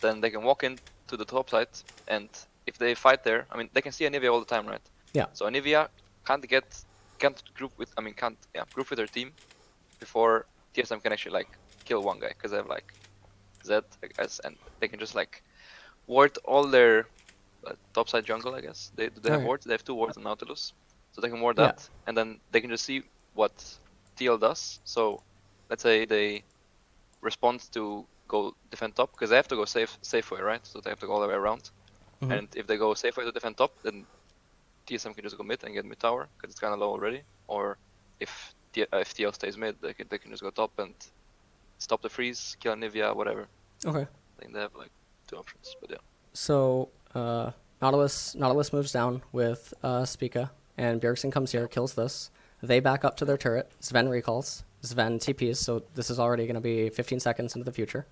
Then they can walk in to the top side, and if they fight there, I mean, they can see Anivia all the time, right? Yeah. So Anivia can't group with their team before TSM can actually kill one guy because they have Zed, I guess, and they can just ward all their topside jungle, I guess. They have wards. They have 2 wards on Nautilus, so they can ward that, and then they can just see what TL does. So let's say they respond to go defend top, because they have to go safe way, right? So they have to go all the way around. Mhm. And if they go safe way to defend top, then TSM can just go mid and get mid tower, because it's kind of low already. Or if TL stays mid, they can just go top and stop the freeze, kill Nivea, whatever. Okay. I think they have like 2 options, but yeah. So Nautilus moves down with Spica, and Bjergsen comes here, kills this. They back up to their turret. Sven recalls. Sven TPs, so this is already going to be 15 seconds into the future.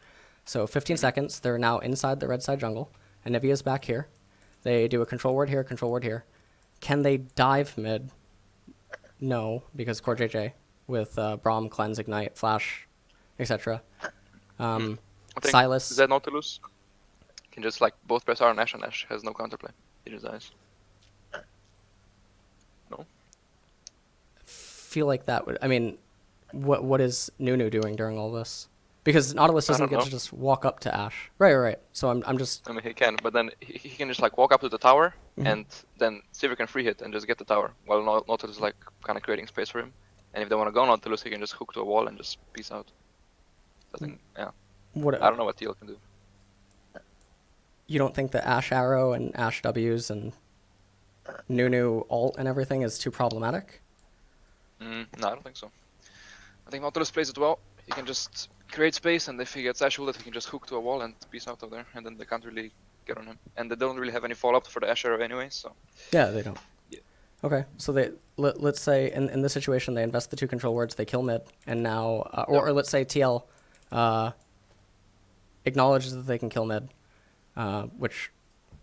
So 15 seconds, they're now inside the red side jungle, and Nivea's back here. They do a control ward here, control ward here. Can they dive mid? No, because Core JJ with Braum, Cleanse, Ignite, Flash, etc. I think Silas. that Nautilus can just like both press R and Ash has no counterplay. He just dies. No? Feel like that would. I mean, what is Nunu doing during all this? Because Nautilus doesn't don't get know. to just walk up to Ash. Right. So I'm just. I mean, he can, but then he can just like walk up to the tower, Mhm. and then Sivir can free hit and just get the tower, while Nautilus is like kind of creating space for him. And if they want to go Nautilus, he can just hook to a wall and just peace out. I think, yeah. What I don't know what TL can do. You don't think the Ash Arrow and Ash W's and Nunu ult and everything is too problematic? No, I don't think so. I think Nautilus plays it well. He can just create space, and if he gets Ash ulted, he can just hook to a wall and peace out of there, and then they can't really get on him. And they don't really have any follow-up for the Ash Arrow anyway, so... Yeah, they don't. Yeah. Okay, so let's say in this situation they invest the 2 control wards, they kill mid, and now or let's say TL acknowledges that they can kill mid, which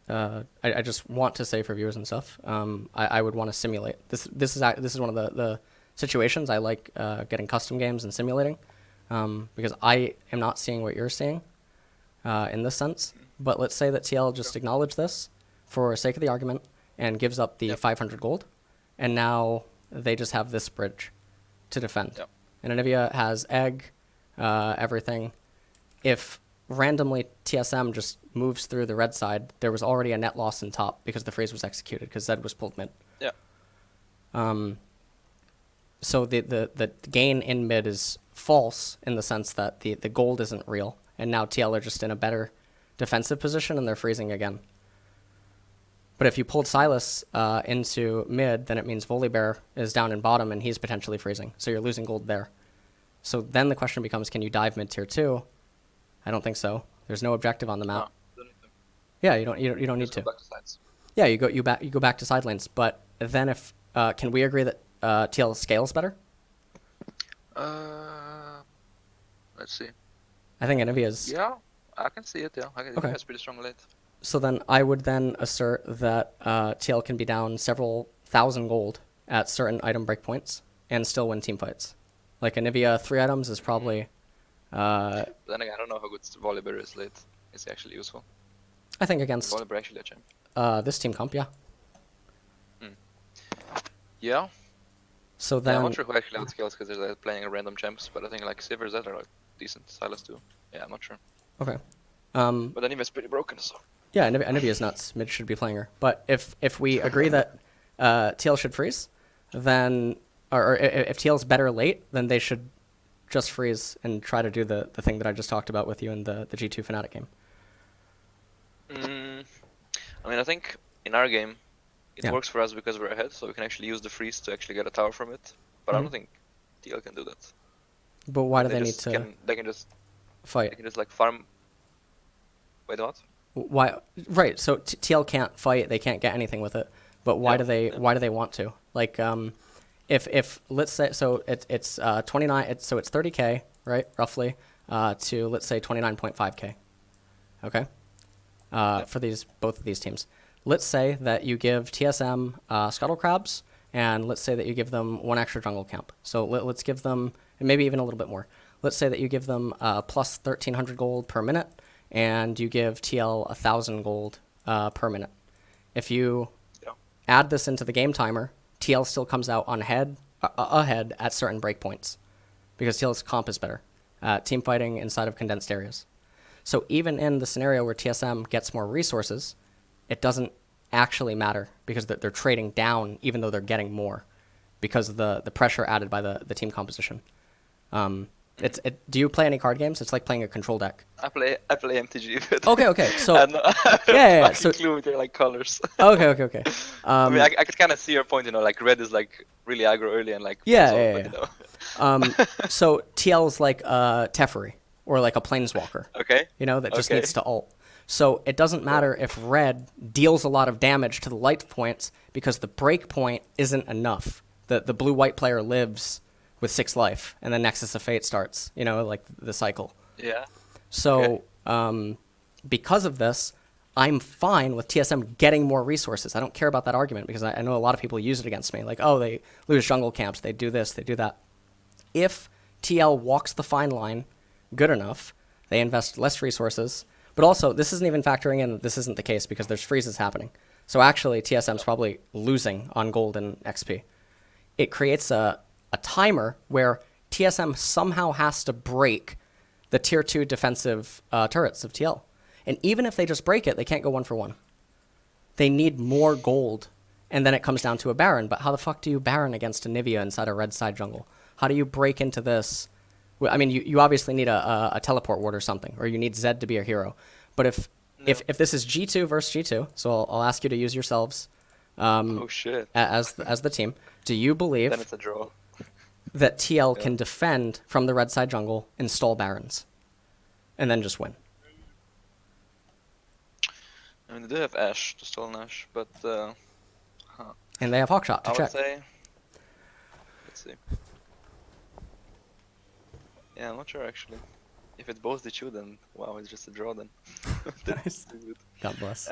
I just want to say for viewers and stuff. I would want to simulate this. This is one of the situations I like getting custom games and simulating, because I am not seeing what you're seeing in this sense. But let's say that TL just acknowledged this for sake of the argument and gives up the 500 gold, and now they just have this bridge to defend. Yep. And Anivia has egg, everything. If randomly TSM just moves through the red side, there was already a net loss in top because the freeze was executed because Zed was pulled mid. Yeah. So the gain in mid is false in the sense that the gold isn't real, and now TL are just in a better defensive position and they're freezing again. But if you pulled Silas into mid, then it means Volibear is down in bottom and he's potentially freezing. So you're losing gold there. So then the question becomes, can you dive mid tier 2? I don't think so. There's no objective on the map. No, don't need to. Yeah, you don't need Just go to. back to sides. Yeah, you go back to side lanes. But then if can we agree that TL scales better? Let's see. I think Anivia's. Yeah, I can see it. Yeah, I can. Okay. It's pretty strong late. So then I would then assert that TL can be down several thousand gold at certain item breakpoints and still win team fights. Like Anivia 3 items is probably. But then again, I don't know how good Volibear is late. Is he actually useful? I think Is against Volibear actually a champ? this team comp, yeah. Yeah. So Yeah, then I'm not sure who actually outscales because they're like, playing random champs, but I think like Sivir Zed are like decent. Silas too. Yeah, I'm not sure. okay. But then Anivia's pretty broken, so. Yeah, Anivia's nuts. Mid should be playing her. But if we agree that TL should freeze, then or if TL's better late, then they should just freeze and try to do the thing that I just talked about with you in the G2 Fnatic game. I mean, I think in our game, it Yeah. works for us because we're ahead, so we can actually use the freeze to actually get a tower from it. But I don't think TL can do that. But why do they need just to They can just fight? like farm. Wait, what? Why? Right. So TL can't fight. They can't get anything with it. But why Yeah, do they? yeah. Why do they want to? Like, if let's say so it's 29. So it's 30k, right? Roughly to let's say 29.5k. Okay. For both of these teams, let's say that you give TSM Scuttle Crabs, and let's say that you give them 1 extra jungle camp. So let's give them, and maybe even a little bit more. Let's say that you give them plus 1,300 gold per minute, and you give TL 1,000 gold per minute. If you add this into the game timer, TL still comes out ahead at certain breakpoints, because TL's comp is better. Team fighting inside of condensed areas. So even in the scenario where TSM gets more resources, it doesn't actually matter because they're trading down even though they're getting more because of the pressure added by the team composition. Do you play any card games? It's like playing a control deck. I play MTG. But Okay. So I have no yeah. fucking clue with their like colors. Okay. I mean, I could kind of see your point. Like red is like really aggro early and like Yeah. but, you know. So TL is like a Teferi or like a Planeswalker. Okay. That just needs to ult. So it doesn't matter if red deals a lot of damage to the light points because the break point isn't enough. The blue-white player lives with 6 life, and then Nexus of Fate starts, like the cycle. Yeah. So because of this, I'm fine with TSM getting more resources. I don't care about that argument because I know a lot of people use it against me. Like, oh, they lose jungle camps, they do this, they do that. If TL walks the fine line good enough, they invest less resources. But also, this isn't even factoring in that this isn't the case because there's freezes happening. So actually, TSM's probably losing on gold and XP. It creates a timer where TSM somehow has to break the tier 2 defensive turrets of TL. And even if they just break it, they can't go 1 for 1. They need more gold, and then it comes down to a Baron. But how the fuck do you Baron against a Nivea inside a red side jungle? How do you break into this? I mean, you obviously need a teleport ward or something, or you need Zed to be a hero. But if this is G2 versus G2, so I'll ask you to use yourselves Oh shit. as the team. Do you believe Then it's a draw. that TL can defend from the red side jungle, install Barons, and then just win? I mean, they do have Ashe to stall Nash, but And they have Hawkshot to I check. would say. Let's see. Yeah, I'm not sure actually. If it's both the two, then wow, it's just a draw then. Nice. God bless.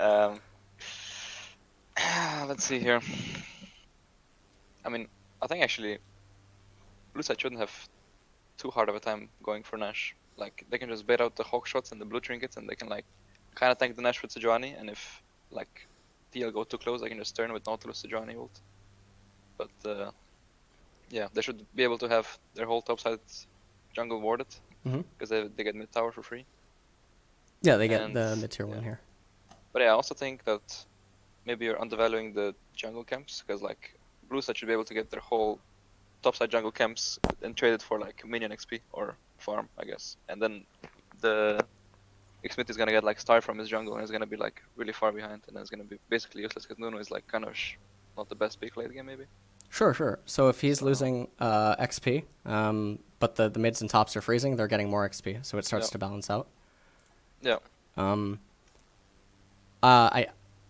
Let's see here. I mean, I think actually blue side shouldn't have too hard of a time going for Nash. Like, they can just bait out the hawk shots and the blue trinkets, and they can like kind of tank the Nash with Sejuani. And if like TL go too close, I can just turn with Nautilus Sejuani ult. But yeah, they should be able to have their whole top side jungle warded because they get mid tower for free. Yeah, they get the mid tier 1 here. But yeah, I also think that maybe you're undervaluing the jungle camps because like blue side should be able to get their whole topside jungle camps and trade it for like minion XP or farm, I guess. And then the Xmith is gonna get like star from his jungle and it's gonna be like really far behind, and then it's gonna be basically useless because Nuno is like kind of not the best pick late game maybe. Sure. So if he's losing XP, but the mids and tops are freezing, they're getting more XP, so it starts to balance out. Yeah.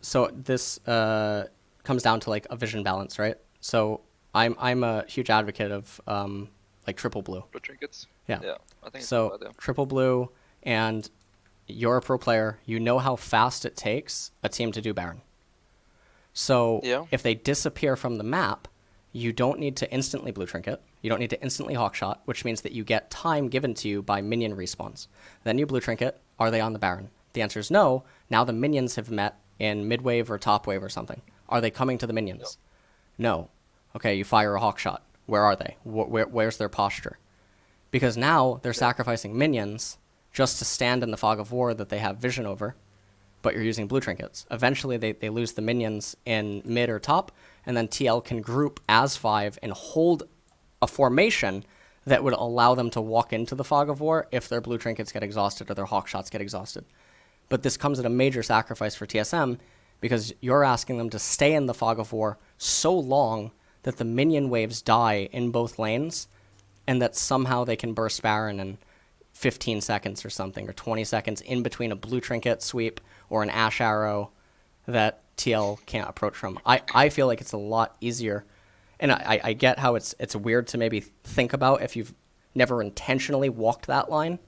So this comes down to like a vision balance, right? So I'm a huge advocate of like triple blue. Blue trinkets. Yeah. Yeah. I think So it's a good idea. triple blue, and you're a pro player. You know how fast it takes a team to do Baron. So if they disappear from the map, you don't need to instantly blue trinket. You don't need to instantly hawkshot, which means that you get time given to you by minion respawns. Then you blue trinket. Are they on the Baron? The answer is no. Now the minions have met in mid wave or top wave or something. Are they coming to the minions? No. Okay, you fire a hawkshot. Where are they? Where's their posture? Because now they're sacrificing minions just to stand in the fog of war that they have vision over, but you're using blue trinkets. Eventually they lose the minions in mid or top, and then TL can group as 5 and hold a formation that would allow them to walk into the fog of war if their blue trinkets get exhausted or their hawk shots get exhausted. But this comes at a major sacrifice for TSM because you're asking them to stay in the fog of war so long that the minion waves die in both lanes, and that somehow they can burst Baron in 15 seconds or something, or 20 seconds in between a blue trinket sweep or an Ash Arrow that TL can't approach from. I feel like it's a lot easier, and I get how it's weird to maybe think about if you've never intentionally walked that line,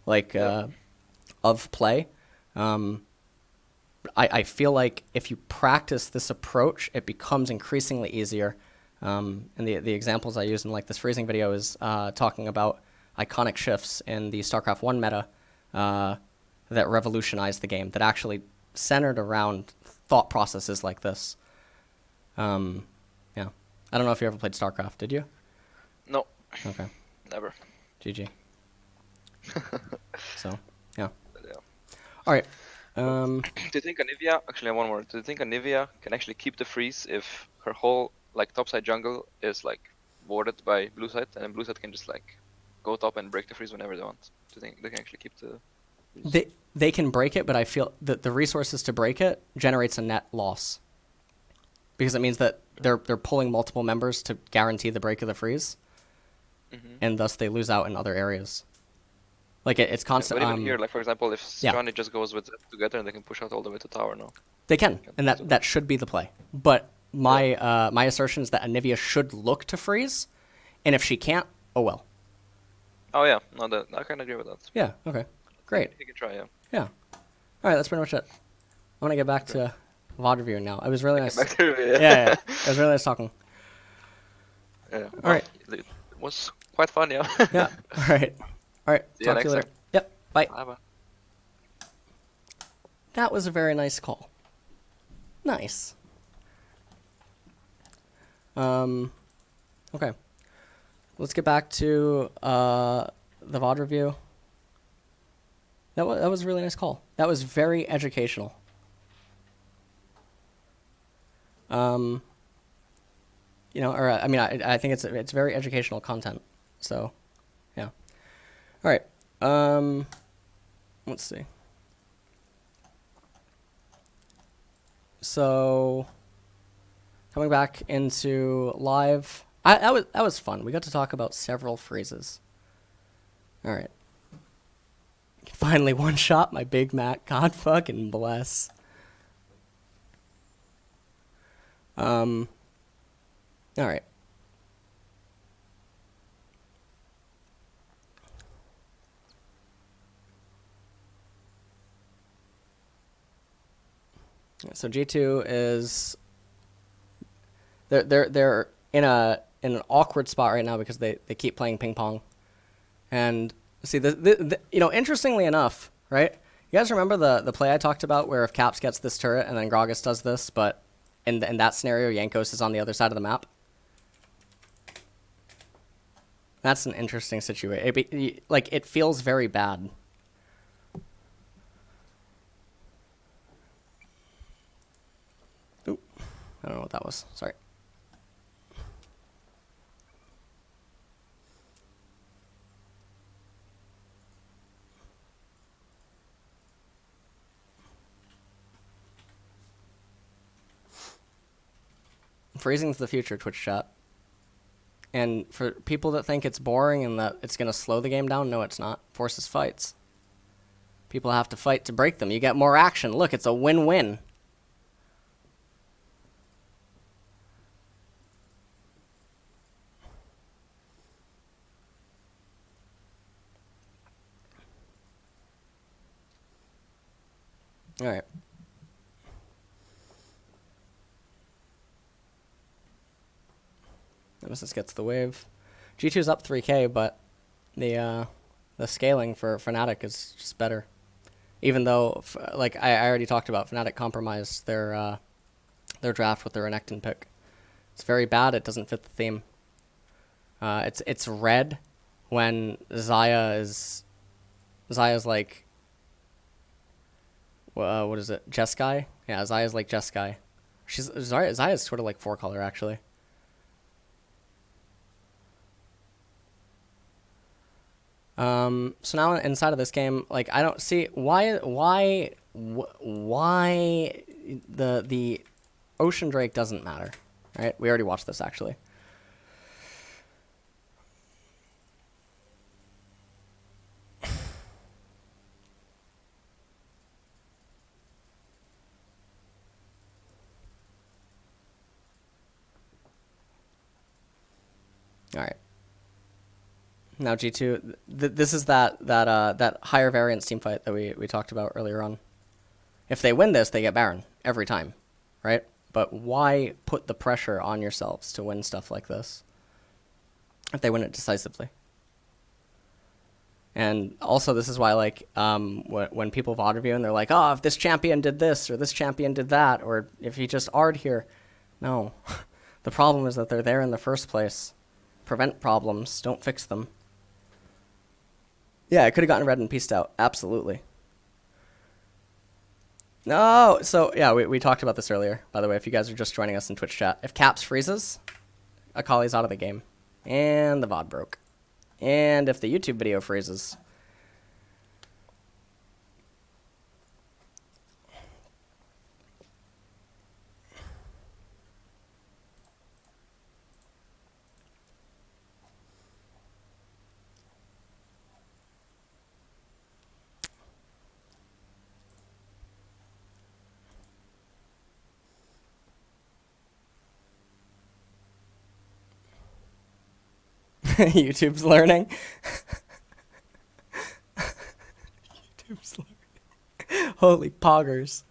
like of play. I feel like if you practice this approach, it becomes increasingly easier. And the examples I use in like this freezing video is talking about iconic shifts in the StarCraft 1 meta that revolutionized the game, that actually centered around thought processes like this. Yeah. I don't know if you ever played StarCraft, did you? No. Okay. Never. GG. So, yeah. But yeah. All right. Do you think Anivia, actually one more, do you think Anivia can actually keep the freeze if her whole like topside jungle is like warded by blue side, and then blue side can just like go top and break the freeze whenever they want. Do you think they can actually keep the freeze? They can break it, but I feel that the resources to break it generates a net loss. Because it means that they're pulling multiple members to guarantee the break of the freeze. And thus they lose out in other areas. Like it's constant. But even here, like for example, if Johnny just goes with Zed together, and they can push out all the way to tower, no? They can, and that should be the play. But my my assertion is that Anivia should look to freeze, and if she can't, oh well. Oh yeah, no, I can agree with that. Yeah. Okay. Great. You can try, yeah. Yeah. All right, that's pretty much it. I want to get back to VOD reviewing now. It was really nice. Back to review, yeah. It was really nice talking. Yeah. All right. It was quite fun, yeah. Yeah. All right. All right. See you Talk to you next later. Yep. Bye. Bye. That was a very nice call. Nice. Okay. Let's get back to the VOD review. That was a really nice call. That was very educational. You know, or I mean, I think it's very educational content. So, yeah. All right. Let's see. So, coming back into live, that was fun. We got to talk about several phrases. All right. Finally one shot my Big Mac. God fucking bless. All right. So G2 is they're in an awkward spot right now because they keep playing ping pong, and see you know, interestingly enough, right? You guys remember the play I talked about where if Caps gets this turret and then Gragas does this, but in that scenario Jankos is on the other side of the map. That's an interesting situation. Like it feels very bad. Oop. I don't know what that was. Sorry. Freezing's the future, Twitch chat. And for people that think it's boring and that it's going to slow the game down, no, it's not. Forces fights. People have to fight to break them. You get more action. Look, it's a win-win. All right. Nemesis gets the wave. G2's up 3k, but the scaling for Fnatic is just better. Even though, like I already talked about, Fnatic compromised their draft with their Renekton pick. It's very bad. It doesn't fit the theme. It's red when Zaya's like what is it? Jeskai? Yeah, Zaya's like Jeskai. Zaya's sort of like 4-color actually. So now inside of this game, like I don't see why the Ocean Drake doesn't matter, right? We already watched this actually. All right. Now G2, this is that higher variance team fight that we talked about earlier on. If they win this, they get Baron every time, right? But why put the pressure on yourselves to win stuff like this if they win it decisively? And also, this is why, like, when people VOD review and they're like, oh, if this champion did this or this champion did that, or if he just R'd here. No. The problem is that they're there in the first place. Prevent problems, don't fix them. Yeah, I could have gotten red and pieced out. Absolutely. No, so yeah, we talked about this earlier. By the way, if you guys are just joining us in Twitch chat, if Caps freezes, Akali's out of the game, and the VOD broke. And if the YouTube video freezes. YouTube's learning. YouTube's learning. Holy poggers.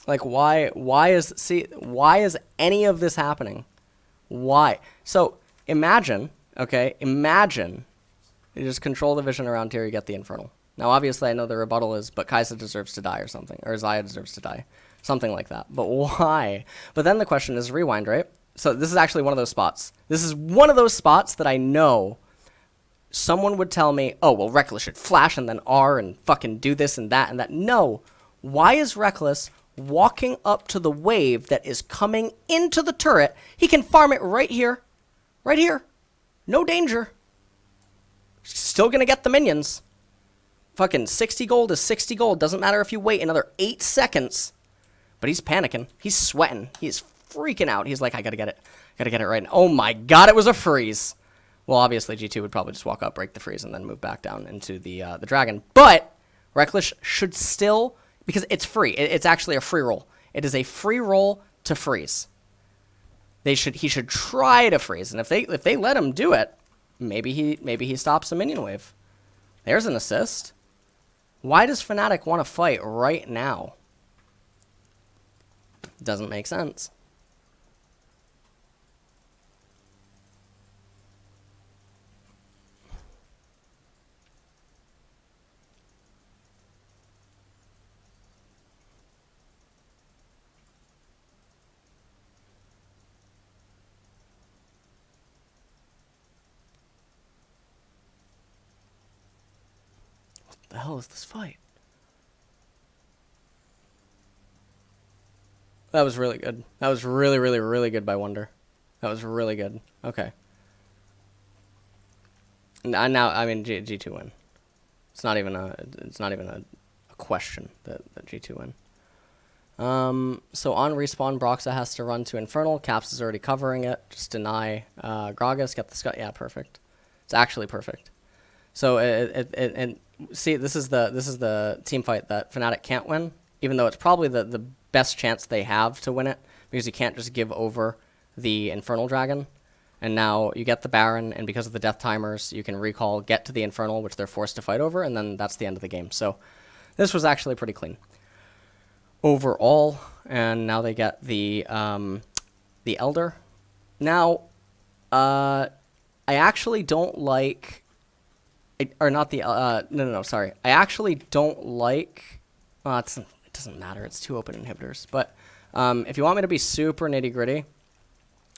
Like, why is any of this happening? Why? So, imagine, okay, imagine you just control the vision around here, you get the Infernal. Now, obviously, I know the rebuttal is, but Kai'Sa deserves to die or something, or Xayah deserves to die, something like that. But why? But then the question is rewind, right? So this is actually one of those spots. This is one of those spots that I know someone would tell me, oh, well, Reckless should flash and then R and fucking do this and that and that. No. Why is Reckless walking up to the wave that is coming into the turret? He can farm it right here. Right here. No danger. Still gonna get the minions. Fucking 60 gold is 60 gold. Doesn't matter if you wait another 8 seconds. But he's panicking. He's sweating. He's freaking out. He's like, I gotta get it. Gotta get it right now. Oh my god, it was a freeze. Well, obviously, G2 would probably just walk up, break the freeze, and then move back down into the dragon. But Reckless should still, because it's free. It's actually a free roll. It is a free roll to freeze. He should try to freeze, and if they let him do it, maybe he stops the minion wave. There's an assist. Why does Fnatic want to fight right now? Doesn't make sense. What the hell is this fight? That was really good. That was really, really, really good by Wonder. That was really good. Okay. Now, I mean, G2 win. It's not even a question that G2 win. So on respawn, Broxa has to run to Infernal. Caps is already covering it. Just deny Gragas. Get the Scud. Yeah, perfect. It's actually perfect. So and see, this is the team fight that Fnatic can't win, even though it's probably the best chance they have to win it, because you can't just give over the Infernal Dragon. And now you get the Baron, and because of the death timers, you can recall, get to the Infernal, which they're forced to fight over, and then that's the end of the game. So this was actually pretty clean overall. And now they get the Elder. Now, I actually don't like, or not the no, sorry. I actually don't like. It doesn't matter. It's 2 open inhibitors. But if you want me to be super nitty gritty,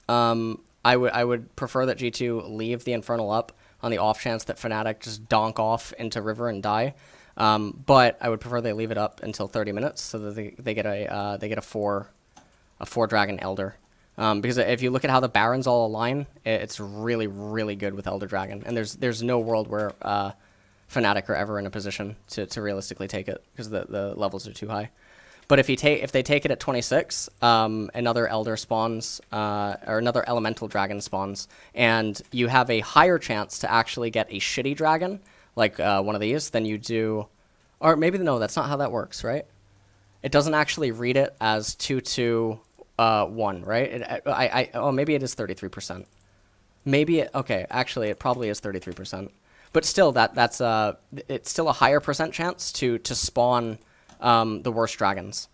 I would prefer that G2 leave the Infernal up on the off chance that Fnatic just donk off into River and die. But I would prefer they leave it up until 30 minutes so that they get a 4 dragon Elder. Because if you look at how the Barons all align, it's really, really good with Elder Dragon. And there's no world where Fnatic are ever in a position to realistically take it, because the levels are too high. But if they take it at 26, another Elder spawns, or another Elemental Dragon spawns, and you have a higher chance to actually get a shitty dragon, like one of these, than you do, or maybe, no, that's not how that works, right? It doesn't actually read it as 2-2-1, right? Oh, maybe it is 33%. Maybe okay, actually it probably is 33%. But still, that's it's still a higher percent chance to spawn the worst dragons,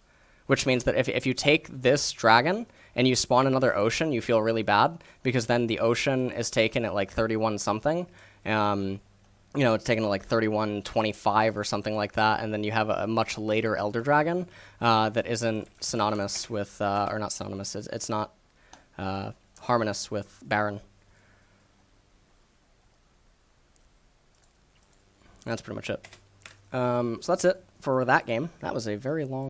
which means that if you take this dragon and you spawn another ocean, you feel really bad, because then the ocean is taken at like 31 something. It's taken at like 31.25 or something like that, and then you have a much later Elder Dragon that isn't synonymous with, or not synonymous, it's not harmonious with Baron. That's pretty much it. So that's it for that game. That was a very long